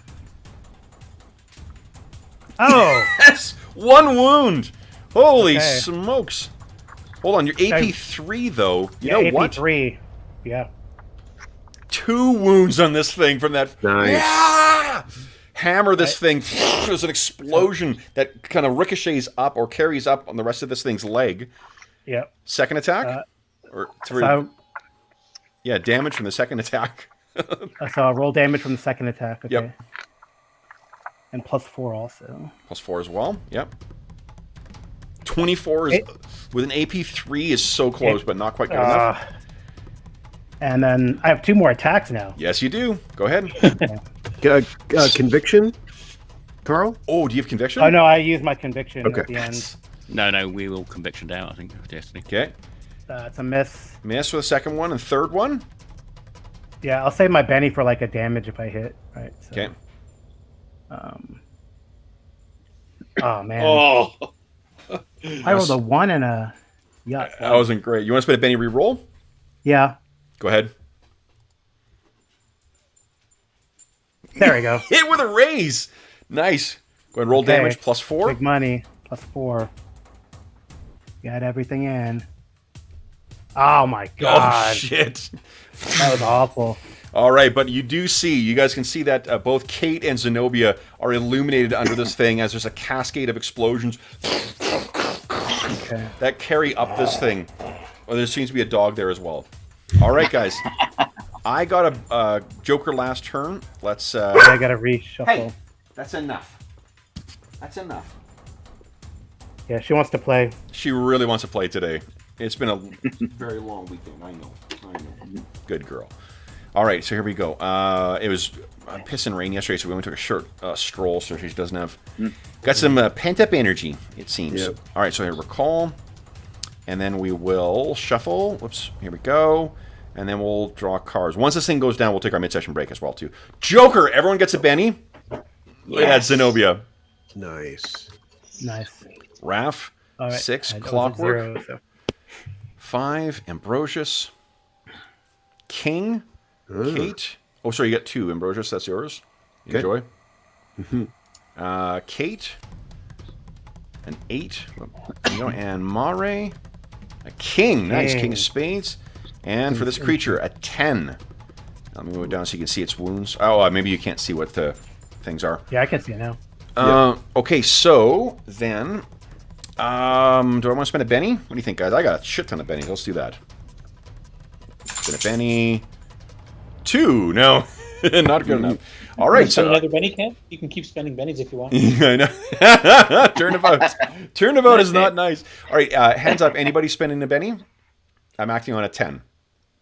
Oh! Yes! 1 wound! Holy Okay. smokes. Hold on, your AP3, though. You know what? AP3. Yeah. 2 wounds on this thing from that. Nice. Yeah! Hammer this thing. There's an explosion that kind of ricochets up or carries up on the rest of this thing's leg. Yep. Second attack? Or 3? So, yeah, damage from the second attack. so I'll roll damage from the second attack. Okay. Yep. And +4 also. +4 as well. Yep. 24 is, with an AP3 is so close, but not quite good enough. And then I have 2 more attacks now. Yes, you do. Go ahead. Conviction, Carl? Oh, do you have conviction? Oh, no, I use my conviction Okay. at the end. No, we will conviction down, I think, with Destiny. Okay. It's a miss. Miss for the second one and third one. Yeah, I'll save my Benny for like a damage if I hit. Right. So, Okay. Oh, man. Oh, I rolled a 1 and a... Yeah. That wasn't great. You want to spend a Benny re-roll? Yeah. Go ahead. There we go. Hit with a raise. Nice. Go ahead and roll Okay. damage +4. Big money. +4. Got everything in. Oh, my God. Oh, shit. That was awful. All right, but you do see, you guys can see that both Kate and Zenobia are illuminated under this thing as there's a cascade of explosions that carry up this thing. Well, there seems to be a dog there as well. All right, guys. I got a Joker last turn. Let's... I got to reshuffle. Hey, that's enough. That's enough. Yeah, she wants to play. She really wants to play today. It's been a very long weekend. I know. Good girl. All right, so here we go. It was piss and rain yesterday, so we went to a short stroll, so she doesn't have... Got some pent-up energy, it seems. Yep. All right, so here, recall. And then we will shuffle. Whoops, here we go. And then we'll draw cards. Once this thing goes down, we'll take our mid-session break as well, too. Joker! Everyone gets a Benny. Look at that, Zenobia. Nice. Nice. Raph, All right. 6, I was at Clockwork. 0, so. 5, Ambrosius. King, Kate. Oh, sorry, you got 2. Ambrosius, that's yours. Okay. Enjoy. Kate, an 8. There you go. And Mare, a king. Nice, King of Spades. And for this creature, a 10. Let me move it down so you can see its wounds. Oh, maybe you can't see what the things are. Yeah, I can see it now. Okay, so then, do I want to spend a Benny? What do you think, guys? I got a shit ton of Bennies. Let's do that. Spend a Benny. 2. No, not good enough. All right, so another Benny can. You can keep spending Bennies if you want. I know. Turnabout. Turnabout is not nice. All right, hands up. Anybody spending a Benny? I'm acting on a 10.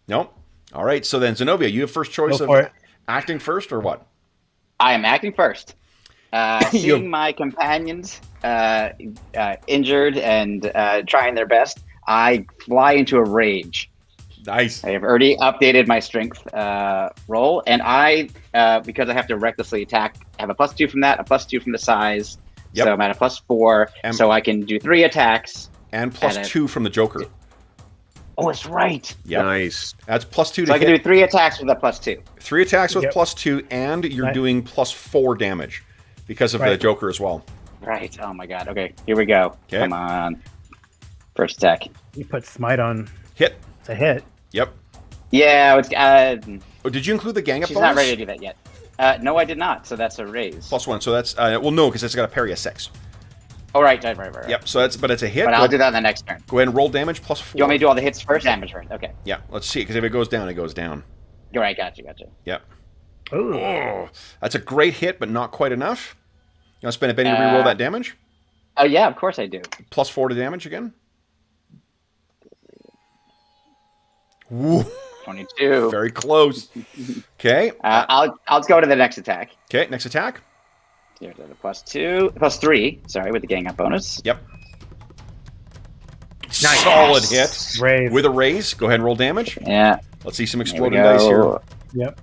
Nope. All right, so then Zenobia, you have first choice Go of for it. acting first or what? I am acting first. Seeing my companions injured and trying their best, I fly into a rage. Nice. I have already updated my strength roll, and I, because I have to recklessly attack, have a +2 from that, a +2 from the size. Yep. So I'm at a +4, And- so I can do 3 attacks. And +2 from the Joker. Oh, it's right. Yep. Nice. That's +2 to So I can hit. do 3 attacks with a +2. 3 attacks with Yep. +2, and you're Right. doing +4 damage because of the Right. Joker as well. Right. Oh my god. Okay, here we go. Okay. Come on. First attack. You put smite on. Hit. It's a hit. Yep. Yeah, it's, Oh, did you include the gang up she's bonus? not ready to do that yet. No, I did not. So that's a raise. +1. So that's well, no, because it's got a parry of 6. Oh, right. Yep. So but it's a hit. But I'll do that on the next turn. Go ahead and roll damage +4. You want me to do all the hits first? Damage first. Okay. Yeah. Let's see. Because if it goes down, it goes down. You're right. Gotcha. Yep. Ooh. Oh, that's a great hit, but not quite enough. You want to spend a penny to reroll that damage? Oh yeah, of course I do. +4 to damage again. Woo. 22. Very close. Okay. I'll go to the next attack. Okay. Next attack. Here's a +3. Sorry, with the gang up bonus. Yep. Solid hit. Raise. With a raise. Go ahead and roll damage. Yeah. Let's see some Here we exploding dice here. go. Yep.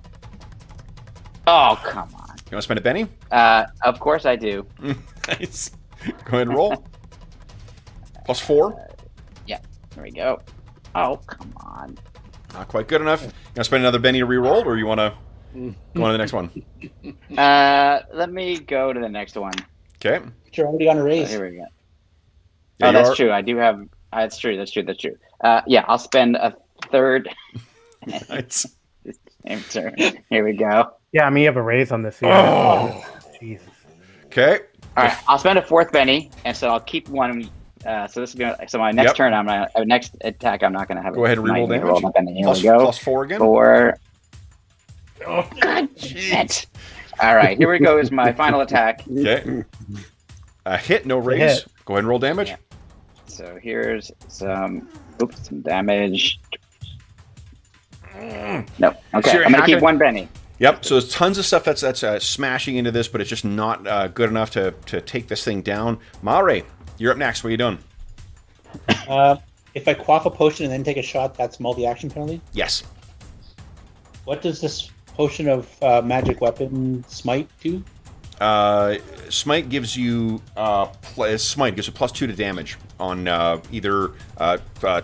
Oh come on. You want to spend a penny? Of course I do. Nice. Go ahead and roll. +4. There we go. Oh come on. Not quite good enough. You want to spend another penny to reroll, or you want to go on to the next one? Let me go to the next one. Okay. But you're already on a raise. Here we go. Yeah, Oh, you that's are- true. I do have. That's true. Yeah, I'll spend a third. Nice. Same turn. Here we go. Yeah, I mean, you have a raise on this. Oh. Jesus. Okay. All right, I'll spend a fourth penny, and so I'll keep one. So this is gonna. So my next Yep. turn, next attack, I'm not gonna have. Go ahead and I'm not reroll gonna damage. roll my penny. Here Plus, we go. +4 again. 4. Oh, God damn it. All right, here we go. Is my final attack. Okay. A hit, no raise. hit. Go ahead and roll damage. Yeah. So here's some damage. No. Okay, So you're I'm gonna keep hacking- one penny. Yep. So there's tons of stuff that's smashing into this, but it's just not good enough to take this thing down. Mare, you're up next. What are you doing? If I quaff a potion and then take a shot, that's multi-action penalty. Yes. What does this potion of magic weapon smite do? Smite gives you Smite gives you +2 to damage on either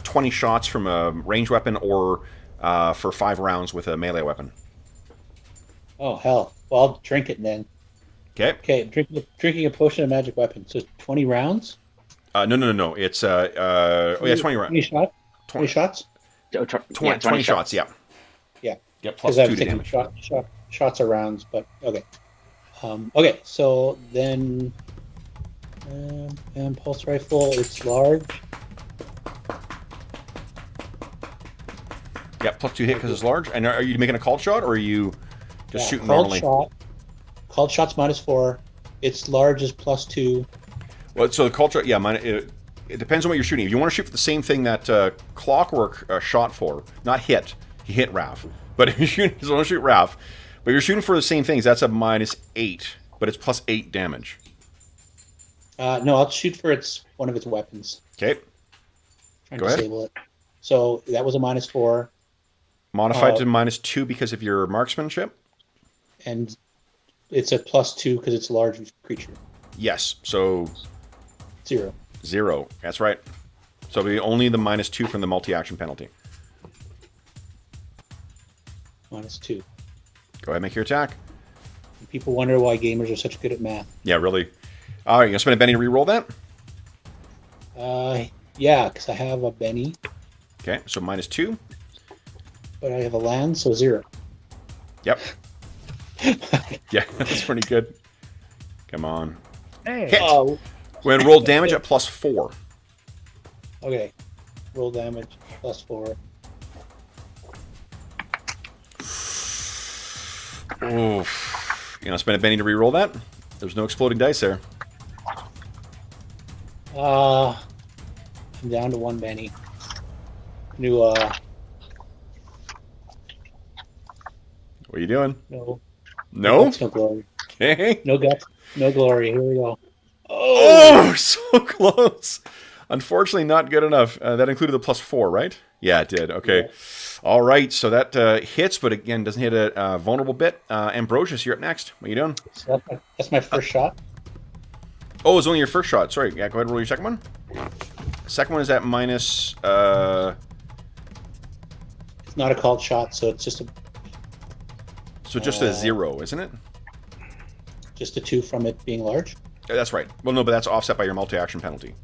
20 shots from a ranged weapon or for 5 rounds with a melee weapon. Oh hell! Well, I'll drink it then. Okay. Okay, drinking a potion of magic weapon. So 20 rounds. No. It's 20 rounds. 20 shots. 20 shots. 20 shots. Yeah. Yeah. Yep. Because I +2 was to thinking damage. shots are rounds, but okay. Okay, so then pulse rifle. It's large. Yeah. +2 hit because it's large. And are you making a called shot or are you just shooting called normally? shot. Called shots -4. It's large is +2. Well, so the called shot, yeah, it depends on what you're shooting. If you want to shoot for the same thing that Clockwork shot for, not hit. He hit Raph. But if you don't shoot Raph, but you're shooting for the same things, that's a -8, but it's +8 damage. No, I'll shoot for one of its weapons. Okay. Trying Go to ahead. disable it. So that was a -4, Modified to -2 because of your marksmanship? and it's a +2 because it's a large creature. Yes. So 0. 0. That's right. So it'll be only the -2 from the multi-action penalty. -2. Go ahead and make your attack. People wonder why gamers are such good at math. Yeah, really. All right, you gonna spend a penny to reroll that? Yeah, because I have a Benny, Okay, so -2. but I have a land, so 0. Yep. Yeah, that's pretty good. Come on. Hey. Hit. Oh, Go ahead and roll damage at +4. okay. Roll damage +4. Oof. You know, spend a penny to reroll that? There's no exploding dice there. I'm down to 1 Benny. New What are you doing? no. No? Guts, no glory. Okay. No guts, no glory. Here we go. Oh, so close. Unfortunately, not good enough. That included the +4, right? Yeah, it did. Okay. Yeah. All right. So that hits, but again, doesn't hit a vulnerable bit. Ambrosius, you're up next. What are you doing? So that's my first shot. Oh, it's only your first shot. Sorry. Yeah, go ahead and roll your second one. Second one is at minus. It's not a called shot, so it's just a 0, isn't it? a 2 from it being large. That's right. Well, no, but that's offset by your multi-action penalty.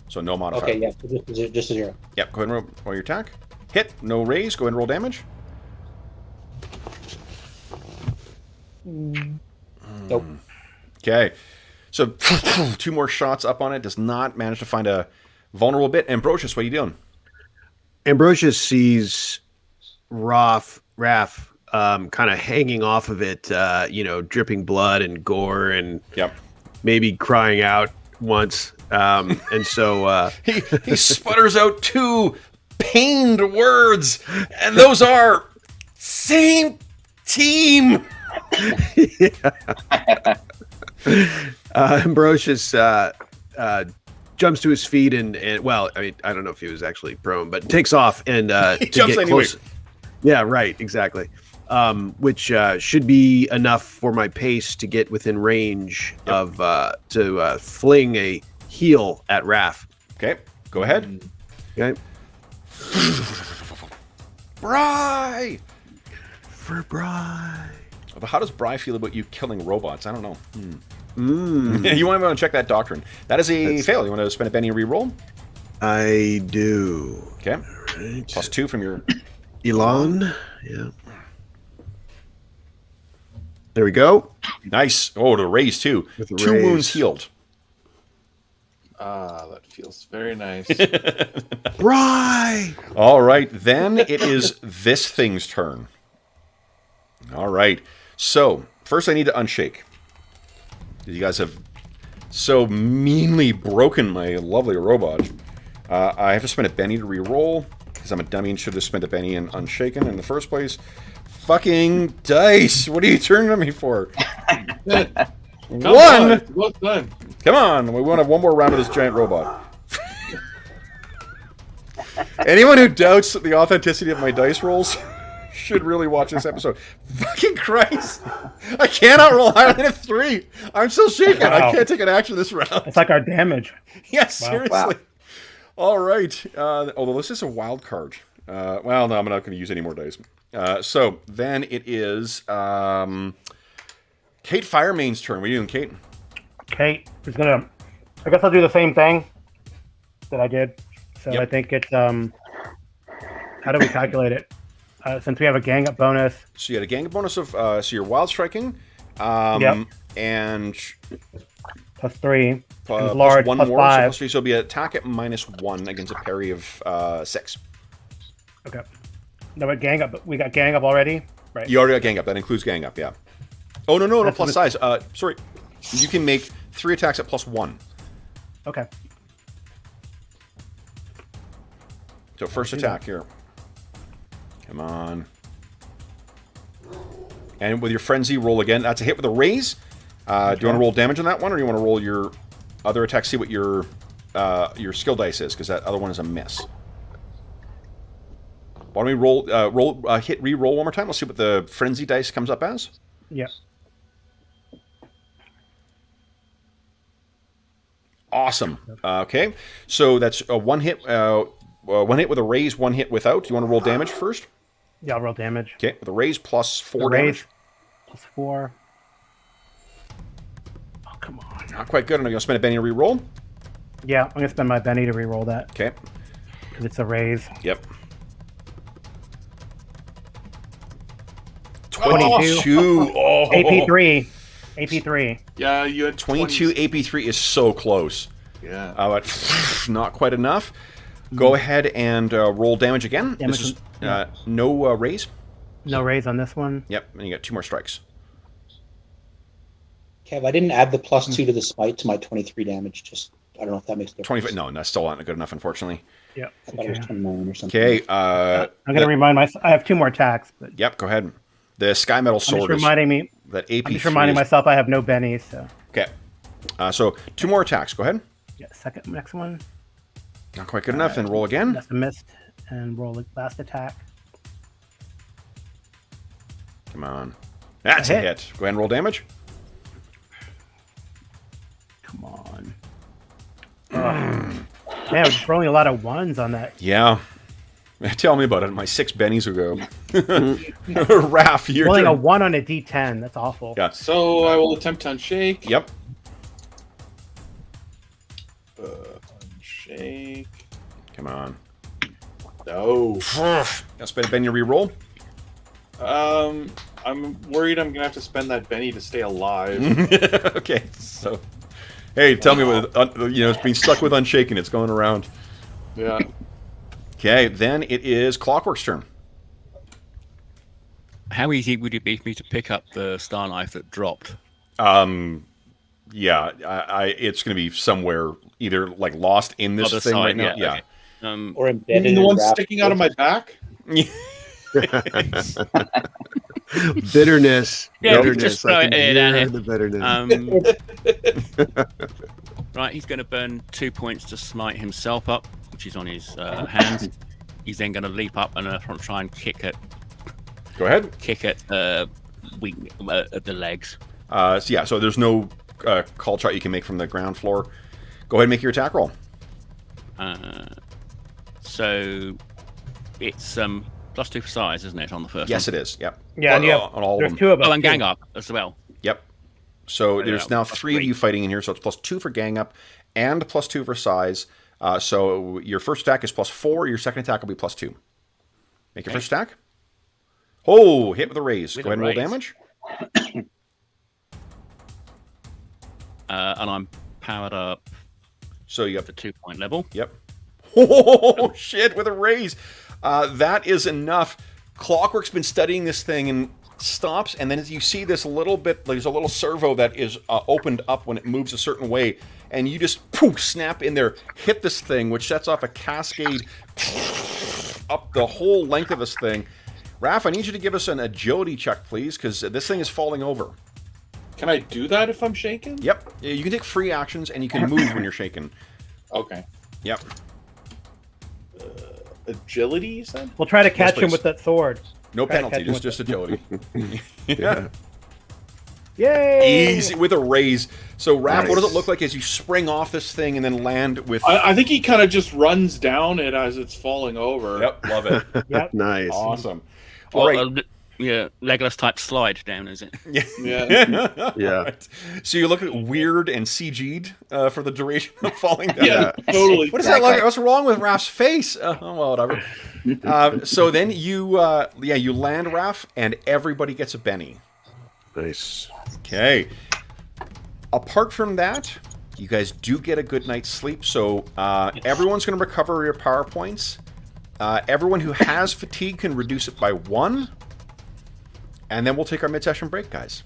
So no modifier. Okay, yeah, so just a 0. Yep, go ahead and roll your attack. Hit, no raise. Go ahead and roll damage. Nope. Okay. So 2 more shots up on it. Does not manage to find a vulnerable bit. Ambrosius, what are you doing? Ambrosius sees Raph kind of hanging off of it, dripping blood and gore and maybe crying out once. And so he sputters out 2 pained words, and those are same team. Ambrosius jumps to his feet and well, I mean, I don't know if he was actually prone, but takes off and he jumps anyway. Yeah, right, exactly. Which should be enough for my pace to get within range of to fling a heal at Raph. Okay, go ahead. Okay. Bry! For Bry. But how does Bry feel about you killing robots? I don't know. You want to check that doctrine. That is a fail. You want to spend a Benny and re-roll? I do. Okay. Right. +2 from your... Elon. Yeah. There we go. Nice. Oh, the raise too. 2 wounds healed. Ah, that feels very nice. Bry! All right, then it is this thing's turn. All right. So, first I need to unshake. You guys have so meanly broken my lovely robot. I have to spend a Benny to re-roll, because I'm a dummy and should have spent a Benny and unshaken in the first place. Fucking dice! What are you turning to me for? One! Come on! We want to have one more round of this giant robot. Anyone who doubts the authenticity of my dice rolls should really watch this episode. Fucking Christ! I cannot roll higher than a 3! I'm still shaking. Wow. I can't take an action this round. It's like our damage. Yes, wow. Seriously. Wow. All right. Although this is a wild card. Well, no, I'm not going to use any more dice. So then it is Kate Firemane's turn. What are you doing, Kate? Kate is gonna. I guess I'll do the same thing that I did. So I think it's how do we calculate it? Since we have a gang up bonus. So you had a gang up bonus of so you're wild striking. And +3. Large, plus 1 more. 5. So it'll be an attack at -1 against a parry of 6. Okay. No, but gang up. We got gang up already, right? You already got gang up. That includes gang up. Yeah. Oh no, plus size. Sorry. You can make 3 attacks at +1. Okay. So first attack here. Come on. And with your frenzy, roll again. That's a hit with a raise. Do you want to roll damage on that one, or do you want to roll your other attack? See what your skill dice is, because that other one is a miss. Why don't we hit re-roll one more time? Let's see what the frenzy dice comes up as. Yeah. Awesome. Okay, so that's a 1 hit. 1 hit with a raise, 1 hit without. Do you want to roll damage first? Yeah, I'll roll damage. Okay, with a raise +4 damage. +4. Oh, come on. Not quite good. Are you going to spend a Benny to re-roll? Yeah, I'm going to spend my Benny to re-roll that. Okay. Because it's a raise. Yep. 22. Oh. AP3. Yeah, you had 22. AP3 is so close. Yeah. But not quite enough. Go ahead and roll damage again. This is no raise. No raise on this one. Yep, and you got 2 more strikes. Kev, I didn't add the +2 to the smite to my 23 damage. Just I don't know if that makes a difference. 25. No, that's still not good enough, unfortunately. Yeah. I thought it was 29 or something. Okay. I'm going to remind myself. I have 2 more attacks. But yep. Go ahead. The Sky Metal Sword. I'm just reminding me. That AP. I'm just reminding myself I have no bennies. So. Okay. So 2 more attacks. Go ahead. Yeah. Next one. Not quite good enough. And roll again. That's a missed. And roll the last attack. Come on. That's a hit. Go ahead and roll damage. Come on. Man, we're just rolling a lot of 1s on that. Yeah. Tell me about it. My 6 bennies ago. Raph, you're rolling a 1 on a D10. That's awful. Yeah. So I will attempt to unshake. Yep. Unshake. Come on. No. Now spend Ben your reroll. I'm worried I'm gonna have to spend that Benny to stay alive. Okay, so hey, tell me what it's being stuck with Unshaken. It's going around. Yeah. Okay, then it is Clockwork's turn. How easy would it be for me to pick up the star knife that dropped? Yeah, it's going to be somewhere either like lost in this Other thing side, right now. Yeah. Okay. Or You embedded mean the in one wrap- sticking out of my back? Bitterness. Yeah, Bitterness. just throw I it can in down hear here. the bitterness. Right, he's going to burn 2 points to smite himself up, which is on his hands. He's then going to leap up and try and kick at Go ahead. the legs. So there's no call shot you can make from the ground floor. Go ahead and make your attack roll. So it's +2 for size, isn't it, on the first Yes, one? it is. Yep. Yeah, and you have, on all of there's them. two of us. Oh, and too. gang up as well. Yep. So Yeah, there's now plus 3 of three. you fighting in here, so it's +2 for gang up and +2 for size. So your first attack is +4. Your second attack will be +2. Make your first attack. Oh, hit with a raise. With Go a ahead and roll raise. damage. And I'm powered up So you at have the 2-point level. Yep. Oh, shit, with a raise. That is enough. Clockwork's been studying this thing and stops, and then as you see this little bit, there's a little servo that is opened up when it moves a certain way, and you just poof, snap in there, hit this thing, which sets off a cascade up the whole length of this thing. Raph, I need you to give us an agility check, please, because this thing is falling over. Can I do that if I'm shaken? Yep. You can take free actions, and you can move when you're shaken. Okay. Yep. Agility, you said? We'll try to catch him please. with that sword. No Try to penalty, catch him just with agility. Yeah. Yay! Easy with a raise. So, Raph, what does it Nice. look like as you spring off this thing and then land with? I think he kind of just runs down it as it's falling over. Yep, love it. Yep. Nice. Awesome. Well, All right. yeah, Legolas type slide down, is it? Yeah. Yeah. Yeah. All right. So you look at weird and CG'd for the duration of falling down. Yeah, totally. What is that like? What's wrong with Raph's face? Well, whatever. So then you land Raph, and everybody gets a Benny. Nice. Okay. Apart from that, you guys do get a good night's sleep. So everyone's going to recover your power points. Everyone who has fatigue can reduce it by 1. And then we'll take our mid-session break, guys.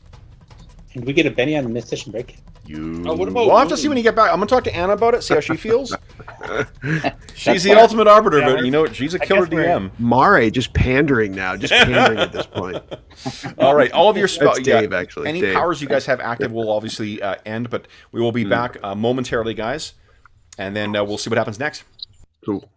And we get a Benny on the mid-session break. What about We'll have to see when you get back. I'm going to talk to Anna about it, see how she feels. She's the ultimate arbiter, but you know what? She's a killer guess we're- DM. Mare just pandering now. Just pandering at this point. All right, all of your spells. That's Dave, actually. Any Dave. powers you guys have active will obviously end, but we will be back momentarily, guys. And then we'll see what happens next. Cool.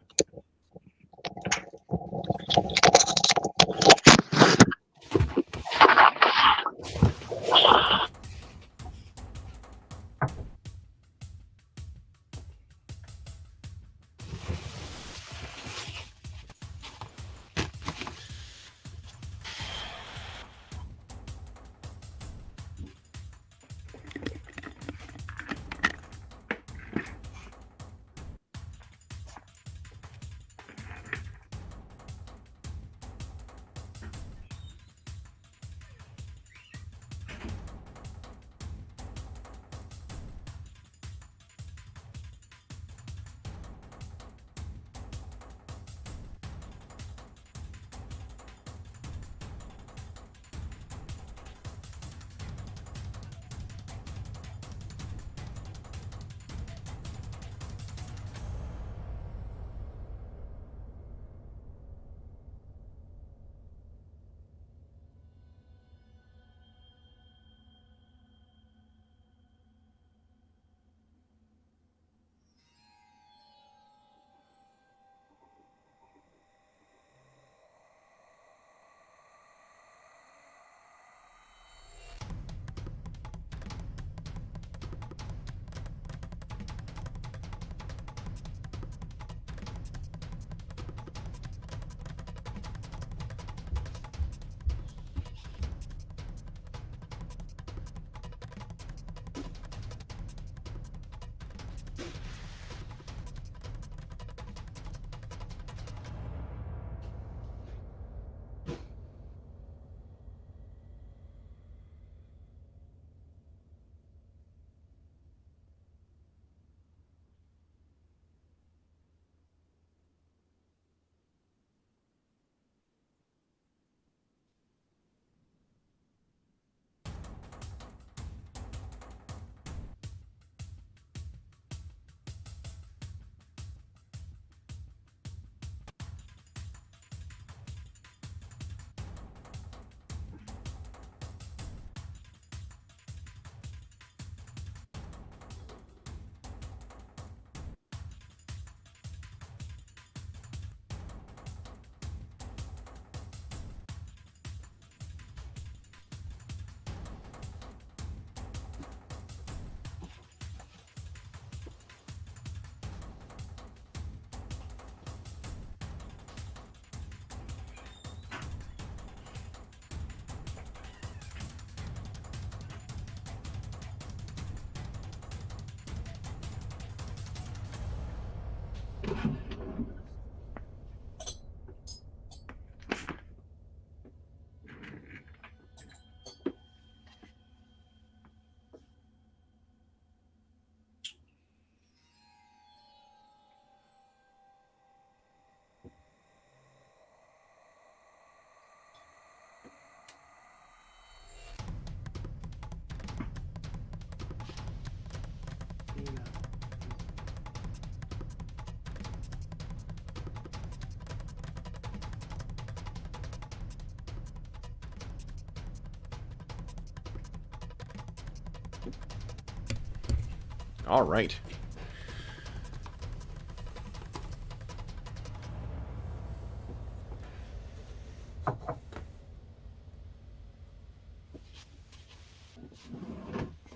All right.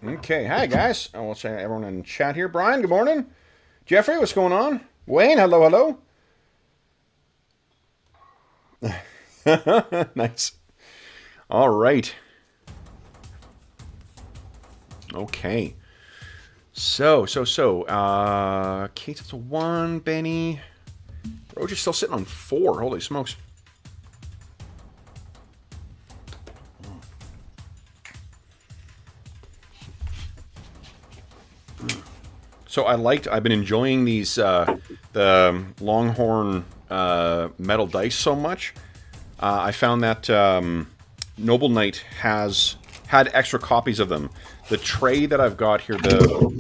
Okay, hi guys. I will say everyone in chat here. Brian, good morning. Jeffrey, what's going on? Wayne, hello, hello. Nice. All right. Okay. So. Kate's up to 1, Benny. Roger's still sitting on 4. Holy smokes. So I've been enjoying these, the Longhorn metal dice so much. I found that Noble Knight had extra copies of them. The tray that I've got here, the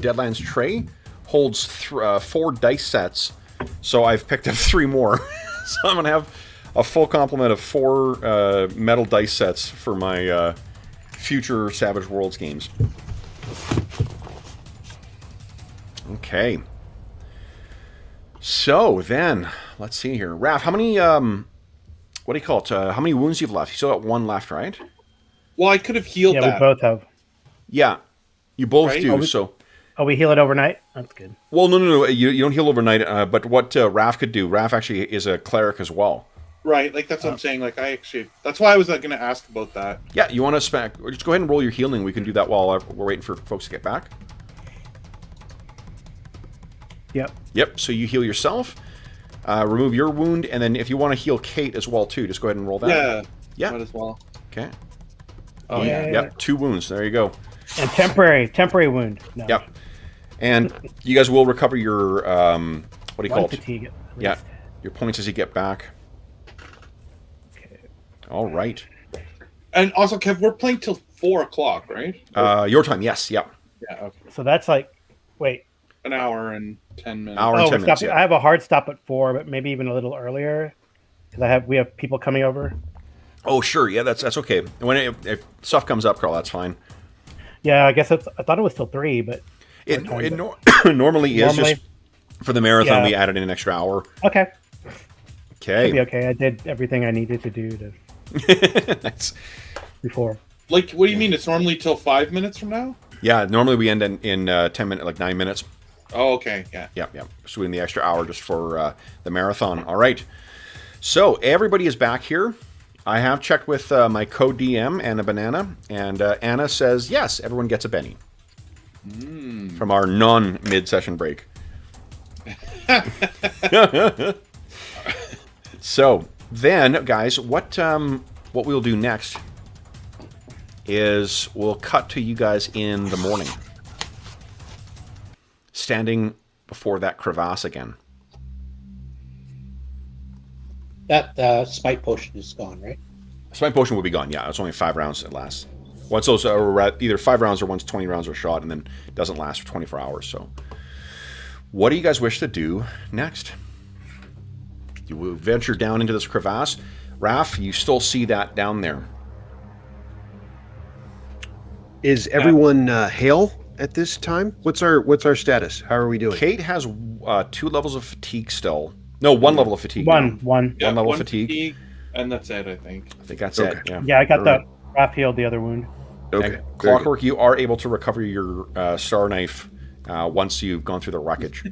Deadlands tray, holds 4 dice sets. So I've picked up 3 more. So I'm going to have a full complement of 4 metal dice sets for my future Savage Worlds games. Okay. So then, let's see here. Raph, how many, what do you call it? How many wounds you've left? You still got 1 left, right? Well, I could have healed that. Yeah, we both have. Yeah, you both Right? do. So, we heal it overnight? That's good. well, no. You don't heal overnight. But what Raph could do, Raph actually is a cleric as well. Right, like that's what I'm saying. Like that's why I was going to ask about that. Yeah, you want to spec? Just go ahead and roll your healing. We can do that while we're waiting for folks to get back. Yep. So you heal yourself, remove your wound, and then if you want to heal Kate as well too, just go ahead and roll that. Yeah. Might as well. Okay. Oh yeah. Yep. 2 wounds. There you go. And temporary wound. No. Yep. And you guys will recover your what do you call it? Fatigue. Yeah. Your points as you get back. Okay. All right. And also, Kev, we're playing till 4 o'clock, right? Your time. Yes. Yep. Yeah. Okay. So that's like, wait. An hour and 10 minutes. Hour and 10 minutes. Yeah. I have a hard stop at 4, but maybe even a little earlier because we have people coming over. Oh, sure. Yeah, that's okay. If stuff comes up, Carl, that's fine. Yeah, I guess I thought it was till 3, but normally is. Just for the marathon, we added in an extra hour. Okay. Okay. Should be okay. I did everything I needed to do Nice. Before. Like, what do you mean? It's normally till 5 minutes from now? Yeah, normally we end in 10 minutes, like 9 minutes. Oh, okay. Yeah. Yeah. So we need the extra hour just for the marathon. All right. So everybody is back here. I have checked with my co-DM, Anna Banana, and Anna says, yes, everyone gets a Benny. From our non-mid-session break. So then, guys, what we'll do next is we'll cut to you guys in the morning. Standing before that crevasse again. That smite potion is gone, right? Smite potion will be gone, yeah. It's only 5 rounds it lasts. Once those are either 5 rounds or once 20 rounds are shot, and then it doesn't last for 24 hours. So, what do you guys wish to do next? You will venture down into this crevasse. Raph, you still see that down there. Is everyone hale at this time? What's our status? How are we doing? Kate has 2 levels of fatigue still. No, 1 level of fatigue. One. One level of fatigue. And that's it, I think. I think that's it, yeah. Yeah, I got the Raph healed the other wound. Okay. And Clockwork, you are able to recover your star knife once you've gone through the wreckage.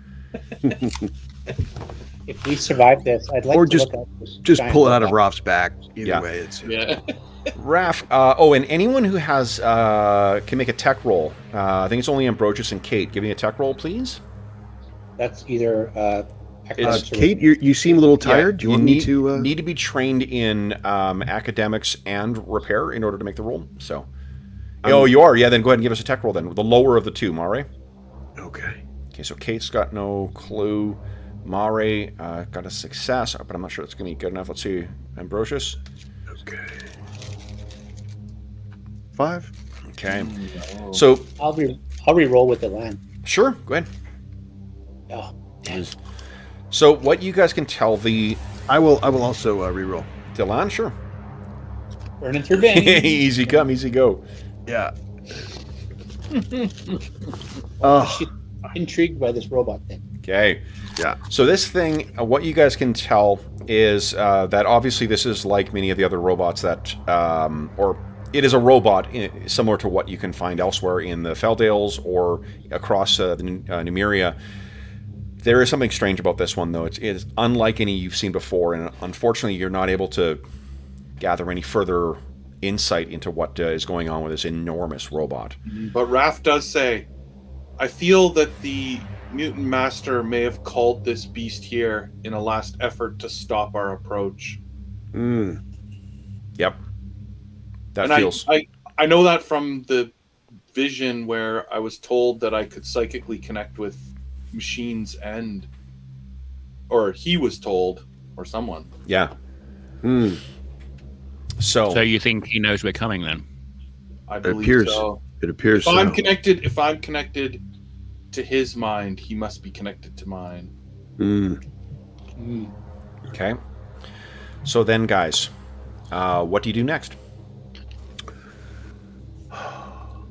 If we survive this, I'd like to look up this just giant pull it out of robot. Roth's back. Either way, it's Raph, and anyone who has can make a tech roll. I think it's only Ambrosius and Kate. Give me a tech roll, please. That's either academics or Kate, you seem a little tired. Do you want need, me to? need to be trained in academics and repair in order to make the roll. So, oh, you are. Yeah, then go ahead and give us a tech roll then. The lower of the two, Mare. Okay. Okay, so Kate's got no clue. Mare got a success, but I'm not sure it's going to be good enough. Let's see, Ambrosius. Okay. 5. Okay, No. so I'll re-roll with the land. sure, go ahead. Oh, damn. So what you guys can tell the I will also reroll. Dylan, sure. Burning through veins. Easy come, easy go. Yeah. She's intrigued by this robot thing. Okay. Yeah. So this thing, what you guys can tell is that obviously this is like many of the other robots that, or it is a robot similar to what you can find elsewhere in the Feldales or across the Numeria. There is something strange about this one, though. It is unlike any you've seen before, and unfortunately you're not able to gather any further insight into what is going on with this enormous robot. But Raph does say, I feel that the Mutant Master may have called this beast here in a last effort to stop our approach. Yep. That And feels... I know that from the vision where I was told that I could psychically connect with machines or he was told, or someone. Yeah. So you think he knows we're coming then? I It believe appears. so. It appears. If I'm So. connected to his mind, he must be connected to mine. okay. So then, guys, what do you do next?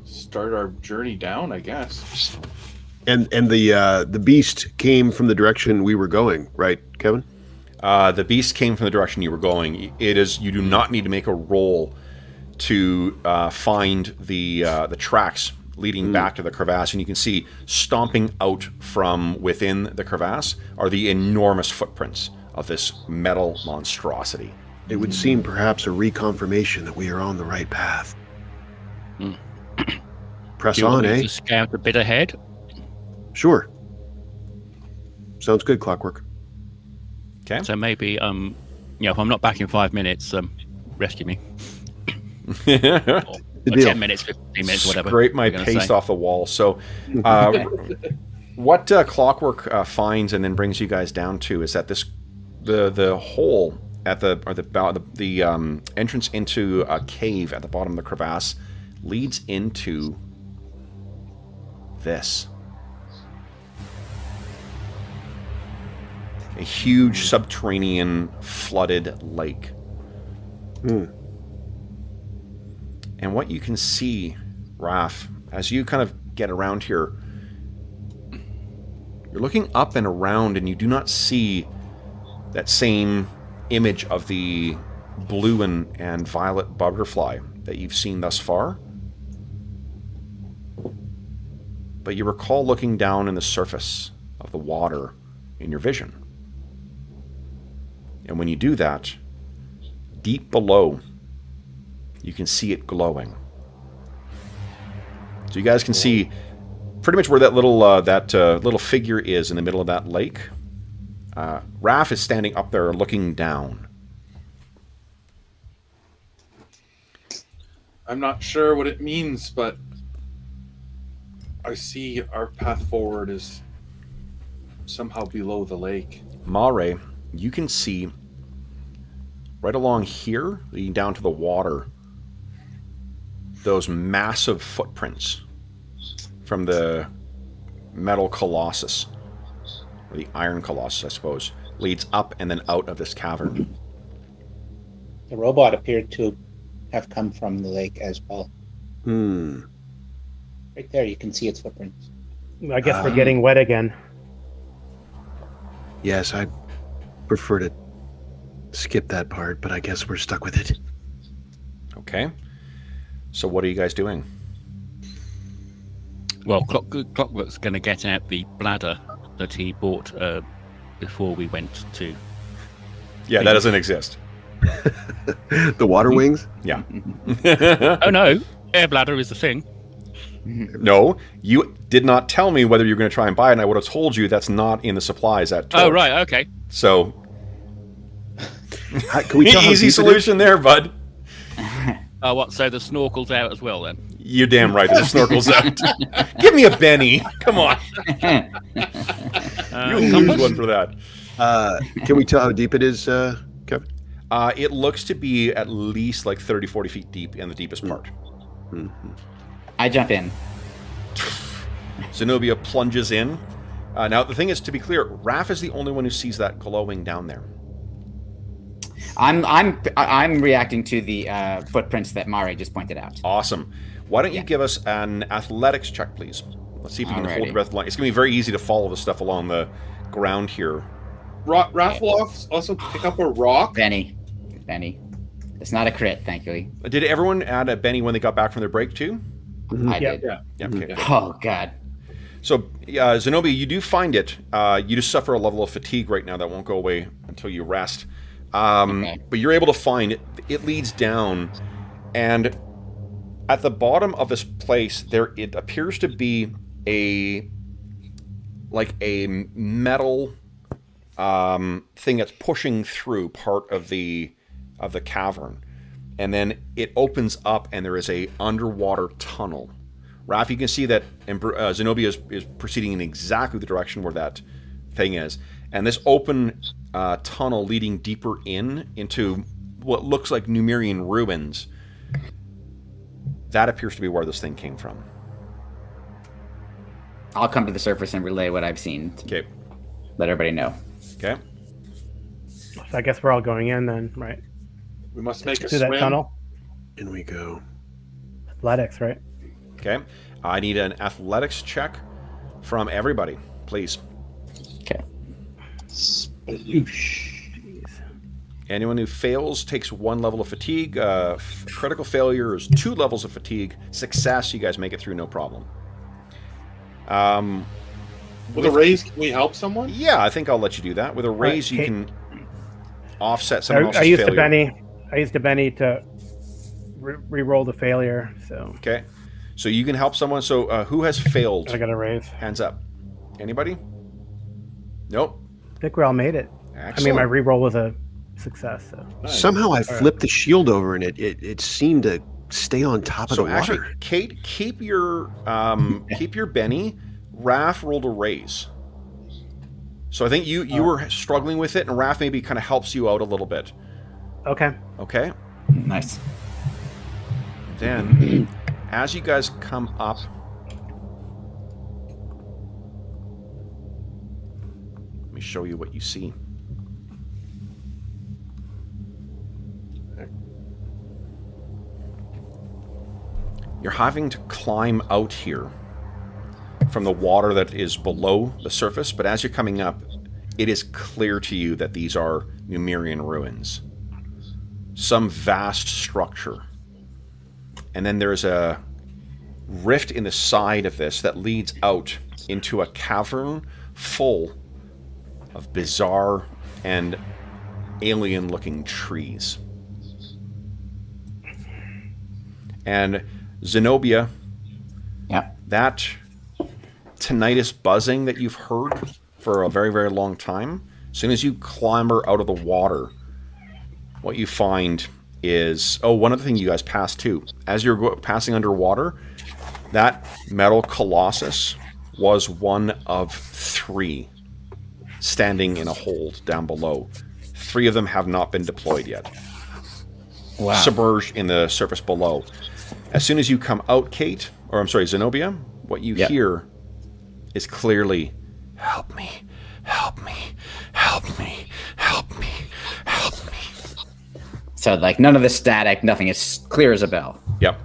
Start our journey down, I guess. And the beast came from the direction we were going, right, Kevin? The beast came from the direction you were going. It is. You do not need to make a roll to find the tracks leading back to the crevasse, and you can see stomping out from within the crevasse are the enormous footprints of this metal monstrosity. It would seem perhaps a reconfirmation that we are on the right path. Press Do you want on, me eh? to scout a bit ahead? Sure. Sounds good, Clockwork. Okay. So maybe, if I'm not back in 5 minutes, rescue me. The Or deal. 10 minutes, 15 minutes, whatever. Scrape my you're gonna paste say. off the wall. So, what Clockwork finds and then brings you guys down to is that the hole at the entrance into a cave at the bottom of the crevasse leads into this. A huge subterranean flooded lake. And what you can see, Raph, as you kind of get around here, you're looking up and around and you do not see that same image of the blue and violet butterfly that you've seen thus far. But you recall looking down in the surface of the water in your vision. And when you do that, deep below, you can see it glowing. So you guys can see pretty much where that little figure is in the middle of that lake. Raph is standing up there looking down. I'm not sure what it means, but I see our path forward is somehow below the lake. Mare, you can see right along here, leading down to the water, those massive footprints from the metal colossus, or the iron colossus, I suppose, leads up and then out of this cavern. The robot appeared to have come from the lake as well. Right there, you can see its footprints. I guess we're getting wet again. Yes, I prefer to skip that part, but I guess we're stuck with it. Okay. So what are you guys doing? Well, Clockwork's going to get out the bladder that he bought before we went to... Yeah, that doesn't exist. The water wings? Yeah. Oh no, air bladder is the thing. No, you did not tell me whether you're going to try and buy it, and I would have told you that's not in the supplies at Torch. Oh, right, okay. So, Can we tell how easy deep it solution there, bud. Oh, what? So the snorkel's out as well, then? You're damn right. The snorkel's out. Give me a Benny. Come on. You lose one for that. Can we tell how deep it is, Kevin? It looks to be at least like 30, 40 feet deep in the deepest part. I jump in. Zenobia plunges in. Now, the thing is, to be clear, Raph is the only one who sees that glowing down there. I'm reacting to the footprints that Mari just pointed out. Awesome. Why don't you give us an athletics check, please? Let's see if you can hold your breath long. It's going to be very easy to follow the stuff along the ground here. Raph will also pick up a rock. Benny. It's not a crit, thankfully. Did everyone add a Benny when they got back from their break, too? I did. Yeah, okay. Oh, God. So, Zenobia, you do find it. You just suffer a level of fatigue right now that won't go away until you rest. But you're able to find it. It leads down, and at the bottom of this place, it appears to be a metal thing that's pushing through part of the cavern, and then it opens up, and there is a underwater tunnel. Raph, you can see that Zenobia is proceeding in exactly the direction where that thing is, and this open tunnel leading deeper into what looks like Numerian ruins. That appears to be where this thing came from. I'll come to the surface and relay what I've seen. Okay. Let everybody know. Okay. So I guess we're all going in then, right? We must make a Through swim. that tunnel. In we go. Athletics, right? Okay. I need an athletics check from everybody, please. Okay. Anyone who fails takes 1 level of fatigue. Critical failure is 2 levels of fatigue. Success, you guys make it through no problem. With a raise, can we help someone? Yeah, I think I'll let you do that. With a raise, you can offset someone else's I used failure. I used a Benny to re-roll the failure, so... Okay. So you can help someone. So who has failed? I got a raise. Hands up. Anybody? Nope. I think we all made it. Excellent. I mean, my re-roll was a success, so... Somehow I flipped the shield over, and it seemed to stay on top of the water. So actually, Kate, keep your Benny. Raph rolled a raise. So I think you were struggling with it, and Raph maybe kind of helps you out a little bit. Okay. Okay. Nice. Then, as you guys come up, let me show you what you see. You're having to climb out here from the water that is below the surface, but as you're coming up, it is clear to you that these are Numerian ruins. Some vast structure. And then there's a rift in the side of this that leads out into a cavern full of bizarre and alien-looking trees. And Zenobia, that tinnitus buzzing that you've heard for a very, very long time, as soon as you clamber out of the water, what you find is... Oh, one other thing you guys pass too. As you're passing underwater, that metal colossus was one of 3 standing in a hold down below. 3 of them have not been deployed yet. Wow. Submerged in the surface below. As soon as you come out, Zenobia, what you hear is clearly, "Help me, help me, help me, help me, help me." So, like, none of the static, nothing is clear as a bell. Yep.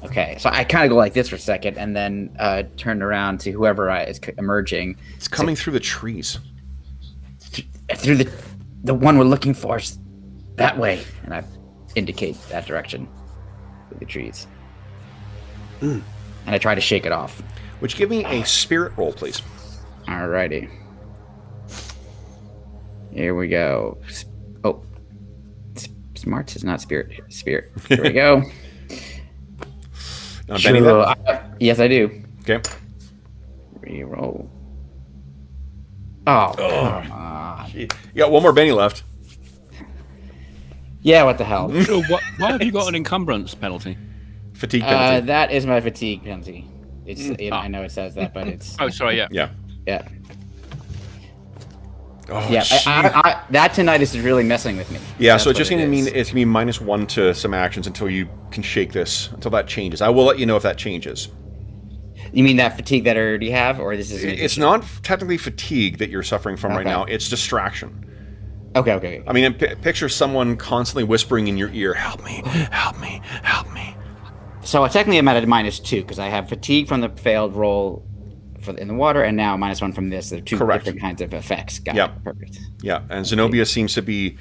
Okay, so I kind of go like this for a second, and then turn around to whoever is emerging. It's coming through the trees. Through the one we're looking for is that way, and I indicate that direction with the trees. And I try to shake it off. Would you give me a spirit roll, please? Alrighty. Here we go. Oh. Smarts is not spirit. Spirit. Here we go. Benny Sure. that? Yes, I do. Okay. Reroll. Oh, come on. You got one more Benny left. Yeah, what the hell? So why have you got an encumbrance penalty? Fatigue penalty. That is my fatigue penalty. I know it says that, but it's Oh, sorry, yeah. Yeah. yeah. Oh, Yeah, gee. that tinnitus is really messing with me. Yeah, That's so it's what just going to mean is. it's going to be -1 to some actions until you can shake this, until that changes. I will let you know if that changes. You mean that fatigue that I already have, or this is? It's not technically fatigue that you're suffering from right Okay. now. It's distraction. Okay. I mean, picture someone constantly whispering in your ear, "Help me, help me, help me." So technically, I'm at a -2 because I have fatigue from the failed roll in the water, and now -1 from this. They're two Correct. different kinds of effects. Got Yep. it. Perfect. Yeah, and Zenobia seems to be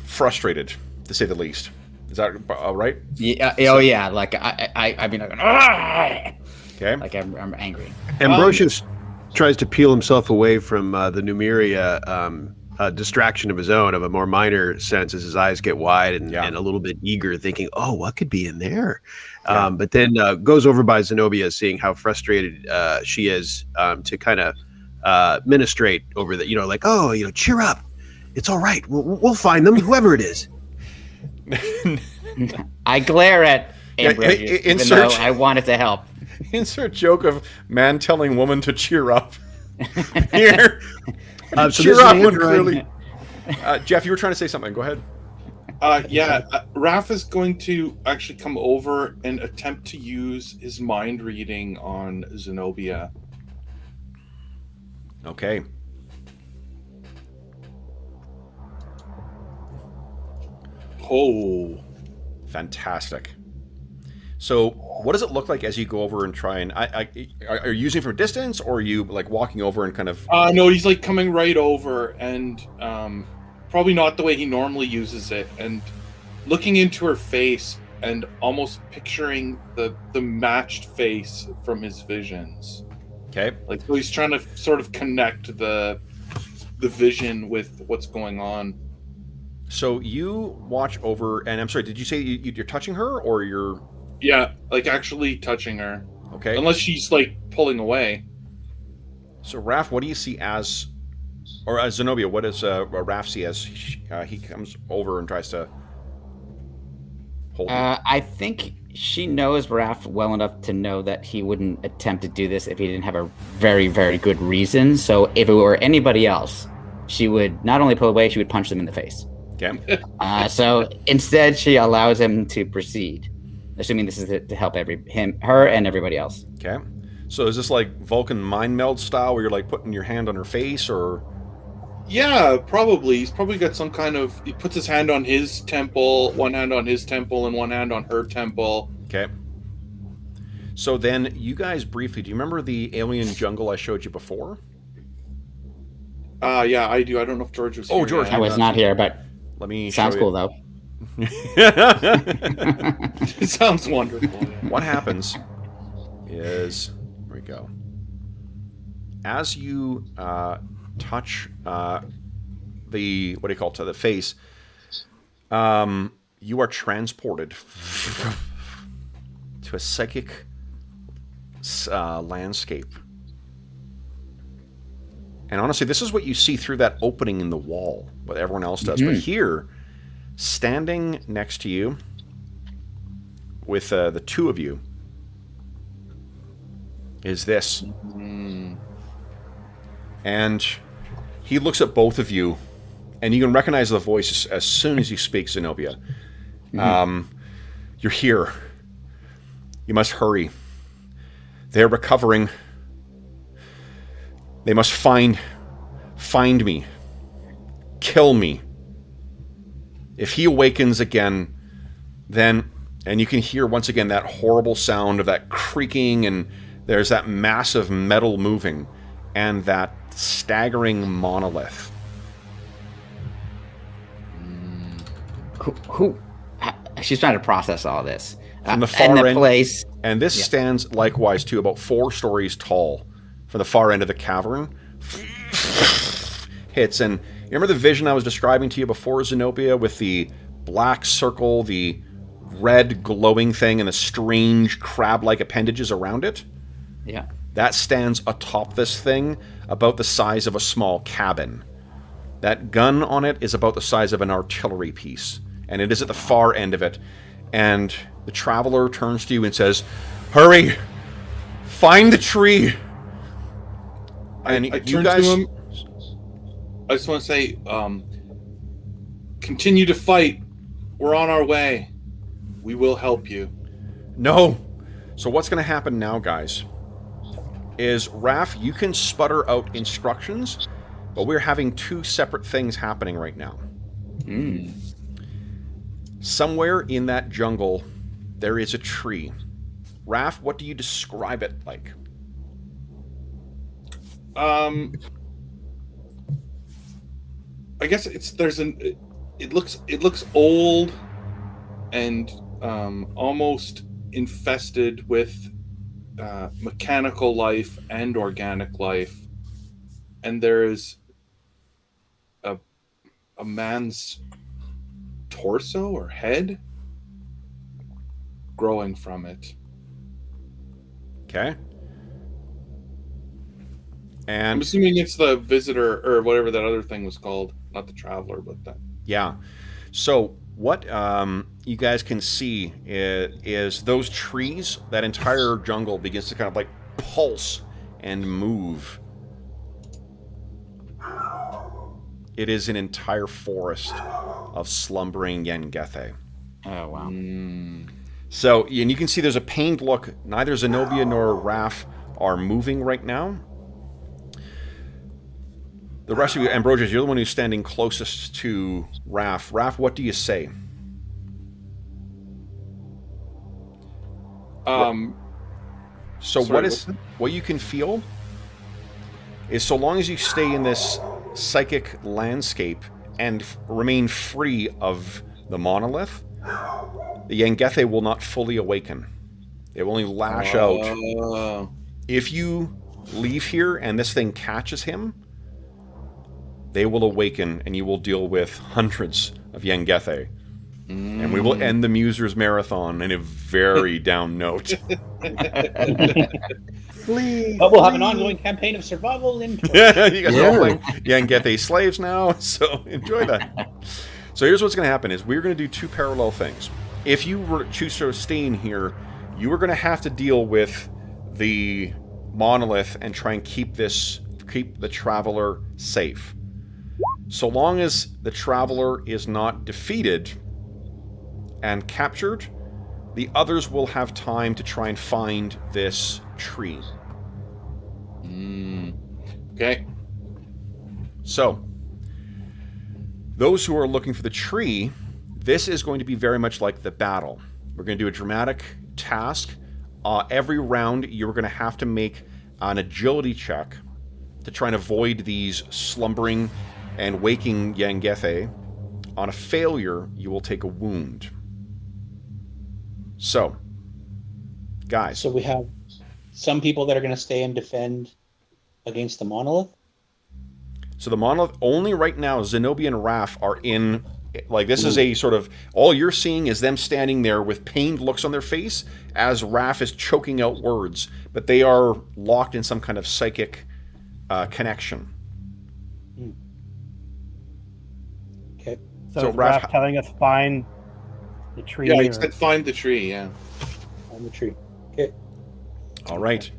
frustrated, to say the least. Is that all right? Yeah. Oh yeah. Like I mean, Okay. like I'm angry. Ambrosius tries to peel himself away from the Numeria distraction of his own, of a more minor sense, as his eyes get wide and a little bit eager, thinking, "Oh, what could be in there?" But then goes over by Zenobia, seeing how frustrated she is, to kind of ministrate over that. Like, "Oh, cheer up. It's all right. We'll find them, whoever it is." I glare at Ambrosius, even though I wanted to help. Insert joke of man telling woman to cheer up. Here. So Cheer this is up when Android. clearly. Jeff, you were trying to say something. Go ahead. Raph is going to actually come over and attempt to use his mind reading on Zenobia. Okay. Oh. Fantastic. So, what does it look like as you go over and try and... are you using it from a distance, or are you like walking over and kind of... No, he's like coming right over, and probably not the way he normally uses it, and looking into her face and almost picturing the matched face from his visions. Okay. Like, so he's trying to sort of connect the vision with what's going on. So you watch over, and I'm sorry, did you say you're touching her, or you're... Yeah, like actually touching her. Okay. Unless she's like pulling away. So Raph, what do you see as... Or as Zenobia, what does Raph see as he comes over and tries to hold you? I think she knows Raph well enough to know that he wouldn't attempt to do this if he didn't have a very, very good reason. So if it were anybody else, she would not only pull away, she would punch them in the face. Okay. So instead, she allows him to proceed, assuming this is to help her and everybody else. Okay. So is this like Vulcan mind meld style, where you're like putting your hand on her face, or... Yeah, probably. He's probably got some kind of... He puts his hand on his temple, one hand on his temple, and one hand on her temple. Okay. So then, you guys briefly, do you remember the alien jungle I showed you before? Yeah, I do. I don't know if George was here. Oh, George, yet. I was not here, but Let me sounds show cool you. though. It sounds wonderful. What happens is... There we go. As you touch the... What do you call it? The face. You are transported to a psychic landscape. And honestly, this is what you see through that opening in the wall, what everyone else does. But here, standing next to you, with the two of you, is this. And he looks at both of you, and you can recognize the voice as soon as he speaks, Zenobia. You're here. You must hurry. They're recovering. They must find me. Kill me. If he awakens again, then... And you can hear once again that horrible sound of that creaking, and there's that massive metal moving, and that staggering monolith. Who? She's trying to process all this. From the far and the end, place. and this stands likewise too, about 4 stories tall, from the far end of the cavern. Hits, and you remember the vision I was describing to you before, Zenobia, with the black circle, the red glowing thing and the strange crab-like appendages around it. Yeah. That stands atop this thing about the size of a small cabin. That gun on it is about the size of an artillery piece, and it is at the far end of it. And the traveler turns to you and says, "Hurry! Find the tree!" And I you turn guys... to him. I just want to say, continue to fight. We're on our way. We will help you. No. So what's going to happen now, guys, is Raph, you can sputter out instructions, but we're having two separate things happening right now. Somewhere in that jungle, there is a tree. Raph, what do you describe it like? I guess it looks old and almost infested with mechanical life and organic life, and there is a man's torso or head growing from it. Okay. I'm And assuming it's the visitor or whatever that other thing was called, not the traveler, but that. yeah. So what you guys can see is those trees, that entire jungle begins to kind of like pulse and move. It is an entire forest of slumbering Yengethe. Oh, wow. So, and you can see there's a pained look. Neither Zenobia nor Raph are moving right now. The rest of you, Ambrosius, you're the one who's standing closest to Raph. Raph, what do you say? So Sorry, what you can feel is, so long as you stay in this psychic landscape and remain free of the monolith, the Yengethe will not fully awaken. They will only lash out. If you leave here and this thing catches him, they will awaken and you will deal with hundreds of Yengethe. And we will end the Musers Marathon in a very down note. Flee. But we'll have an ongoing campaign of survival in. You guys are all playing Yengethe slaves now, so enjoy that. So here's what's going to happen is we're going to do two parallel things. If you were to choose to stay in here, you are going to have to deal with the monolith and try and keep the traveler safe. So long as the traveler is not defeated and captured, the others will have time to try and find this tree. Okay. So, those who are looking for the tree, this is going to be very much like the battle. We're going to do a dramatic task. Every round, you're going to have to make an agility check to try and avoid these slumbering and waking Yengethe. On a failure, you will take a wound. So, guys. So we have some people that are going to stay and defend against the monolith. So the monolith, only right now, Zenobia and Raph are in, like, this is a sort of, all you're seeing is them standing there with pained looks on their face as Raph is choking out words, but they are locked in some kind of psychic connection. Okay. So is Raph telling us find the tree? Yeah, he said find the tree, yeah. Find the tree. Okay. All right.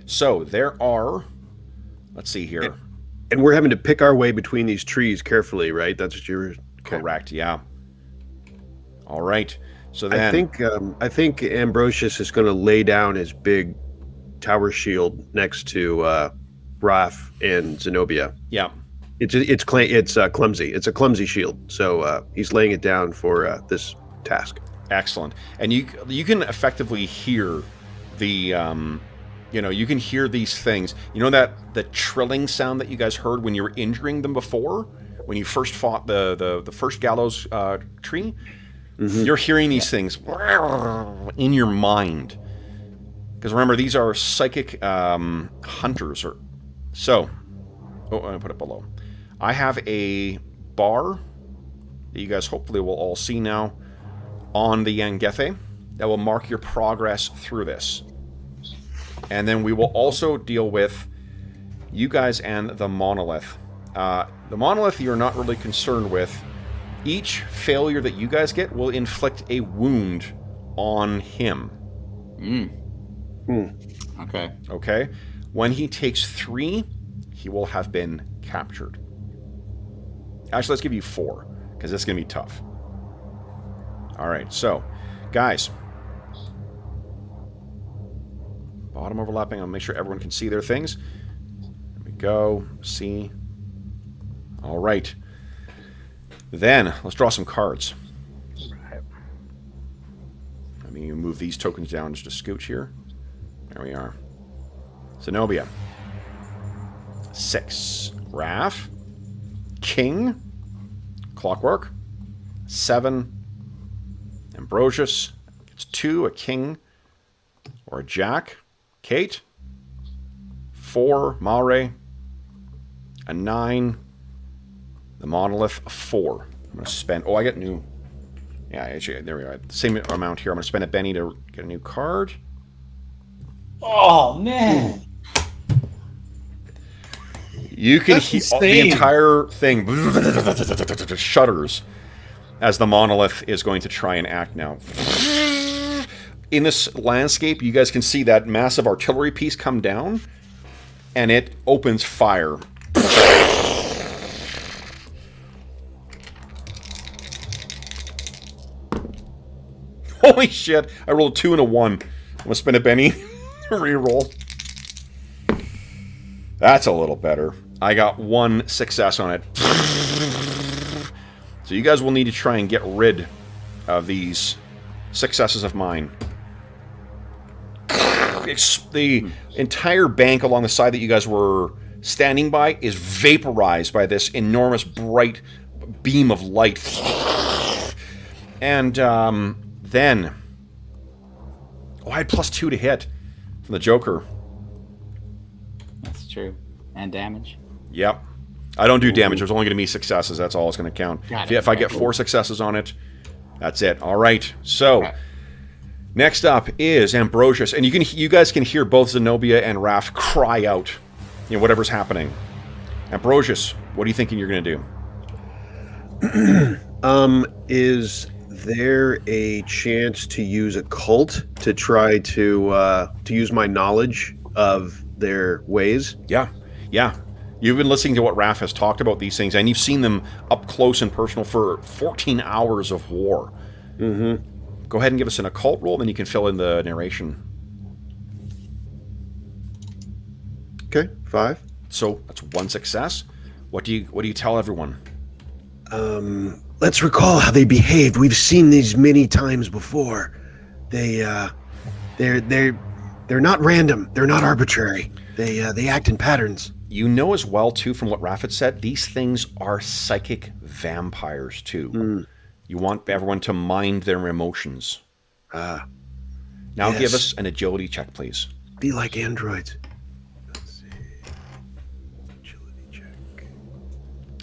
So there are, let's see here. And we're having to pick our way between these trees carefully, right? That's what you're... Correct, yeah. All right. So then... I think Ambrosius is going to lay down his big tower shield next to Raph and Zenobia. Yeah. It's clumsy. It's a clumsy shield. So he's laying it down for this task. Excellent. And you can effectively hear the... you can hear these things. You know that the trilling sound that you guys heard when you were injuring them before? When you first fought the first gallows tree? Mm-hmm. You're hearing these things in your mind. Because remember, these are psychic hunters. So, I'm going to put it below. I have a bar that you guys hopefully will all see now. on the Yangethe that will mark your progress through this. And then we will also deal with you guys and the monolith. The monolith you're not really concerned with. Each failure that you guys get will inflict a wound on him. Okay. Okay? When he takes 3, he will have been captured. Actually, let's give you 4, because this is going to be tough. Alright, so, guys. Bottom overlapping, I'll make sure everyone can see their things. There we go. See. Alright. Then, let's draw some cards. Let me move these tokens down just a scooch here. There we are. Zenobia. 6. Raph. King. Clockwork. 7. Ambrosius. It's 2, a king. Or a jack. Kate. 4, Mare. A 9. The monolith, a 4. I'm going to spend... Oh, I get new... Yeah, actually, there we are. Same amount here. I'm going to spend a Benny to get a new card. Oh, man. You can That's hear the insane. entire thing shudders as the monolith is going to try and act now. In this landscape, you guys can see that massive artillery piece come down, and it opens fire. Holy shit! I rolled a 2 and a 1. I'm gonna spend a Benny. Reroll. That's a little better. I got 1 success on it. So you guys will need to try and get rid of these successes of mine. The entire bank along the side that you guys were standing by is vaporized by this enormous bright beam of light. And then... Oh, I had +2 to hit from the Joker. That's true. And damage. Yep. I don't do damage. There's only going to be successes. That's all it's going to count. If I get 4 successes on it, that's it. All right. So, next up is Ambrosius. And you guys can hear both Zenobia and Raph cry out, you know, whatever's happening. Ambrosius, what are you thinking you're going to do? Is there a chance to use a cult to try to use my knowledge of their ways? Yeah. You've been listening to what Raph has talked about these things, and you've seen them up close and personal for 14 hours of war. Mm-hmm. Go ahead and give us an occult roll, then you can fill in the narration. Okay, 5. So that's 1 success. What do you tell everyone? Let's recall how they behaved. We've seen these many times before. They're not random. They're not arbitrary. They act in patterns. You know as well, too, from what Raph had said, these things are psychic vampires, too. You want everyone to mind their emotions. Now yes. give us an agility check, please. Be like androids. Let's see. Agility check.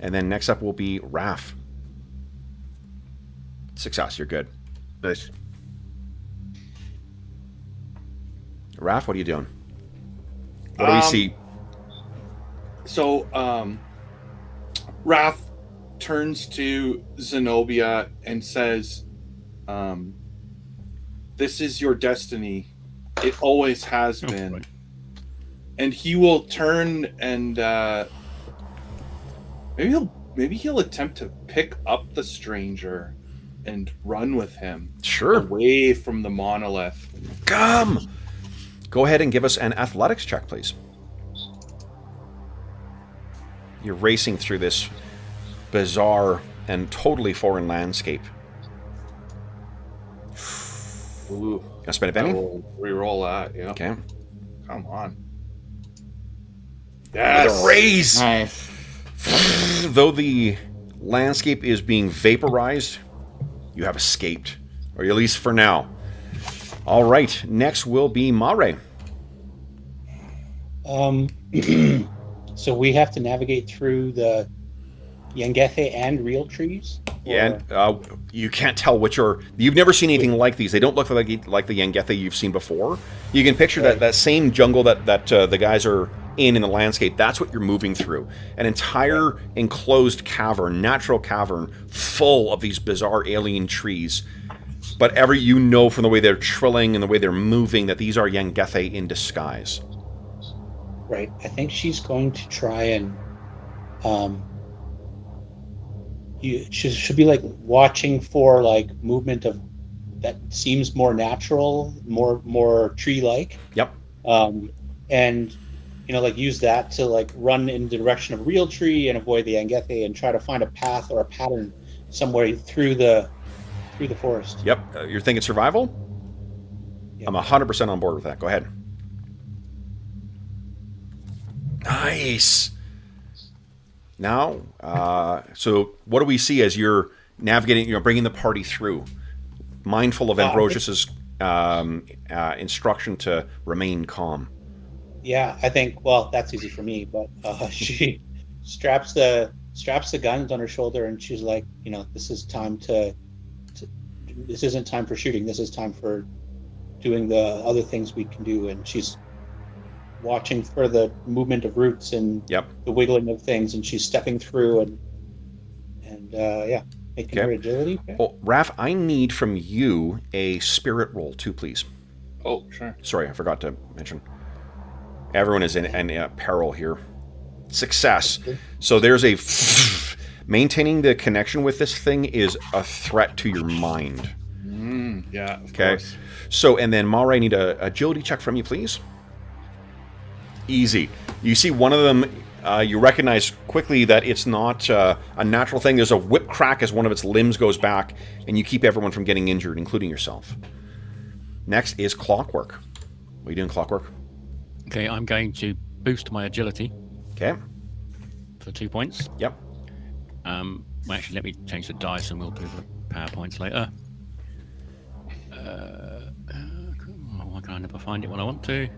And then next up will be Raph. Success, you're good. Nice. Raph, what are you doing? What do we see? So, Raph turns to Zenobia and says, this is your destiny. It always has been. Right. And he will turn and maybe he'll attempt to pick up the stranger and run with him. Sure. Away from the monolith. Come! Go ahead and give us an athletics check, please. You're racing through this bizarre and totally foreign landscape. Ooh. Gonna spend a penny? Reroll that, yeah. Okay. Come on. Yes! The raise! Nice. Though the landscape is being vaporized, you have escaped. Or at least for now. Alright, next will be Mare. So we have to navigate through the Yengethe and real trees? Yeah, and you can't tell which are. You've never seen anything like these. They don't look like the Yengethe you've seen before. You can picture that same jungle that the guys are in the landscape. That's what you're moving through. An entire enclosed cavern, natural cavern, full of these bizarre alien trees. But you know from the way they're trilling and the way they're moving that these are Yengethe in disguise. Right. I think she's going to try and she should be like watching for like movement of that seems more natural, more tree-like. Yep. And like use that to like run in the direction of a real tree and avoid the Yengethe and try to find a path or a pattern somewhere through the forest. Yep. You're thinking survival? Yep. I'm 100% on board with that. Go ahead. Nice. Now, so what do we see as you're navigating, bringing the party through? Mindful of Ambrosius's instruction to remain calm. Yeah, I think, well, that's easy for me, but she straps the guns on her shoulder and she's like, this is time this isn't time for shooting. This is time for doing the other things we can do. And she's watching for the movement of roots and the wiggling of things, and she's stepping through and making her agility. Okay. Oh, Raph, I need from you a spirit roll too, please. Oh, sure. Sorry, I forgot to mention. Everyone is in peril here. Success. So there's a... Maintaining the connection with this thing is a threat to your mind. Yeah, of course. So, and then Mara, I need a agility check from you, please. Easy. You see one of them, you recognize quickly that it's not a natural thing. There's a whip crack as one of its limbs goes back, and you keep everyone from getting injured, including yourself. Next is Clockwork. What are you doing, Clockwork? Okay, I'm going to boost my agility. Okay. For 2 points. Yep. Well, actually, let me change the dice and we'll do the PowerPoints later. Why can I never find it when I want to?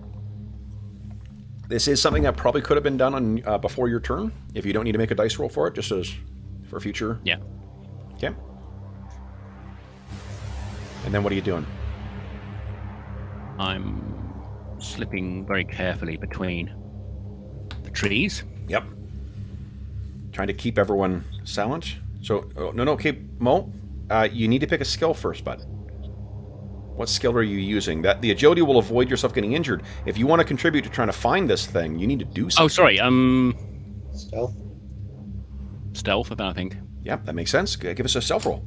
This is something that probably could have been done on before your turn, if you don't need to make a dice roll for it, just as for future. Yeah. Okay. And then what are you doing? I'm slipping very carefully between the trees. Yep. Trying to keep everyone silent. So, okay, Mo, you need to pick a skill first, bud. What skill are you using? That the agility will avoid yourself getting injured. If you want to contribute to trying to find this thing, you need to do something. Oh, sorry. Stealth. Stealth, I think. Yep, that makes sense. Give us a stealth roll.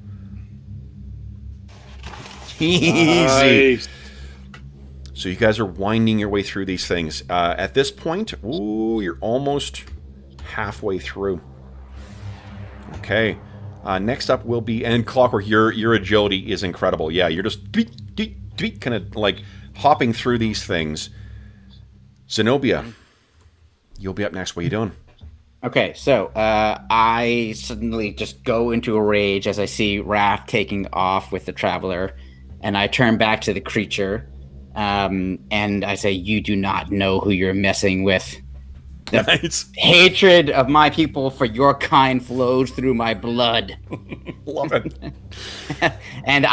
Easy. Nice. So you guys are winding your way through these things. At this point, you're almost halfway through. Okay. Next up will be, and Clockwork, your agility is incredible. Yeah, you're just kind of like hopping through these things. Zenobia, you'll be up next. What are you doing? Okay, so I suddenly just go into a rage as I see Raph taking off with the Traveler, and I turn back to the creature, and I say, "You do not know who you're messing with. The nice. Hatred of my people for your kind flows through my blood." Love it. And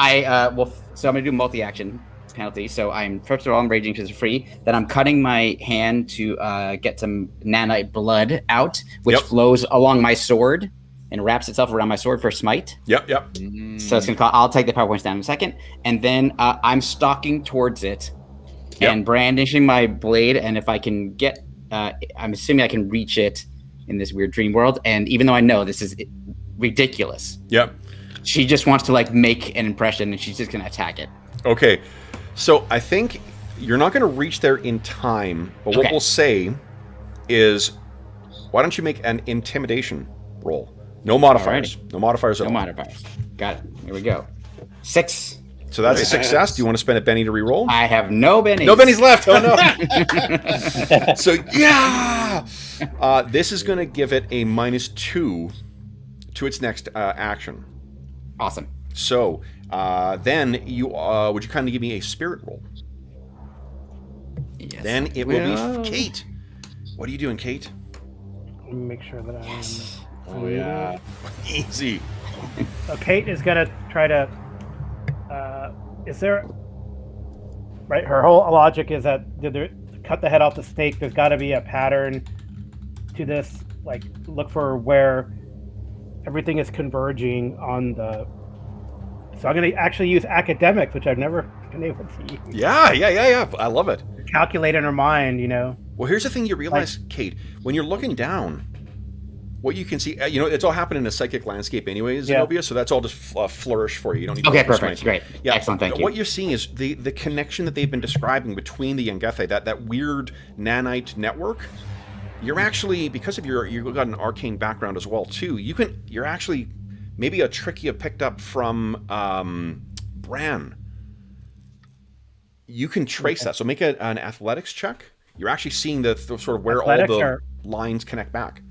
so I'm gonna do multi-action penalty. So first of all, I'm raging because it's free. Then I'm cutting my hand to get some nanite blood out, which flows along my sword and wraps itself around my sword for smite. Yep. So it's gonna I'll take the power points down in a second, and then I'm stalking towards it and brandishing my blade. And if I can get, I'm assuming I can reach it in this weird dream world. And even though I know this is ridiculous, she just wants to like make an impression, and she's just gonna attack it. Okay. So I think you're not going to reach there in time, but what we'll say is, why don't you make an intimidation roll? No modifiers. Alrighty. No modifiers at all. No modifiers. Got it. Here we go. 6. So that's a success. Do you want to spend a Benny to reroll? I have no bennies. No bennies left. Oh no. So this is going to give it a -2 to its next action. Awesome. So then you would you kind of give me a spirit roll? Yes. Then it will be Kate. What are you doing, Kate? Let me make sure that Oh yeah. Easy. So Kate is gonna try to. Is there? Right, her whole logic is that to cut the head off the stake, there's got to be a pattern to this. Like, look for where everything is converging on the. So I'm going to actually use academics, which I've never been able to use. Yeah. I love it. Calculate in her mind, you know. Well, here's the thing you realize, Kate, when you're looking down, what you can see, it's all happening in a psychic landscape anyways, Zenobia, so that's all just flourish for you. You don't need Okay, to perfect. Great. Yeah, Excellent, thank you. What you're seeing is the connection that they've been describing between the Yengethi, that weird nanite network. You're actually, because of you've got an arcane background as well, too, you're actually, maybe a trick you picked up from Bran. You can trace that. So make an athletics check. You're actually seeing the sort of where athletics all the lines connect back.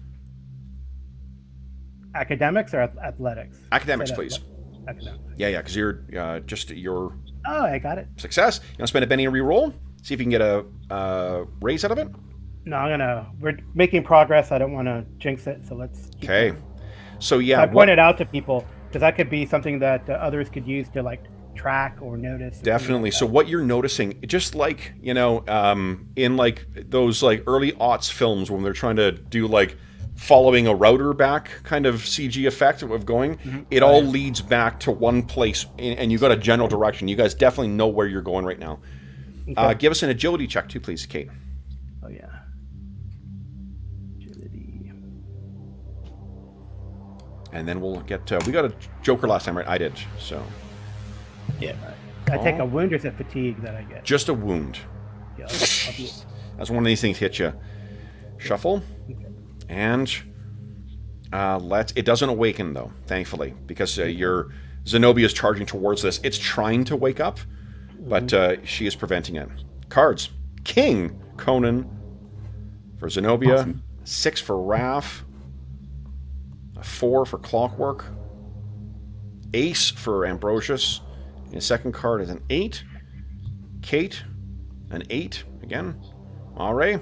Academics or athletics? Academics, please. Academics. Yeah, because you're your. Oh, I got it. Success. You want to spend a penny and re-roll? See if you can get a raise out of it? No, we're making progress. I don't want to jinx it, so let's keep Okay. going. So yeah. I pointed out to people, because that could be something that others could use to like track or notice. Definitely. So what you're noticing, just like, in like those like early aughts films when they're trying to do like following a router back kind of CG effect of going, it all leads back to one place, and you've got a general direction. You guys definitely know where you're going right now. Okay. Give us an agility check too, please, Kate. Oh yeah. Agility. And then we'll get, we got a Joker last time, right? I did, so. Yeah. I take a wound or is it fatigue that I get? Just a wound. Yeah, That's one of these things hit you. Shuffle. Okay. And it doesn't awaken though, thankfully, because your Zenobia is charging towards this. It's trying to wake up, but she is preventing it. Cards. King Conan for Zenobia. Awesome. 6 for Raph. A 4 for Clockwork. Ace for Ambrosius. And the second card is an 8. Kate, an 8 again. Mare,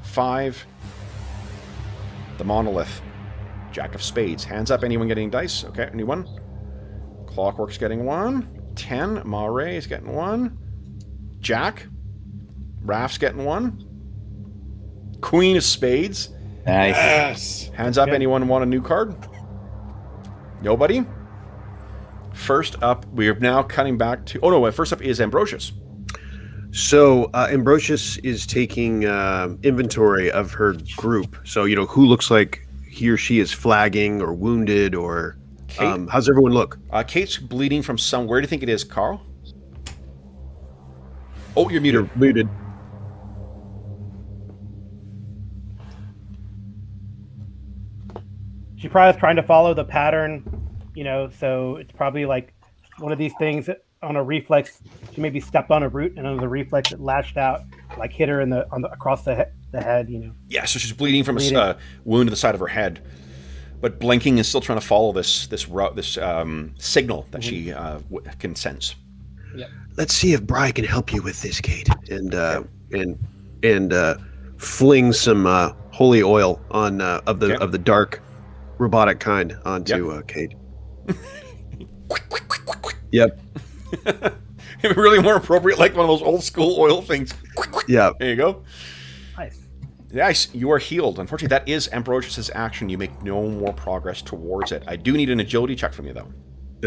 5. The Monolith. Jack of Spades. Hands up, anyone getting dice? Okay, anyone? Clockwork's getting 1. 10. Mare is getting 1. Jack. Raph's getting 1. Queen of Spades. Nice. Yes. Hands up, anyone want a new card? Nobody? First up, we are now cutting back to... Oh, no, first up is Ambrosius. So Ambrosius is taking inventory of her group. So, who looks like he or she is flagging or wounded or... how's everyone look? Kate's bleeding from some... Where do you think it is, Carl? Oh, you're muted. You're muted. She probably is trying to follow the pattern, so it's probably like one of these things on a reflex. She maybe stepped on a root, and on the reflex it lashed out, like hit her across the head. Yeah, so she's bleeding from a wound to the side of her head, but blinking and still trying to follow this signal that she can sense. Yep. Let's see if Bri can help you with this, Kate, and fling some holy oil on of the dark robotic kind onto Kate. Yep. It'd be really more appropriate, like one of those old school oil things. Yeah. There you go. Nice. Yes, you are healed. Unfortunately, that is Ambrosius's action. You make no more progress towards it. I do need an agility check from you, though.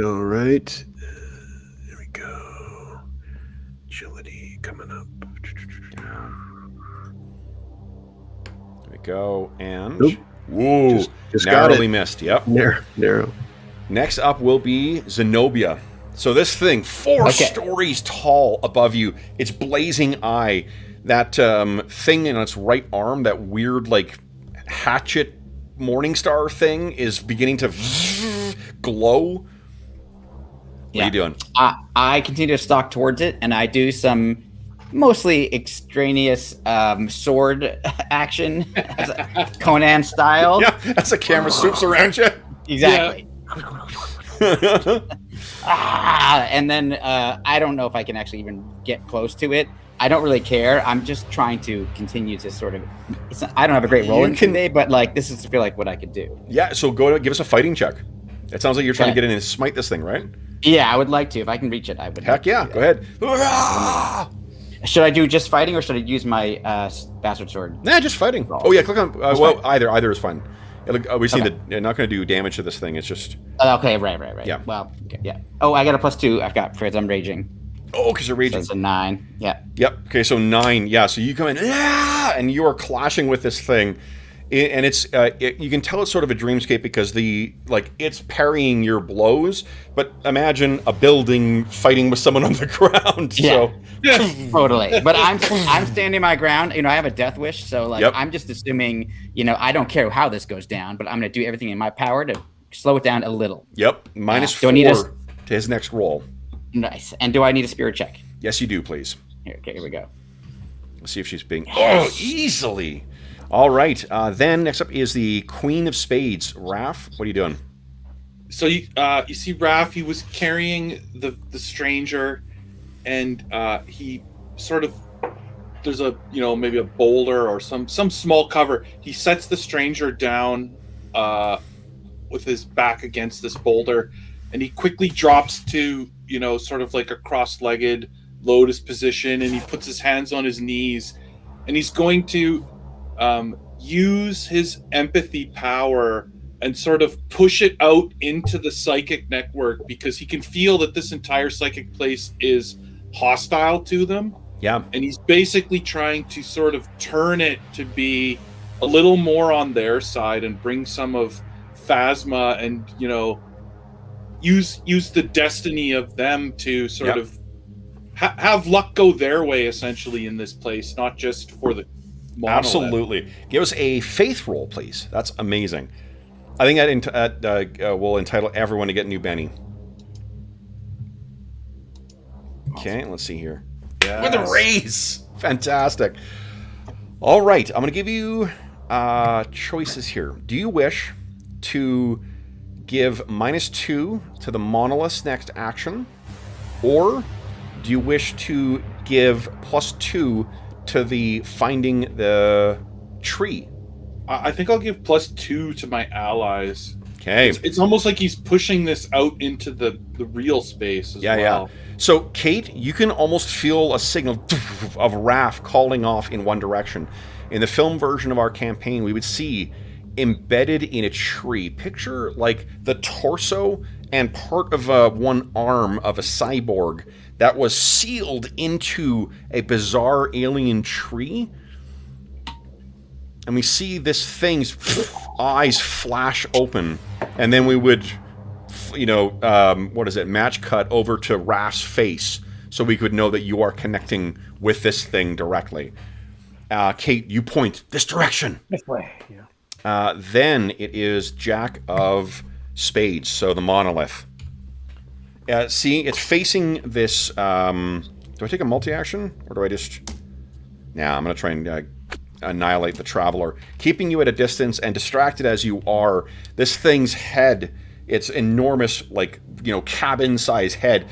All right. There we go. Agility coming up. There we go. And... Nope. Whoa. Just narrowly missed. Yep. Narrow. Next up will be Zenobia. So this thing, 4 stories tall above you. Its blazing eye. That thing in its right arm, that weird, like, hatchet Morningstar thing is beginning to glow. What are you doing? I continue to stalk towards it, and I do some mostly extraneous sword action, Conan style. Yeah, as the camera swoops around you. Exactly. Yeah. And then I don't know if I can actually even get close to it, I don't really care. I'm just trying to continue to sort of. I don't have a great roll in today, but like this is feel like what I could do. Yeah. So give us a fighting check. It sounds like you're trying to get in and smite this thing, right? Yeah, I would like to. If I can reach it, I would. Heck yeah! Go ahead. Should I do just fighting, or should I use my bastard sword? Nah, just fighting. Oh yeah, click on. Well, either is fine. We see that they're not going to do damage to this thing. It's just. Okay, right. Yeah. Well, okay, yeah. Oh, I got a +2. I've got because I'm raging. Oh, because you're raging. So it's a 9. Yeah. Yep. Okay, so 9. Yeah. So you come in, and you are clashing with this thing, and it's you can tell it's sort of a dreamscape because it's parrying your blows. But imagine a building fighting with someone on the ground. Yeah. So. Totally. But I'm standing my ground. I have a death wish, so I'm just assuming. I don't care how this goes down, but I'm going to do everything in my power to slow it down a little. Yep. -4 to his next roll. Nice. And do I need a spirit check? Yes, you do, please. Here we go. Let's see if she's being... Oh, easily! All right. Then next up is the Queen of Spades. Raph, what are you doing? So you see Raph, he was carrying the stranger, and he sort of... There's a, maybe a boulder or some small cover. He sets the stranger down with his back against this boulder, and he quickly drops to... sort of like a cross-legged lotus position, and he puts his hands on his knees, and he's going to use his empathy power and sort of push it out into the psychic network because he can feel that this entire psychic place is hostile to them. Yeah. And he's basically trying to sort of turn it to be a little more on their side and bring some of Phasma and, use the destiny of them to sort of have luck go their way, essentially, in this place, not just for the monolith. Absolutely. Give us a faith roll, please. That's amazing. I think that will entitle everyone to get new Benny. Okay, let's see here. Yes. With a raise! Fantastic. All right, I'm going to give you choices here. Do you wish to give -2 to the monolith's next action, or do you wish to give +2 to the finding the tree? I think I'll give +2 to my allies. Okay. It's almost like he's pushing this out into the real space as well. Yeah. So, Kate, you can almost feel a signal of Raph calling off in one direction. In the film version of our campaign, we would see embedded in a tree. Picture like the torso and part of one arm of a cyborg that was sealed into a bizarre alien tree. And we see this thing's eyes flash open, and then we would, match cut over to Raph's face so we could know that you are connecting with this thing directly. Kate, you point this direction. This way, yeah. Then it is Jack of Spades, so the monolith. See, it's facing this... do I take a multi-action, or do I just... Nah, I'm going to try and annihilate the Traveler. Keeping you at a distance and distracted as you are, this thing's head, its enormous, cabin-sized head,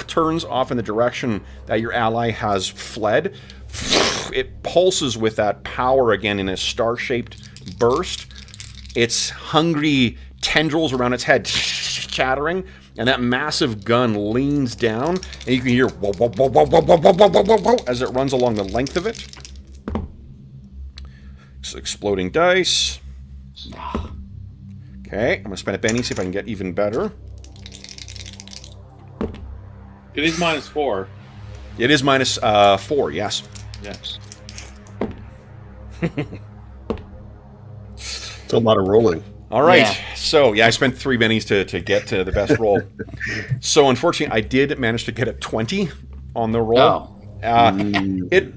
turns off in the direction that your ally has fled. It pulses with that power again in a star-shaped burst. Its hungry tendrils around its head chattering, and that massive gun leans down, and you can hear whoa, whoa, whoa, whoa, whoa, whoa, whoa, whoa, whoa, whoa, as it runs along the length of it. It's exploding dice. Okay, I'm going to spend a Benny, see if I can get even better. It is -4. It is -4, yes. Yes. It's a lot of rolling. All right. Yeah. So, I spent 3 bennies to get to the best roll. So, unfortunately, I did manage to get a 20 on the roll. It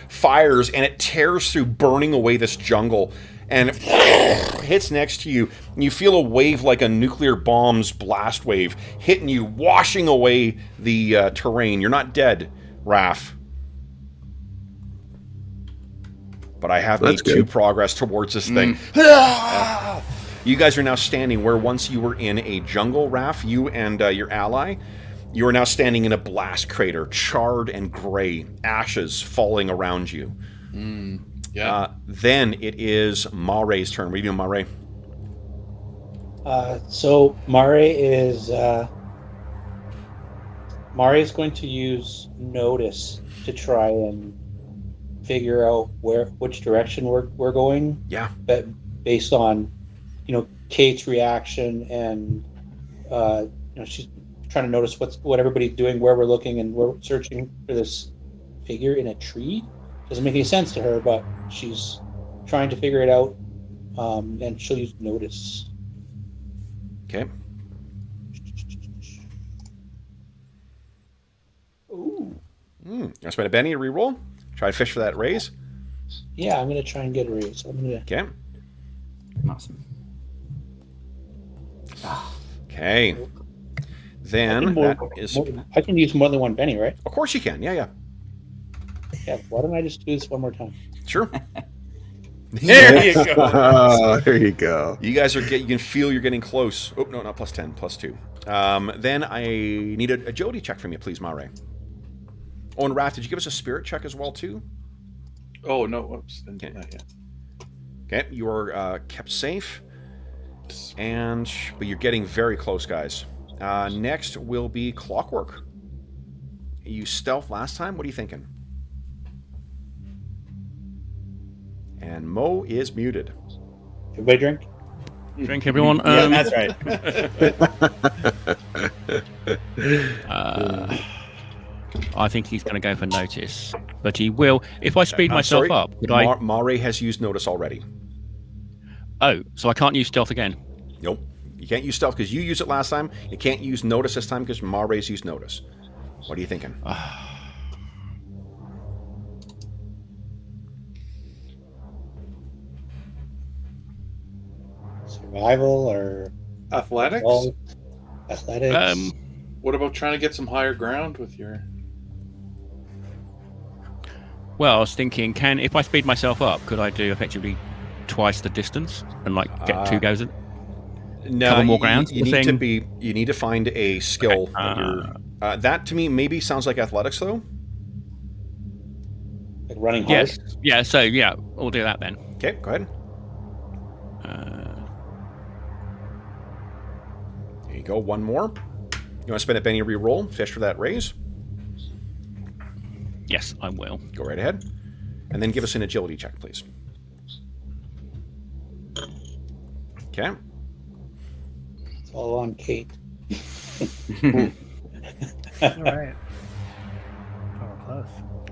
fires, and it tears through, burning away this jungle, and it hits next to you. And you feel a wave like a nuclear bomb's blast wave hitting you, washing away the terrain. You're not dead, Raph. But I have made 2 progress towards this thing. You guys are now standing where once you were in a jungle, Raph, you and your ally. You are now standing in a blast crater, charred and gray, ashes falling around you. Then it is Mare's turn. What are you doing, Mare? So Mare is going to use notice to try and figure out which direction we're going. Yeah. But based on, Kate's reaction and she's trying to notice what everybody's doing, where we're looking, and we're searching for this figure in a tree. Doesn't make any sense to her, but she's trying to figure it out, and she'll use notice. Okay. Ooh. I spend a Benny to reroll. Try to fish for that raise. Yeah, I'm gonna try and get a raise. Okay. Awesome. Okay. Then that is. I can use more than one Benny, right? Of course you can. Yeah. Yeah. Why don't I just do this one more time? Sure. There you go. There you go. You guys are you can feel you're getting close. Oh no, not plus 10, plus 2. Then I need an agility check from you, please, Mare. Oh, and Raph, did you give us a spirit check as well too? Oh no, whoops. Okay. Not yet. Okay, you are kept safe, but you're getting very close, guys. Next will be Clockwork. You stealth last time. What are you thinking? And Mo is muted. Everybody drink. Drink, everyone. Yeah, that's right. I think he's going to go for notice, but he will. If I speed myself up, would I? Mare has used notice already. Oh, so I can't use stealth again. Nope. You can't use stealth because you used it last time. You can't use notice this time because Mare's used notice. What are you thinking? Survival or Athletics? Athletics. What about trying to get some higher ground with your... Well, I was thinking, if I speed myself up, could I do effectively twice the distance and get 2 goes? No, cover more ground. You need to find a skill. Okay. That to me maybe sounds like athletics though. Like running hard. Yes. Yeah. So yeah, we'll do that then. Okay, go ahead. There you go. One more. You want to spend a Benny re-roll, fish for that raise? Yes, I will. Go right ahead. And then give us an agility check, please. Okay. It's all on Kate. All right. Oh, close.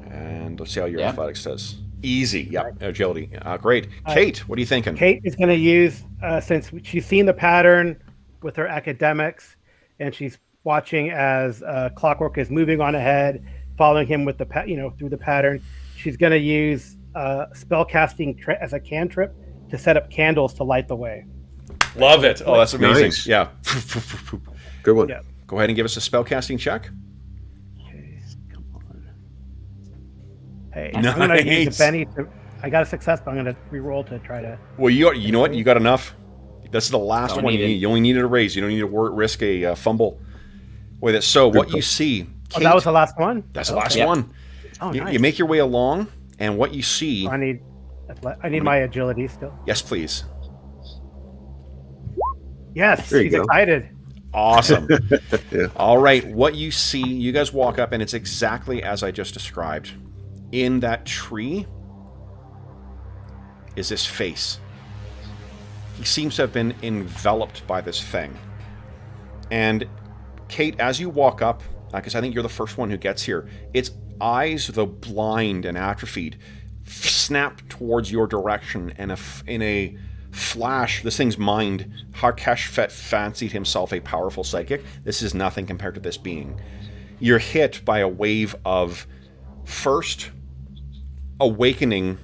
And let's see how your athletics does. Easy. Yeah, agility. Great. Kate, what are you thinking? Kate is going to use, since she's seen the pattern with her academics, and she's watching as Clockwork is moving on ahead, following him with the through the pattern. She's going to use spell casting as a cantrip to set up candles to light the way. Love it. Oh, that's amazing. Nice. Yeah. Good one. Yeah. Go ahead and give us a spell casting check. Okay, come on. Hey, Nice. I'm going to use a Benny. I got a success, but I'm going to re-roll to try to. Well, you know what? You got enough. This is the last Don't one you need it. need. You only needed a raise. You don't need to risk a fumble with it. So what you see... Oh, Kate, that was the last one? that's the last Yeah. one. Oh, nice. You make your way along, and what you see... I need my agility still. Yes, please. Yes, There you he's go. excited. Awesome. Yeah. All right, what you see, you guys walk up, and it's exactly as I just described. In that tree is this face. He seems to have been enveloped by this thing. And Kate, as you walk up, because I think you're the first one who gets here, its eyes, though blind and atrophied, snap towards your direction, and in a flash, this thing's mind, Harkesh fancied himself a powerful psychic. This is nothing compared to this being. You're hit by a wave of, first, awakening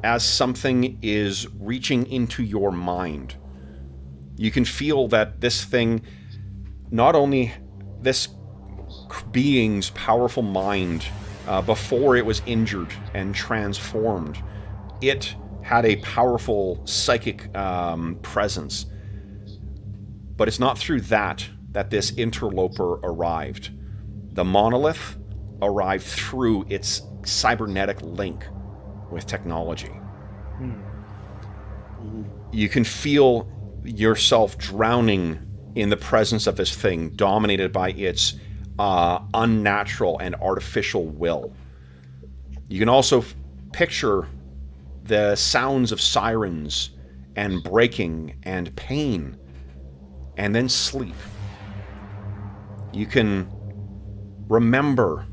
as something is reaching into your mind. You can feel that this thing, not only this being's powerful mind, before it was injured and transformed, it had a powerful psychic presence. But it's not through that this interloper arrived. the monolith arrived through its cybernetic link with technology. You can feel yourself drowning in the presence of this thing, dominated by its unnatural and artificial will. You can also picture the sounds of sirens and breaking and pain, and then sleep. You can remember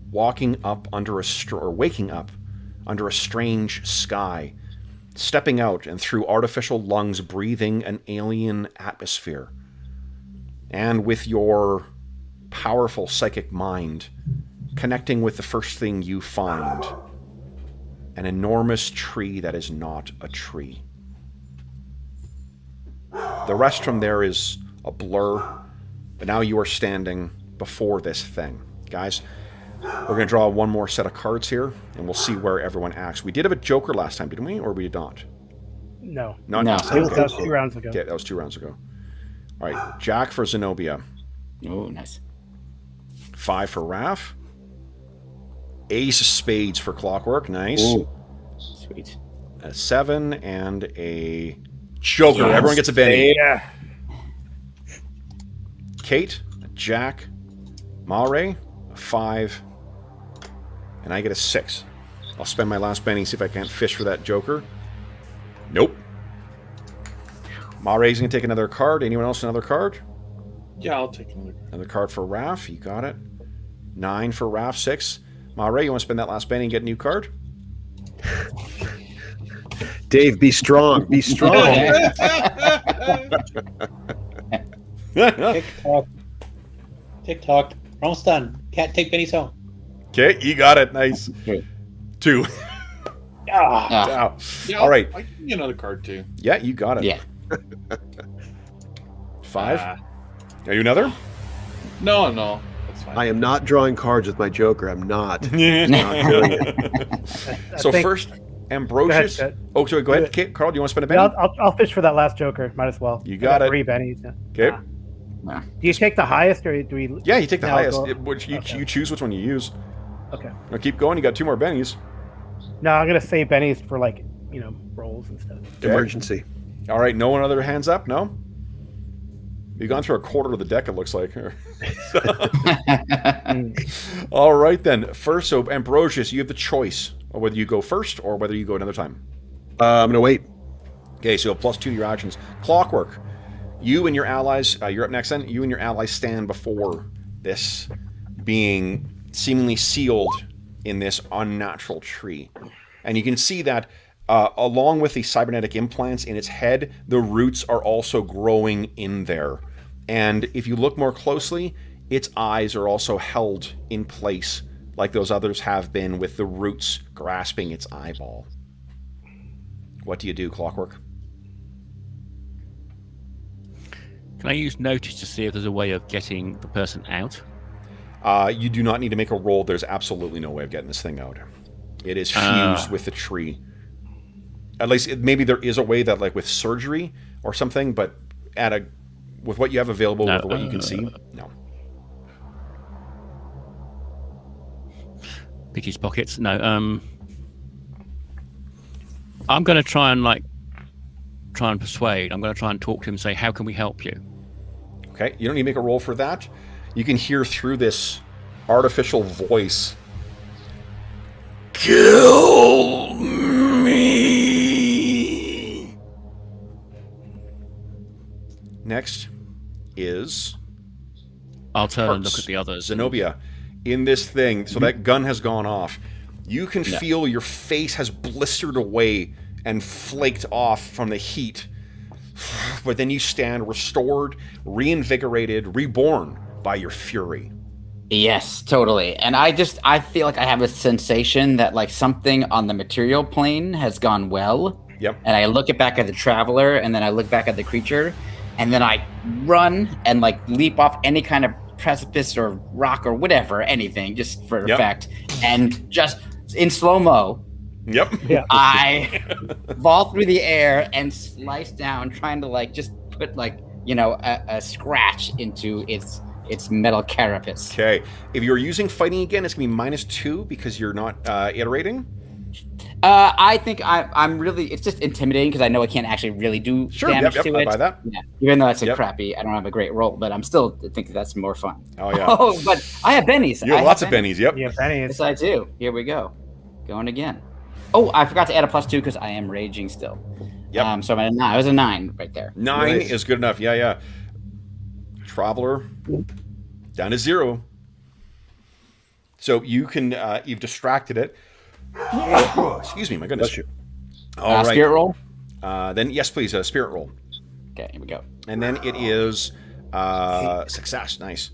waking up under waking up under a strange sky, stepping out and through artificial lungs breathing an alien atmosphere. And with your powerful psychic mind, connecting with the first thing you find, an enormous tree that is not a tree. The rest from there is a blur, but now you are standing before this thing. Guys, we're going to draw one more set of cards here, and we'll see where everyone acts. We did have a Joker last time, didn't we? Or we did not? No. Not No. last time. That was 2 rounds ago. Okay, that was 2 rounds ago. All right, Jack for Zenobia. Oh, nice. 5 for Raph. Ace of Spades for Clockwork. Nice. Ooh. Sweet. A 7 and a Joker. Yes. Everyone gets a Benny. Yeah. Kate, a Jack, Mare, a 5, and I get a 6. I'll spend my last Benny, see if I can't fish for that Joker. Nope. Mare's going to take another card. Anyone else another card? Yeah, I'll take another card. Another card for Raph. You got it. 9 for Raph, 6. Mare, you want to spend that last Benny and get a new card? Dave, be strong. Be strong. TikTok. TikTok. We're almost done. Can't take Benny's home. Okay, you got it. Nice. 2. Ah. Wow. Yeah, All right. I can give you another card too. Yeah, you got it. Yeah. 5. Are you another? No, that's fine. I am not drawing cards with my Joker. I'm not. So think- first, Ambrosius. Go ahead. Oh, sorry, go ahead. Good. Kate, Carl, do you want to spend a Benny? Yeah, I'll fish for that last Joker. Might as well. You got I it. 3 bennies. Yeah. Okay. Nah. Do you take the highest, or do we? Yeah, you take the now highest. go- Which you Okay. choose which one you use. Okay. Now keep going. You got 2 more bennies. No, I'm gonna save bennies for rolls and stuff. Okay. Emergency. All right. No one other hands up. No. You've gone through a quarter of the deck. It looks like. All right then. First, so Ambrosius, you have the choice of whether you go first or whether you go another time. I'm gonna wait. Okay, so +2 to your actions. Clockwork. You and your allies. You're up next. Then you and your allies stand before this being seemingly sealed in this unnatural tree, and you can see that along with the cybernetic implants in its head, the roots are also growing in there. And if you look more closely, its eyes are also held in place like those others have been, with the roots grasping its eyeball. What do you do, Clockwork? Can I use notice to see if there's a way of getting the person out? You do not need to make a roll. There's absolutely no way of getting this thing out. It is fused with the tree. At least, maybe there is a way that, like with surgery or something, but with what you have available, No, with what you can see, no. Pick his pockets. No. I'm going to try and persuade. I'm going to try and talk to him and say, how can we help you? Okay, you don't need to make a roll for that. You can hear through this artificial voice. Kill me. Next is I'll turn and Parts. look at the others. Zenobia. In this thing, so that gun has gone off. You can feel your face has blistered away and flaked off from the heat. But then you stand restored, reinvigorated, reborn by your fury. Yes, totally. And I feel like I have a sensation that like something on the material plane has gone well. Yep. And I look back at the traveler, and then I look back at the creature, and then I run and like leap off any kind of precipice or rock or whatever, anything, just for effect. And just in slow-mo, Yep. Yeah. I vault through the air and slice down, trying to like just put like, a scratch into its its metal carapace. Okay. If you're using fighting again, it's going to be -2 because you're not iterating. I think I'm really. It's just intimidating because I know I can't actually really do damage to I it. buy that. Yeah, even though it's a crappy, I don't have a great roll, but I'm still think that's more fun. Oh yeah. Oh, but I have bennies. You have lots of bennies. Yep. Yeah, bennies. Yes, I do. Here we go. Going again. Oh, I forgot to add a +2 because I am raging still. Yep. So I'm at a 9. It was a 9 right there. 9 is good enough. Yeah. Traveler down to 0. So you can you've distracted it. Excuse me, my goodness. All right. Spirit roll. Then yes, please. Spirit roll. Okay, here we go. And then it is success. Nice.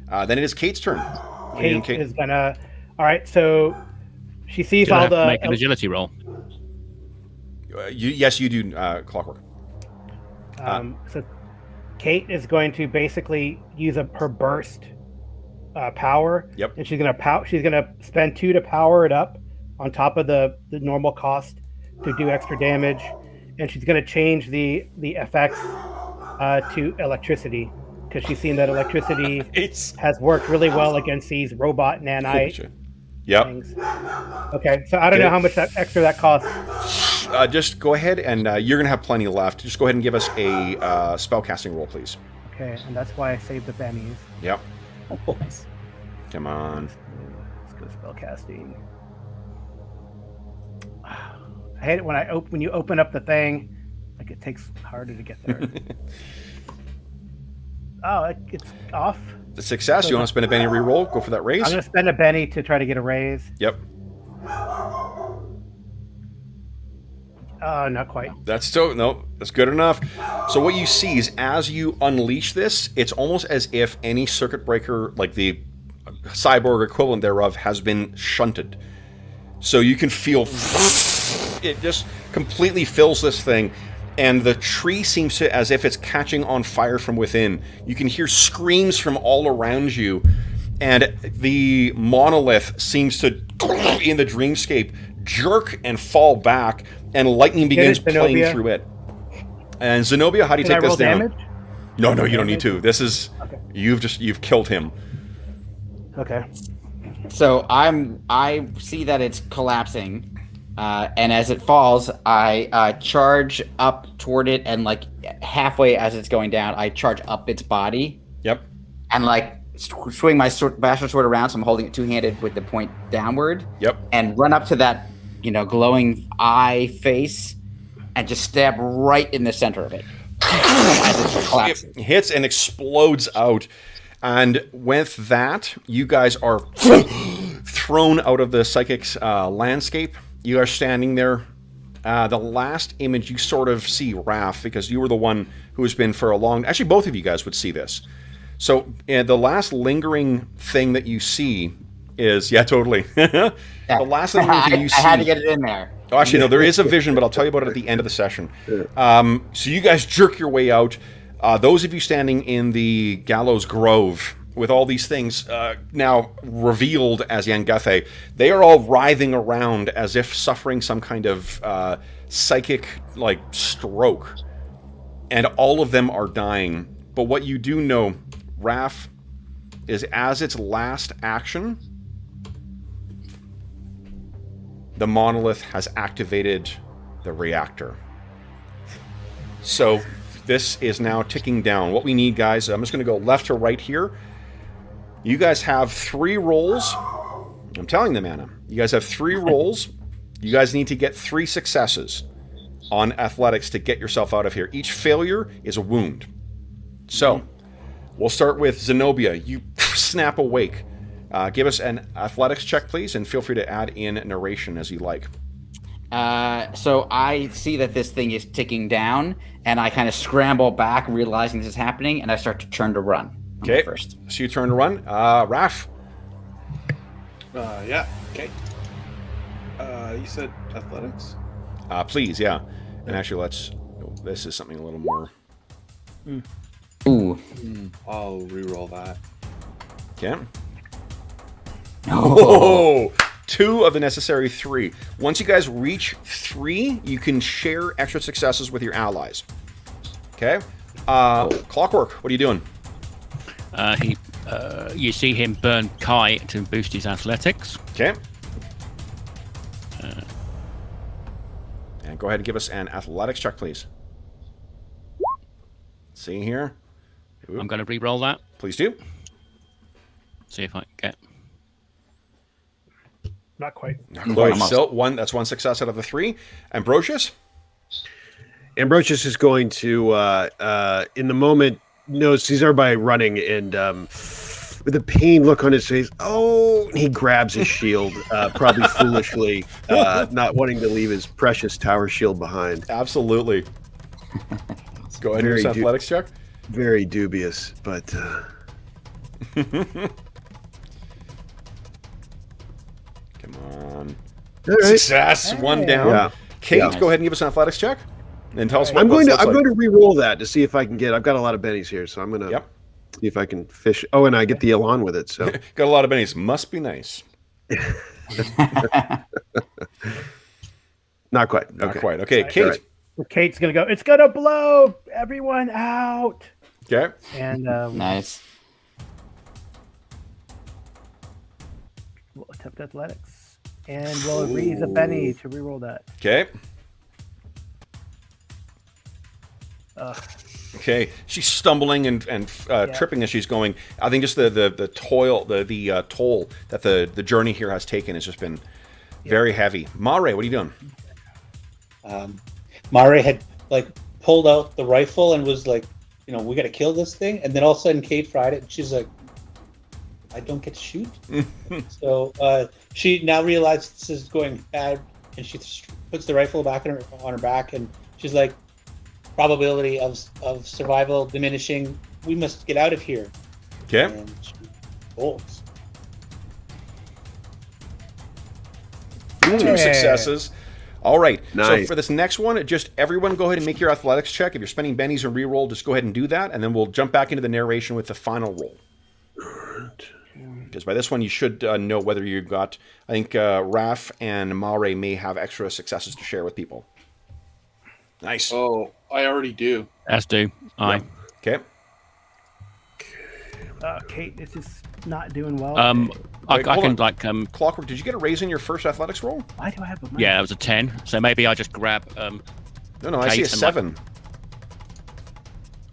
Then it is Kate's turn. Kate is gonna. All right, so she sees all the. Make an agility roll. Yes, you do. Clockwork. So Kate is going to basically use her burst power. Yep. And she's gonna spend 2 to power it up on top of the normal cost to do extra damage, and she's gonna change the effects to electricity because she's seen that electricity has worked really well against these robot nanite things. Okay, so I don't know how much that costs. Just go ahead and you're gonna have plenty left. Just go ahead and give us a spellcasting roll, please. Okay, and that's why I saved the bennies. Yep. Oh, nice. Come on. Let's go spellcasting. I hate it when you open up the thing, like it takes harder to get there. It's off. The success. You want to spend a Benny re-roll? Go for that raise. I'm going to spend a Benny to try to get a raise. Yep. Not quite. That's good enough. So what you see is as you unleash this, it's almost as if any circuit breaker, like the cyborg equivalent thereof, has been shunted. So you can feel it just completely fills this thing, and the tree seems to as if it's catching on fire from within. You can hear screams from all around you, and the monolith seems to, in the dreamscape, jerk and fall back, and lightning begins playing through it. And Zenobia, how do you take this down? Damage? No, you don't need to. This is you've killed him. Okay. So I see that it's collapsing, and as it falls, I charge up toward it, and like halfway as it's going down, I charge up its body. Yep. And like swing my bastard sword around, so I'm holding it two-handed with the point downward. Yep. And run up to that, glowing eye face, and just stab right in the center of it as it collapses. It hits and explodes out. And with that, you guys are thrown out of the psychic's landscape. You are standing there. The last image you sort of see Raph, because you were the one who has been for a long... Actually, both of you guys would see this. So the last lingering thing that you see is... Yeah, totally. The last lingering thing you see... I had to get it in there. Oh, actually, no, there is a vision, but I'll tell you about it at the end of the session. So you guys jerk your way out. Those of you standing in the Gallows Grove with all these things now revealed as Yangathe, they are all writhing around as if suffering some kind of psychic stroke. And all of them are dying. But what you do know, Raph, is as its last action, the monolith has activated the reactor. So this is now ticking down. What we need, guys, I'm just going to go left to right here. You guys have 3 rolls. I'm telling them, Anna. You guys have 3 rolls. You guys need to get 3 successes on athletics to get yourself out of here. Each failure is a wound. So, we'll start with Zenobia. You snap awake. Give us an athletics check, please, and feel free to add in narration as you like. So I see that this thing is ticking down, and I kind of scramble back, realizing this is happening, and I start to turn to run. Okay. First. So you turn to run. Raph. Yeah. Okay. You said athletics? Please, yeah. And actually, this is something a little more... Ooh. I'll re-roll that. Okay. Oh! 2 of the necessary 3. Once you guys reach 3, you can share extra successes with your allies. Okay? Clockwork, what are you doing? He You see him burn Kai to boost his athletics. Okay. And go ahead and give us an athletics check, please. See here. Oop. I'm going to re-roll that. Please do. See if I can get. Not quite. Not quite. Still one. That's one success out of the 3. Ambrosius. Ambrosius is going to, in the moment, sees everybody running, and with a pain look on his face, he grabs his shield, probably foolishly, not wanting to leave his precious tower shield behind. Absolutely. Go ahead and use athletics check. Very dubious, but. Come on. All right. Success. Hey. One down. Yeah. Kate, go ahead and give us an athletics check. And tell us what I'm going to re-roll that to see if I can get. I've got a lot of bennies here, so I'm going to see if I can fish. Oh, and I get the Elan with it. So got a lot of bennies. Must be nice. Not quite. Not quite. Okay, Kate. Right. Kate's going to go. It's going to blow everyone out. Okay. And nice. We'll attempt athletics, and we'll raise a Benny to re-roll that. Okay. Okay, she's stumbling and tripping as she's going. I think just the toll that the journey here has taken has just been very heavy. Mare, what are you doing? Mare had pulled out the rifle and was like, we got to kill this thing. And then all of a sudden, Kate fried it, and she's like, I don't get to shoot. So she now realizes this is going bad, and she puts the rifle back on her back, and she's like, probability of survival diminishing. We must get out of here. Okay. And she bolts. 2 successes. All right. Nice. So for this next one, just everyone go ahead and make your athletics check. If you're spending bennies and reroll, just go ahead and do that, and then we'll jump back into the narration with the final roll. Because by this one, you should know whether you got. I think Raph and Mare may have extra successes to share with people. Nice. Oh, I already do. As do I. Okay. Kate is just not doing well. I can Clockwork. Did you get a raise in your first athletics roll? Why do I have a? Yeah, it was a 10. So maybe I just grab. No, I see a 7.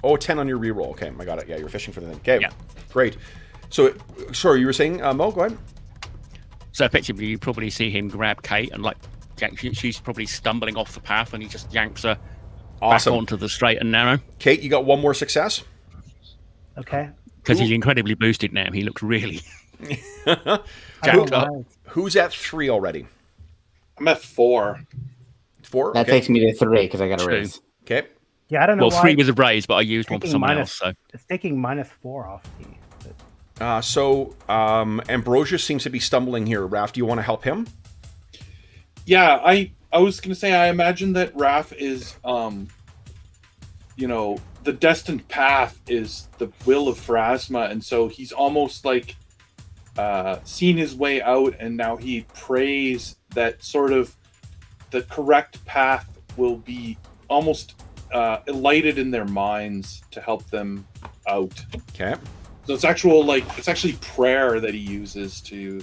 Oh, 10 on your reroll. Okay, I got it. Yeah, you're fishing for the thing. Okay, yeah. Great. So, sorry, you were saying, Mo, go ahead. So effectively, you probably see him grab Kate and she's probably stumbling off the path, and he just yanks her back onto the straight and narrow. Kate, you got one more success. Okay. Because he's incredibly boosted now. He looks really jacked up. Who's at 3 already? I'm at 4. 4? That takes me to 3 because I got a 2. raise. Okay. Yeah, I don't know. Well, 3 with a raise, but I used one for someone else. So it's taking -4 off me. Ambrosius seems to be stumbling here. Raph, do you want to help him? Yeah, I was going to say, I imagine that Raph is, the destined path is the will of Pharasma, and so he's almost like seen his way out, and now he prays that sort of the correct path will be almost lighted in their minds to help them out. Okay. So it's actually prayer that he uses to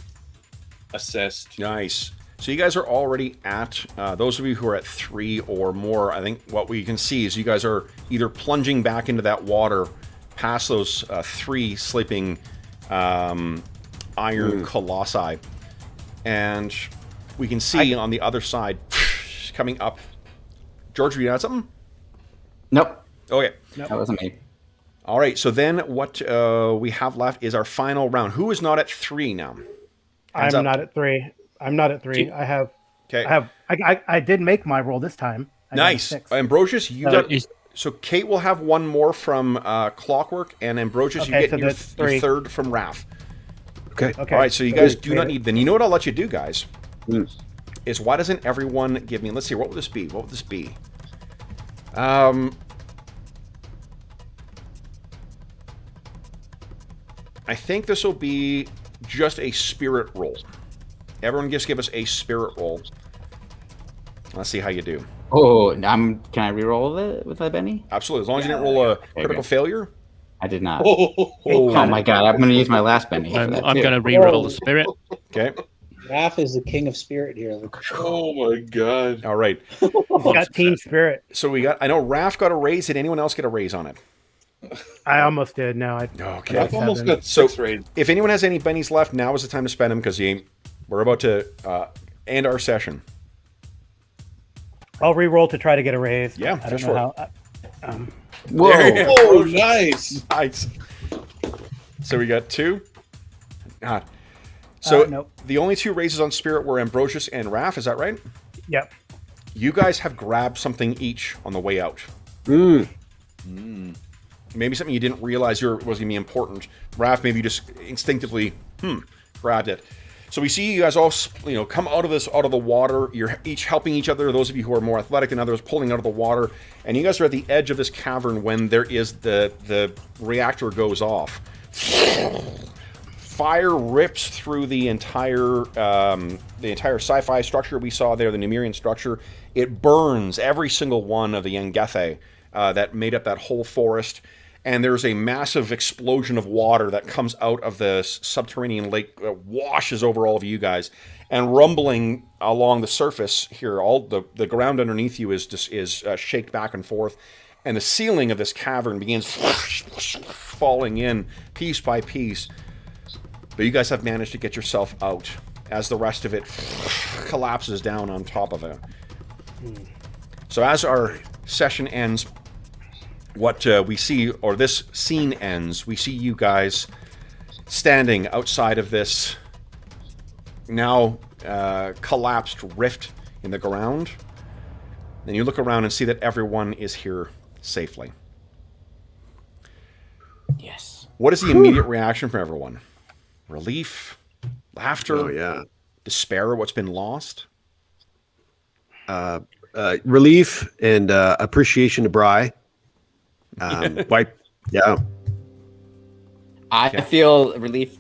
assist. Nice. So you guys are already at, those of you who are at 3 or more, I think what we can see is you guys are either plunging back into that water past those 3 sleeping iron colossi. And we can see on the other side, coming up. George, you had something? Nope. Okay. That wasn't me. All right, so then what we have left is our final round. Who is not at 3 now? I'm not at 3. I'm not at 3. I did make my roll this time. Nice. Ambrosius, you got. So Kate will have one more from Clockwork, and Ambrosius, you get your 3rd from Raph. Okay. All right, so you guys do not need. Then you know what I'll let you do, guys. Is why doesn't everyone give me? Let's see. What would this be? What would this be? I think this will be just a spirit roll. Everyone just give us a spirit roll. Let's see how you do. Oh, can I reroll it with that, Benny? Absolutely. As long as you didn't roll a critical failure. I did not. Oh, Oh my god, I'm going to use my last Benny. For that I'm too. going to re-roll the spirit. Okay. Raph is the king of spirit here. oh my god. All right. He's got team spirit. So I know Raph got a raise. Did anyone else get a raise on it? I almost did. No, Okay. I've almost 7. got 6 raids. If anyone has any bennies left, now is the time to spend them because we're about to end our session. I'll re-roll to try to get a raise. Yeah, I don't for know sure. how. Whoa. Oh, nice. Nice. So we got 2. So nope. the only 2 raises on spirit were Ambrosius and Raph. Is that right? Yep. You guys have grabbed something each on the way out. Maybe something you didn't realize was going to be important. Raph, maybe you just instinctively grabbed it. So we see you guys all come out of the water. You're each helping each other. Those of you who are more athletic than others pulling out of the water, and you guys are at the edge of this cavern when there is the reactor goes off. Fire rips through the entire sci-fi structure we saw there, the Numerian structure. It burns every single one of the Yengethe that made up that whole forest. And there's a massive explosion of water that comes out of the subterranean lake, washes over all of you guys, and rumbling along the surface here. All the ground underneath you is shaked back and forth, and the ceiling of this cavern begins falling in piece by piece. But you guys have managed to get yourself out as the rest of it collapses down on top of it. So as our session ends, what we see, or this scene ends, we see you guys standing outside of this now collapsed rift in the ground. Then you look around and see that everyone is here safely. Yes. What is the immediate reaction from everyone? Relief? Laughter? Oh, yeah. Despair at what's been lost? Relief and appreciation to Bry. Yeah. I feel relief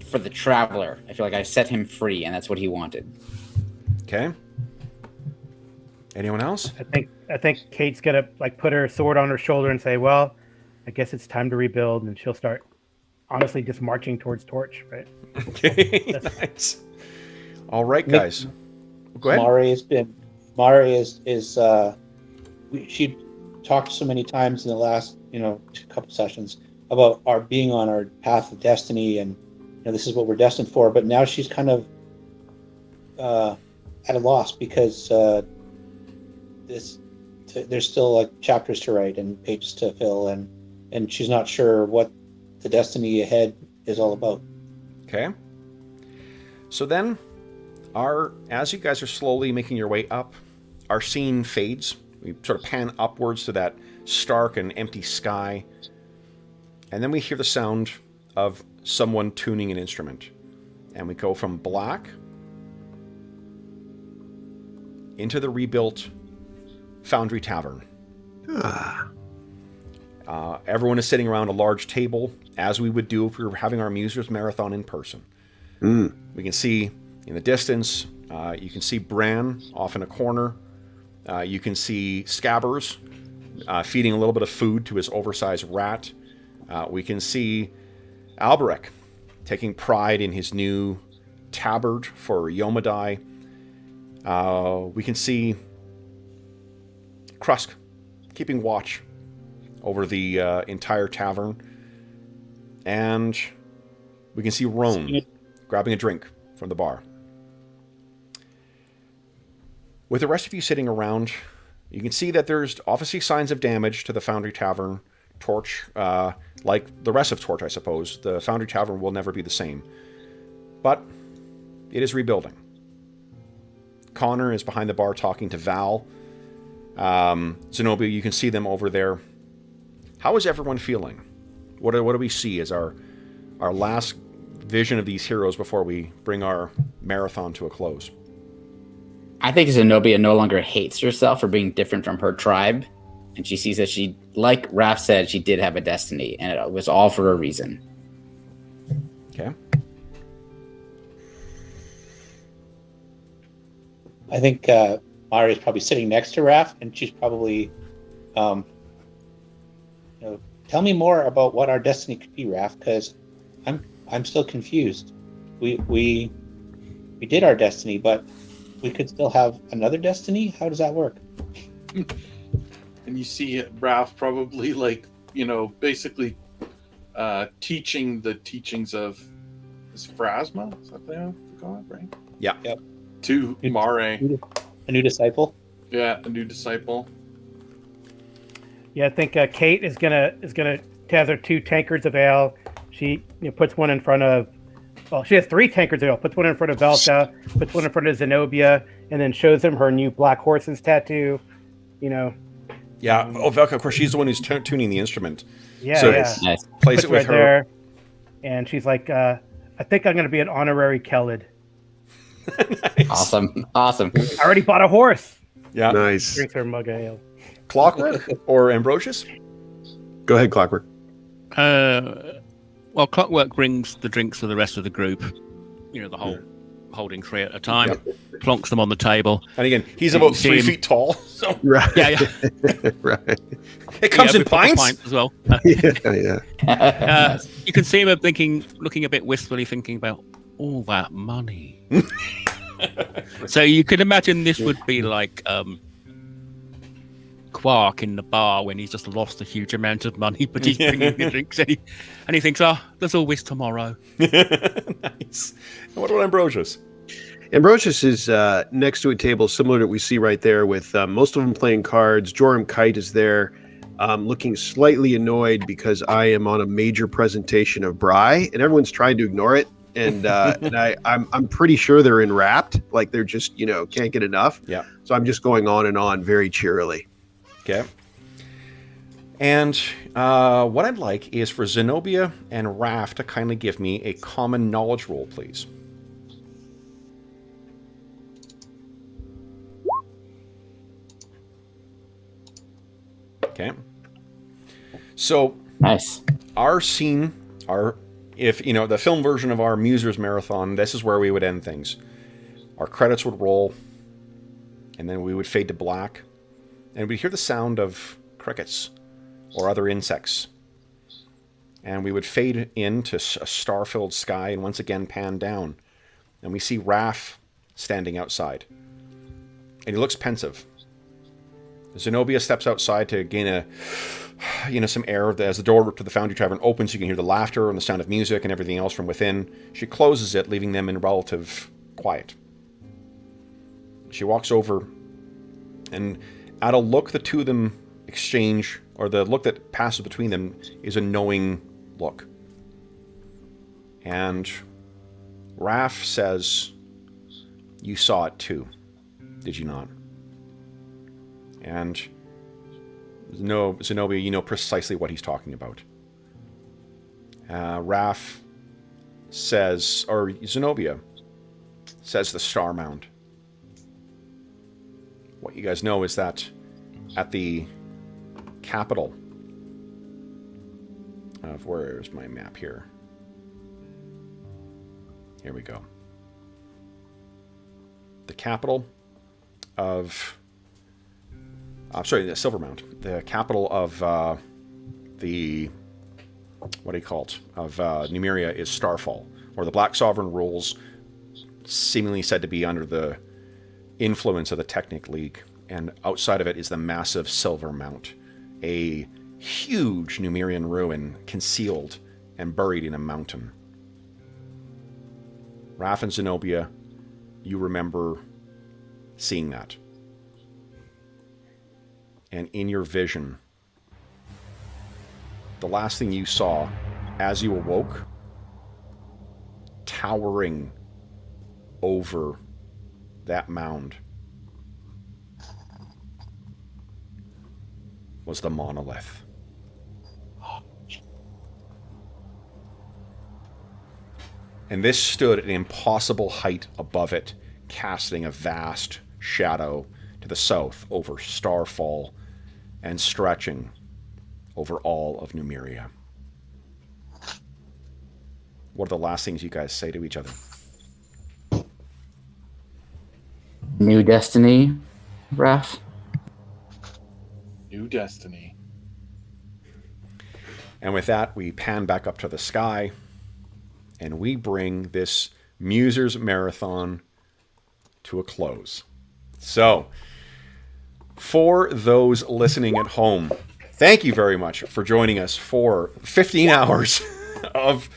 for the traveler. I feel like I set him free, and that's what he wanted. Okay. Anyone else? I think Kate's gonna put her sword on her shoulder and say, "Well, I guess it's time to rebuild," and she'll start honestly just marching towards Torch. Right? Okay. Nice. All right, guys. Go ahead. She talked so many times in the last couple sessions about our being on our path of destiny, and this is what we're destined for. But now she's kind of at a loss because there's still chapters to write and pages to fill, and she's not sure what the destiny ahead is all about. Okay. So then, as you guys are slowly making your way up, our scene fades. We sort of pan upwards to that stark and empty sky. And then we hear the sound of someone tuning an instrument. And we go from black into the rebuilt Foundry Tavern. Everyone is sitting around a large table, as we would do if we were having our Musers Marathon in person. We can see in the distance, you can see Bran off in a corner. You can see Scabbers feeding a little bit of food to his oversized rat. We can see Alberic taking pride in his new tabard for Yomadai. We can see Krusk keeping watch over the entire tavern. And we can see Roan grabbing a drink from the bar. With the rest of you sitting around, you can see that there's obviously signs of damage to the Foundry Tavern. Torch, like the rest of Torch, I suppose. The Foundry Tavern will never be the same. But it is rebuilding. Connor is behind the bar talking to Val. Zenobia, you can see them over there. How is everyone feeling? What do we see as our last vision of these heroes before we bring our marathon to a close? I think Zenobia no longer hates herself for being different from her tribe. And she sees that she, like Raph said, she did have a destiny. And it was all for a reason. Okay. I think Maria's probably sitting next to Raph, and she's probably tell me more about what our destiny could be, Raph, because I'm still confused. We did our destiny, but we could still have another destiny? How does that work? And you see Raph probably basically teaching the teachings of is Phrasma? Is that the god, right? Yeah. Yep. To Mare. A new disciple? Yeah, a new disciple. Yeah, I think Kate is gonna has her 2 tankards of ale. She puts one in front of. Well, she has 3 tankards of ale. Puts one in front of Velka, puts one in front of Zenobia, and then shows them her new black horses tattoo. Yeah. Velka, of course, she's the one who's tuning the instrument. Yeah, so yeah. Nice. Place Puts it with right her. there, and she's like, "I think I'm gonna be an honorary Kelid. Nice. Awesome. I already bought a horse." Yeah. Nice. Drinks her mug of ale. Clockwork or Ambrosius? Go ahead, Clockwork. Well, Clockwork brings the drinks for the rest of the group. The whole holding 3 at a time. Plonks them on the table. And again, he's about See 3 him. feet tall. So Right. Yeah. Right. it comes in with a pints. pint as well. Yeah. You can see him looking a bit wistfully, thinking about all that money. So you can imagine this would be like Quark in the bar when he's just lost a huge amount of money, but he's bringing the drinks and he thinks, there's always tomorrow. Nice. And what about Ambrosius? Ambrosius is next to a table similar to what we see right there with most of them playing cards. Joram Kite is there looking slightly annoyed because I am on a major presentation of Bry and everyone's trying to ignore it. And I'm pretty sure they're enwrapped, like they're just, can't get enough. Yeah. So I'm just going on and on very cheerily. Okay. And what I'd like is for Zenobia and Raph to kindly give me a common knowledge roll, please. Okay. So Nice. our scene, if the film version of our Musers Marathon, this is where we would end things. Our credits would roll, and then we would fade to black, and we'd hear the sound of crickets or other insects. And we would fade into a star-filled sky and once again pan down. And we see Raph standing outside. And he looks pensive. Zenobia steps outside to gain some air. As the door to the Foundry Tavern opens, you can hear the laughter and the sound of music and everything else from within. She closes it, leaving them in relative quiet. She walks over, and at a look the two of them exchange, or the look that passes between them, is a knowing look. And Raph says, "You saw it too, did you not?" And Zenobia, you know precisely what he's talking about. Raph says, or Zenobia says, the Star Mound. What you guys know is that at the capital of, where's my map here? Here we go. The capital of, the Silver Mound. The capital of the, what do you call it, of Numeria is Starfall, where the Black Sovereign rules, seemingly said to be under the influence of the Technic League, and outside of it is the massive Silver Mount, a huge Numerian ruin concealed and buried in a mountain. Raph and Zenobia, you remember seeing that. And in your vision, the last thing you saw as you awoke, towering over that mound, was the monolith. And this stood at an impossible height above it, casting a vast shadow to the south over Starfall and stretching over all of Numeria. What are the last things you guys say to each other? New destiny, Raph. New destiny. And with that, we pan back up to the sky, and we bring this Musers Marathon to a close. So, for those listening at home, thank you very much for joining us for 15 hours of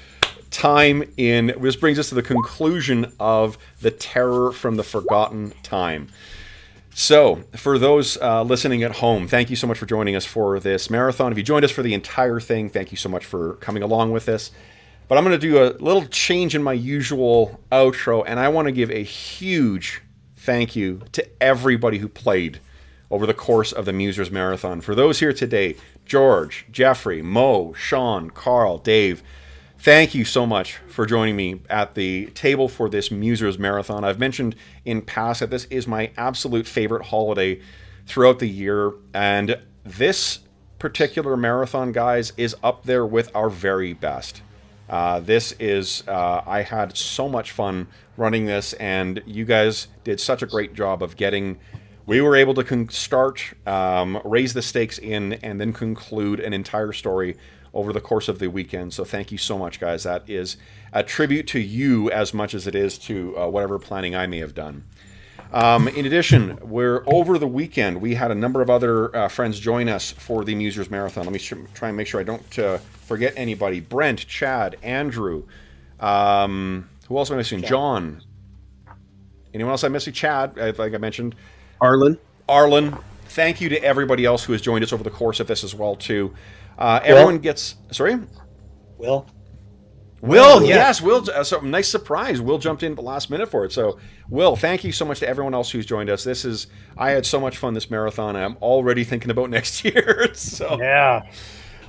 time in. This brings us to the conclusion of the Terror from the Forgotten Time. So, for those listening at home, thank you so much for joining us for this marathon. If you joined us for the entire thing, thank you so much for coming along with this. But I'm going to do a little change in my usual outro, and I want to give a huge thank you to everybody who played over the course of the Musers Marathon. For those here today, George, Jeffrey, Mo, Sean, Carl, Dave, thank you so much for joining me at the table for this Musers Marathon. I've mentioned in past that this is my absolute favorite holiday throughout the year, and this particular marathon, guys, is up there with our very best. I had so much fun running this, and you guys did such a great job of we were able to raise the stakes in, and then conclude an entire story over the course of the weekend. So thank you so much, guys. That is a tribute to you as much as it is to whatever planning I may have done. In addition, over the weekend, we had a number of other friends join us for the Musers Marathon. Let me try and make sure I don't forget anybody. Brent, Chad, Andrew. Who else am I missing? John. Anyone else I'm missing? Chad, like I mentioned. Arlen. Thank you to everybody else who has joined us over the course of this as well, too. Everyone gets... Sorry? Will, yes. Will, so nice surprise. Will jumped in at the last minute for it. So, Will, thank you so much to everyone else who's joined us. I had so much fun this marathon. I'm already thinking about next year. So Yeah.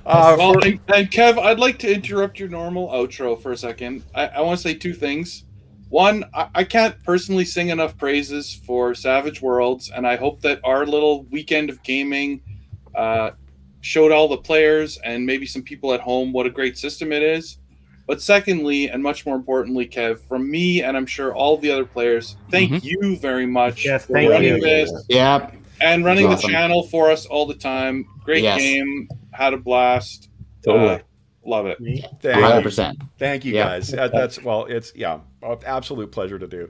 And Kev, I'd like to interrupt your normal outro for a second. I want to say two things. One, I can't personally sing enough praises for Savage Worlds, and I hope that our little weekend of gaming showed all the players and maybe some people at home what a great system it is. But secondly, and much more importantly, Kev, from me and I'm sure all the other players, thank you very much Yes, for thank running you. this Yep. and running Awesome. the channel for us all the time. Great Yes. game, had a blast. Totally. Love it. thank you. 100%. Thank you, Yeah. guys. It's an absolute pleasure to do.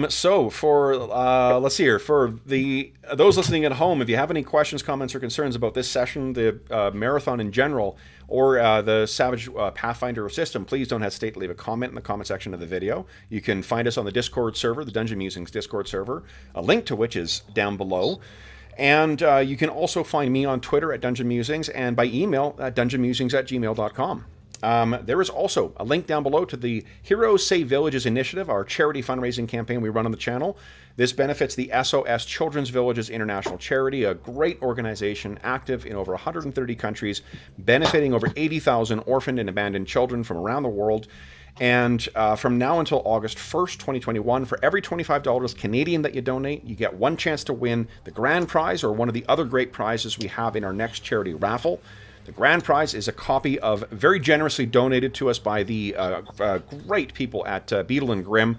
So for let's see here, for those listening at home, if you have any questions, comments, or concerns about this session, the marathon in general, or the Savage Pathfinder system, please don't hesitate to leave a comment in the comment section of the video. You can find us on the Discord server, the Dungeon Musings Discord server, a link to which is down below. And you can also find me on Twitter at Dungeon Musings, and by email at dungeonmusings@gmail.com. There is also a link down below to the Heroes Save Villages initiative, our charity fundraising campaign we run on the channel. This benefits the SOS Children's Villages International Charity, a great organization active in over 130 countries, benefiting over 80,000 orphaned and abandoned children from around the world. And from now until August 1st, 2021, for every $25 Canadian that you donate, you get one chance to win the grand prize or one of the other great prizes we have in our next charity raffle. The grand prize is a copy of, very generously donated to us by the great people at Beetle and Grimm,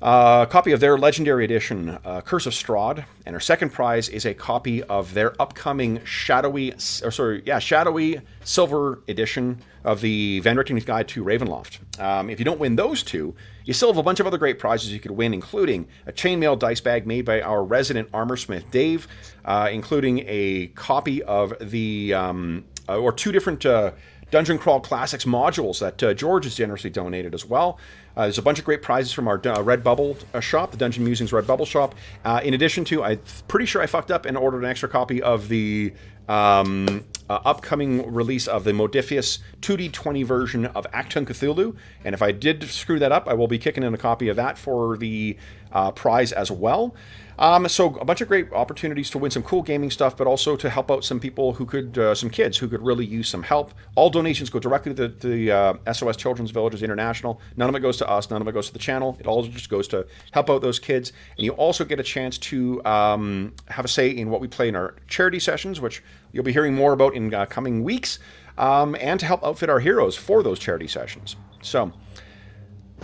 a copy of their legendary edition, Curse of Strahd, and our second prize is a copy of their upcoming shadowy silver edition of the Van Richten's Guide to Ravenloft. If you don't win those two, you still have a bunch of other great prizes you could win, including a chainmail dice bag made by our resident armorsmith Dave, including a copy of the or two different Dungeon Crawl Classics modules that George has generously donated as well. There's a bunch of great prizes from our Redbubble shop, the Dungeon Musings Redbubble shop. In addition to, I'm pretty sure I fucked up and ordered an extra copy of the upcoming release of the Modifius 2D20 version of Acton Cthulhu. And if I did screw that up, I will be kicking in a copy of that for the prize as well. So a bunch of great opportunities to win some cool gaming stuff, but also to help out some people who could, some kids who could really use some help. All donations go directly to the SOS Children's Villages International. None of it goes to us. None of it goes to the channel. It all just goes to help out those kids. And you also get a chance to have a say in what we play in our charity sessions, which you'll be hearing more about in coming weeks, and to help outfit our heroes for those charity sessions. So,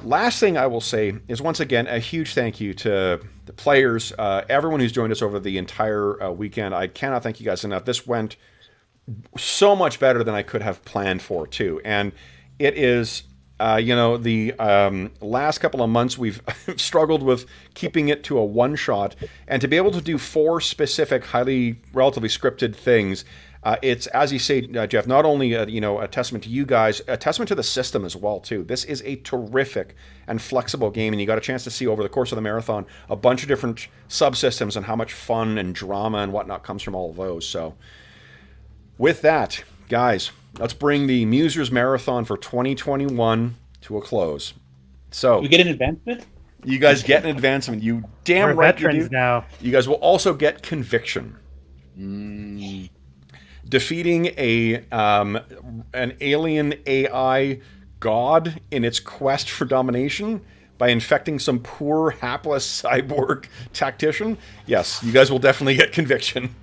last thing I will say is, once again, a huge thank you to the players, everyone who's joined us over the entire weekend. I cannot thank you guys enough. This went so much better than I could have planned for, too. And it is, the last couple of months we've struggled with keeping it to a one-shot, and to be able to do 4 specific, relatively scripted things. It's, as you say, Jeff, not only a testament to you guys, a testament to the system as well, too. This is a terrific and flexible game, and you got a chance to see over the course of the marathon a bunch of different subsystems and how much fun and drama and whatnot comes from all of those. So with that, guys, let's bring the Musers Marathon for 2021 to a close. So we get an advancement? You guys get an advancement. You damn We're right you veterans do. now. You guys will also get conviction. Defeating an alien AI god in its quest for domination by infecting some poor, hapless cyborg tactician. Yes, you guys will definitely get conviction.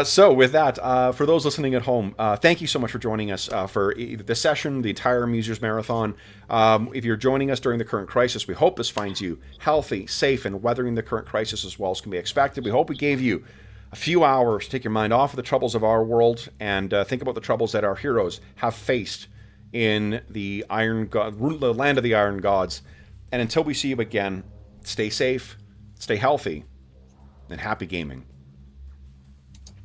So with that, for those listening at home, thank you so much for joining us for the session, the entire Musers Marathon. If you're joining us during the current crisis, we hope this finds you healthy, safe, and weathering the current crisis as well as can be expected. We hope we gave you a few hours to take your mind off of the troubles of our world and think about the troubles that our heroes have faced in the land of the Iron Gods. And until we see you again, stay safe, stay healthy, and happy gaming.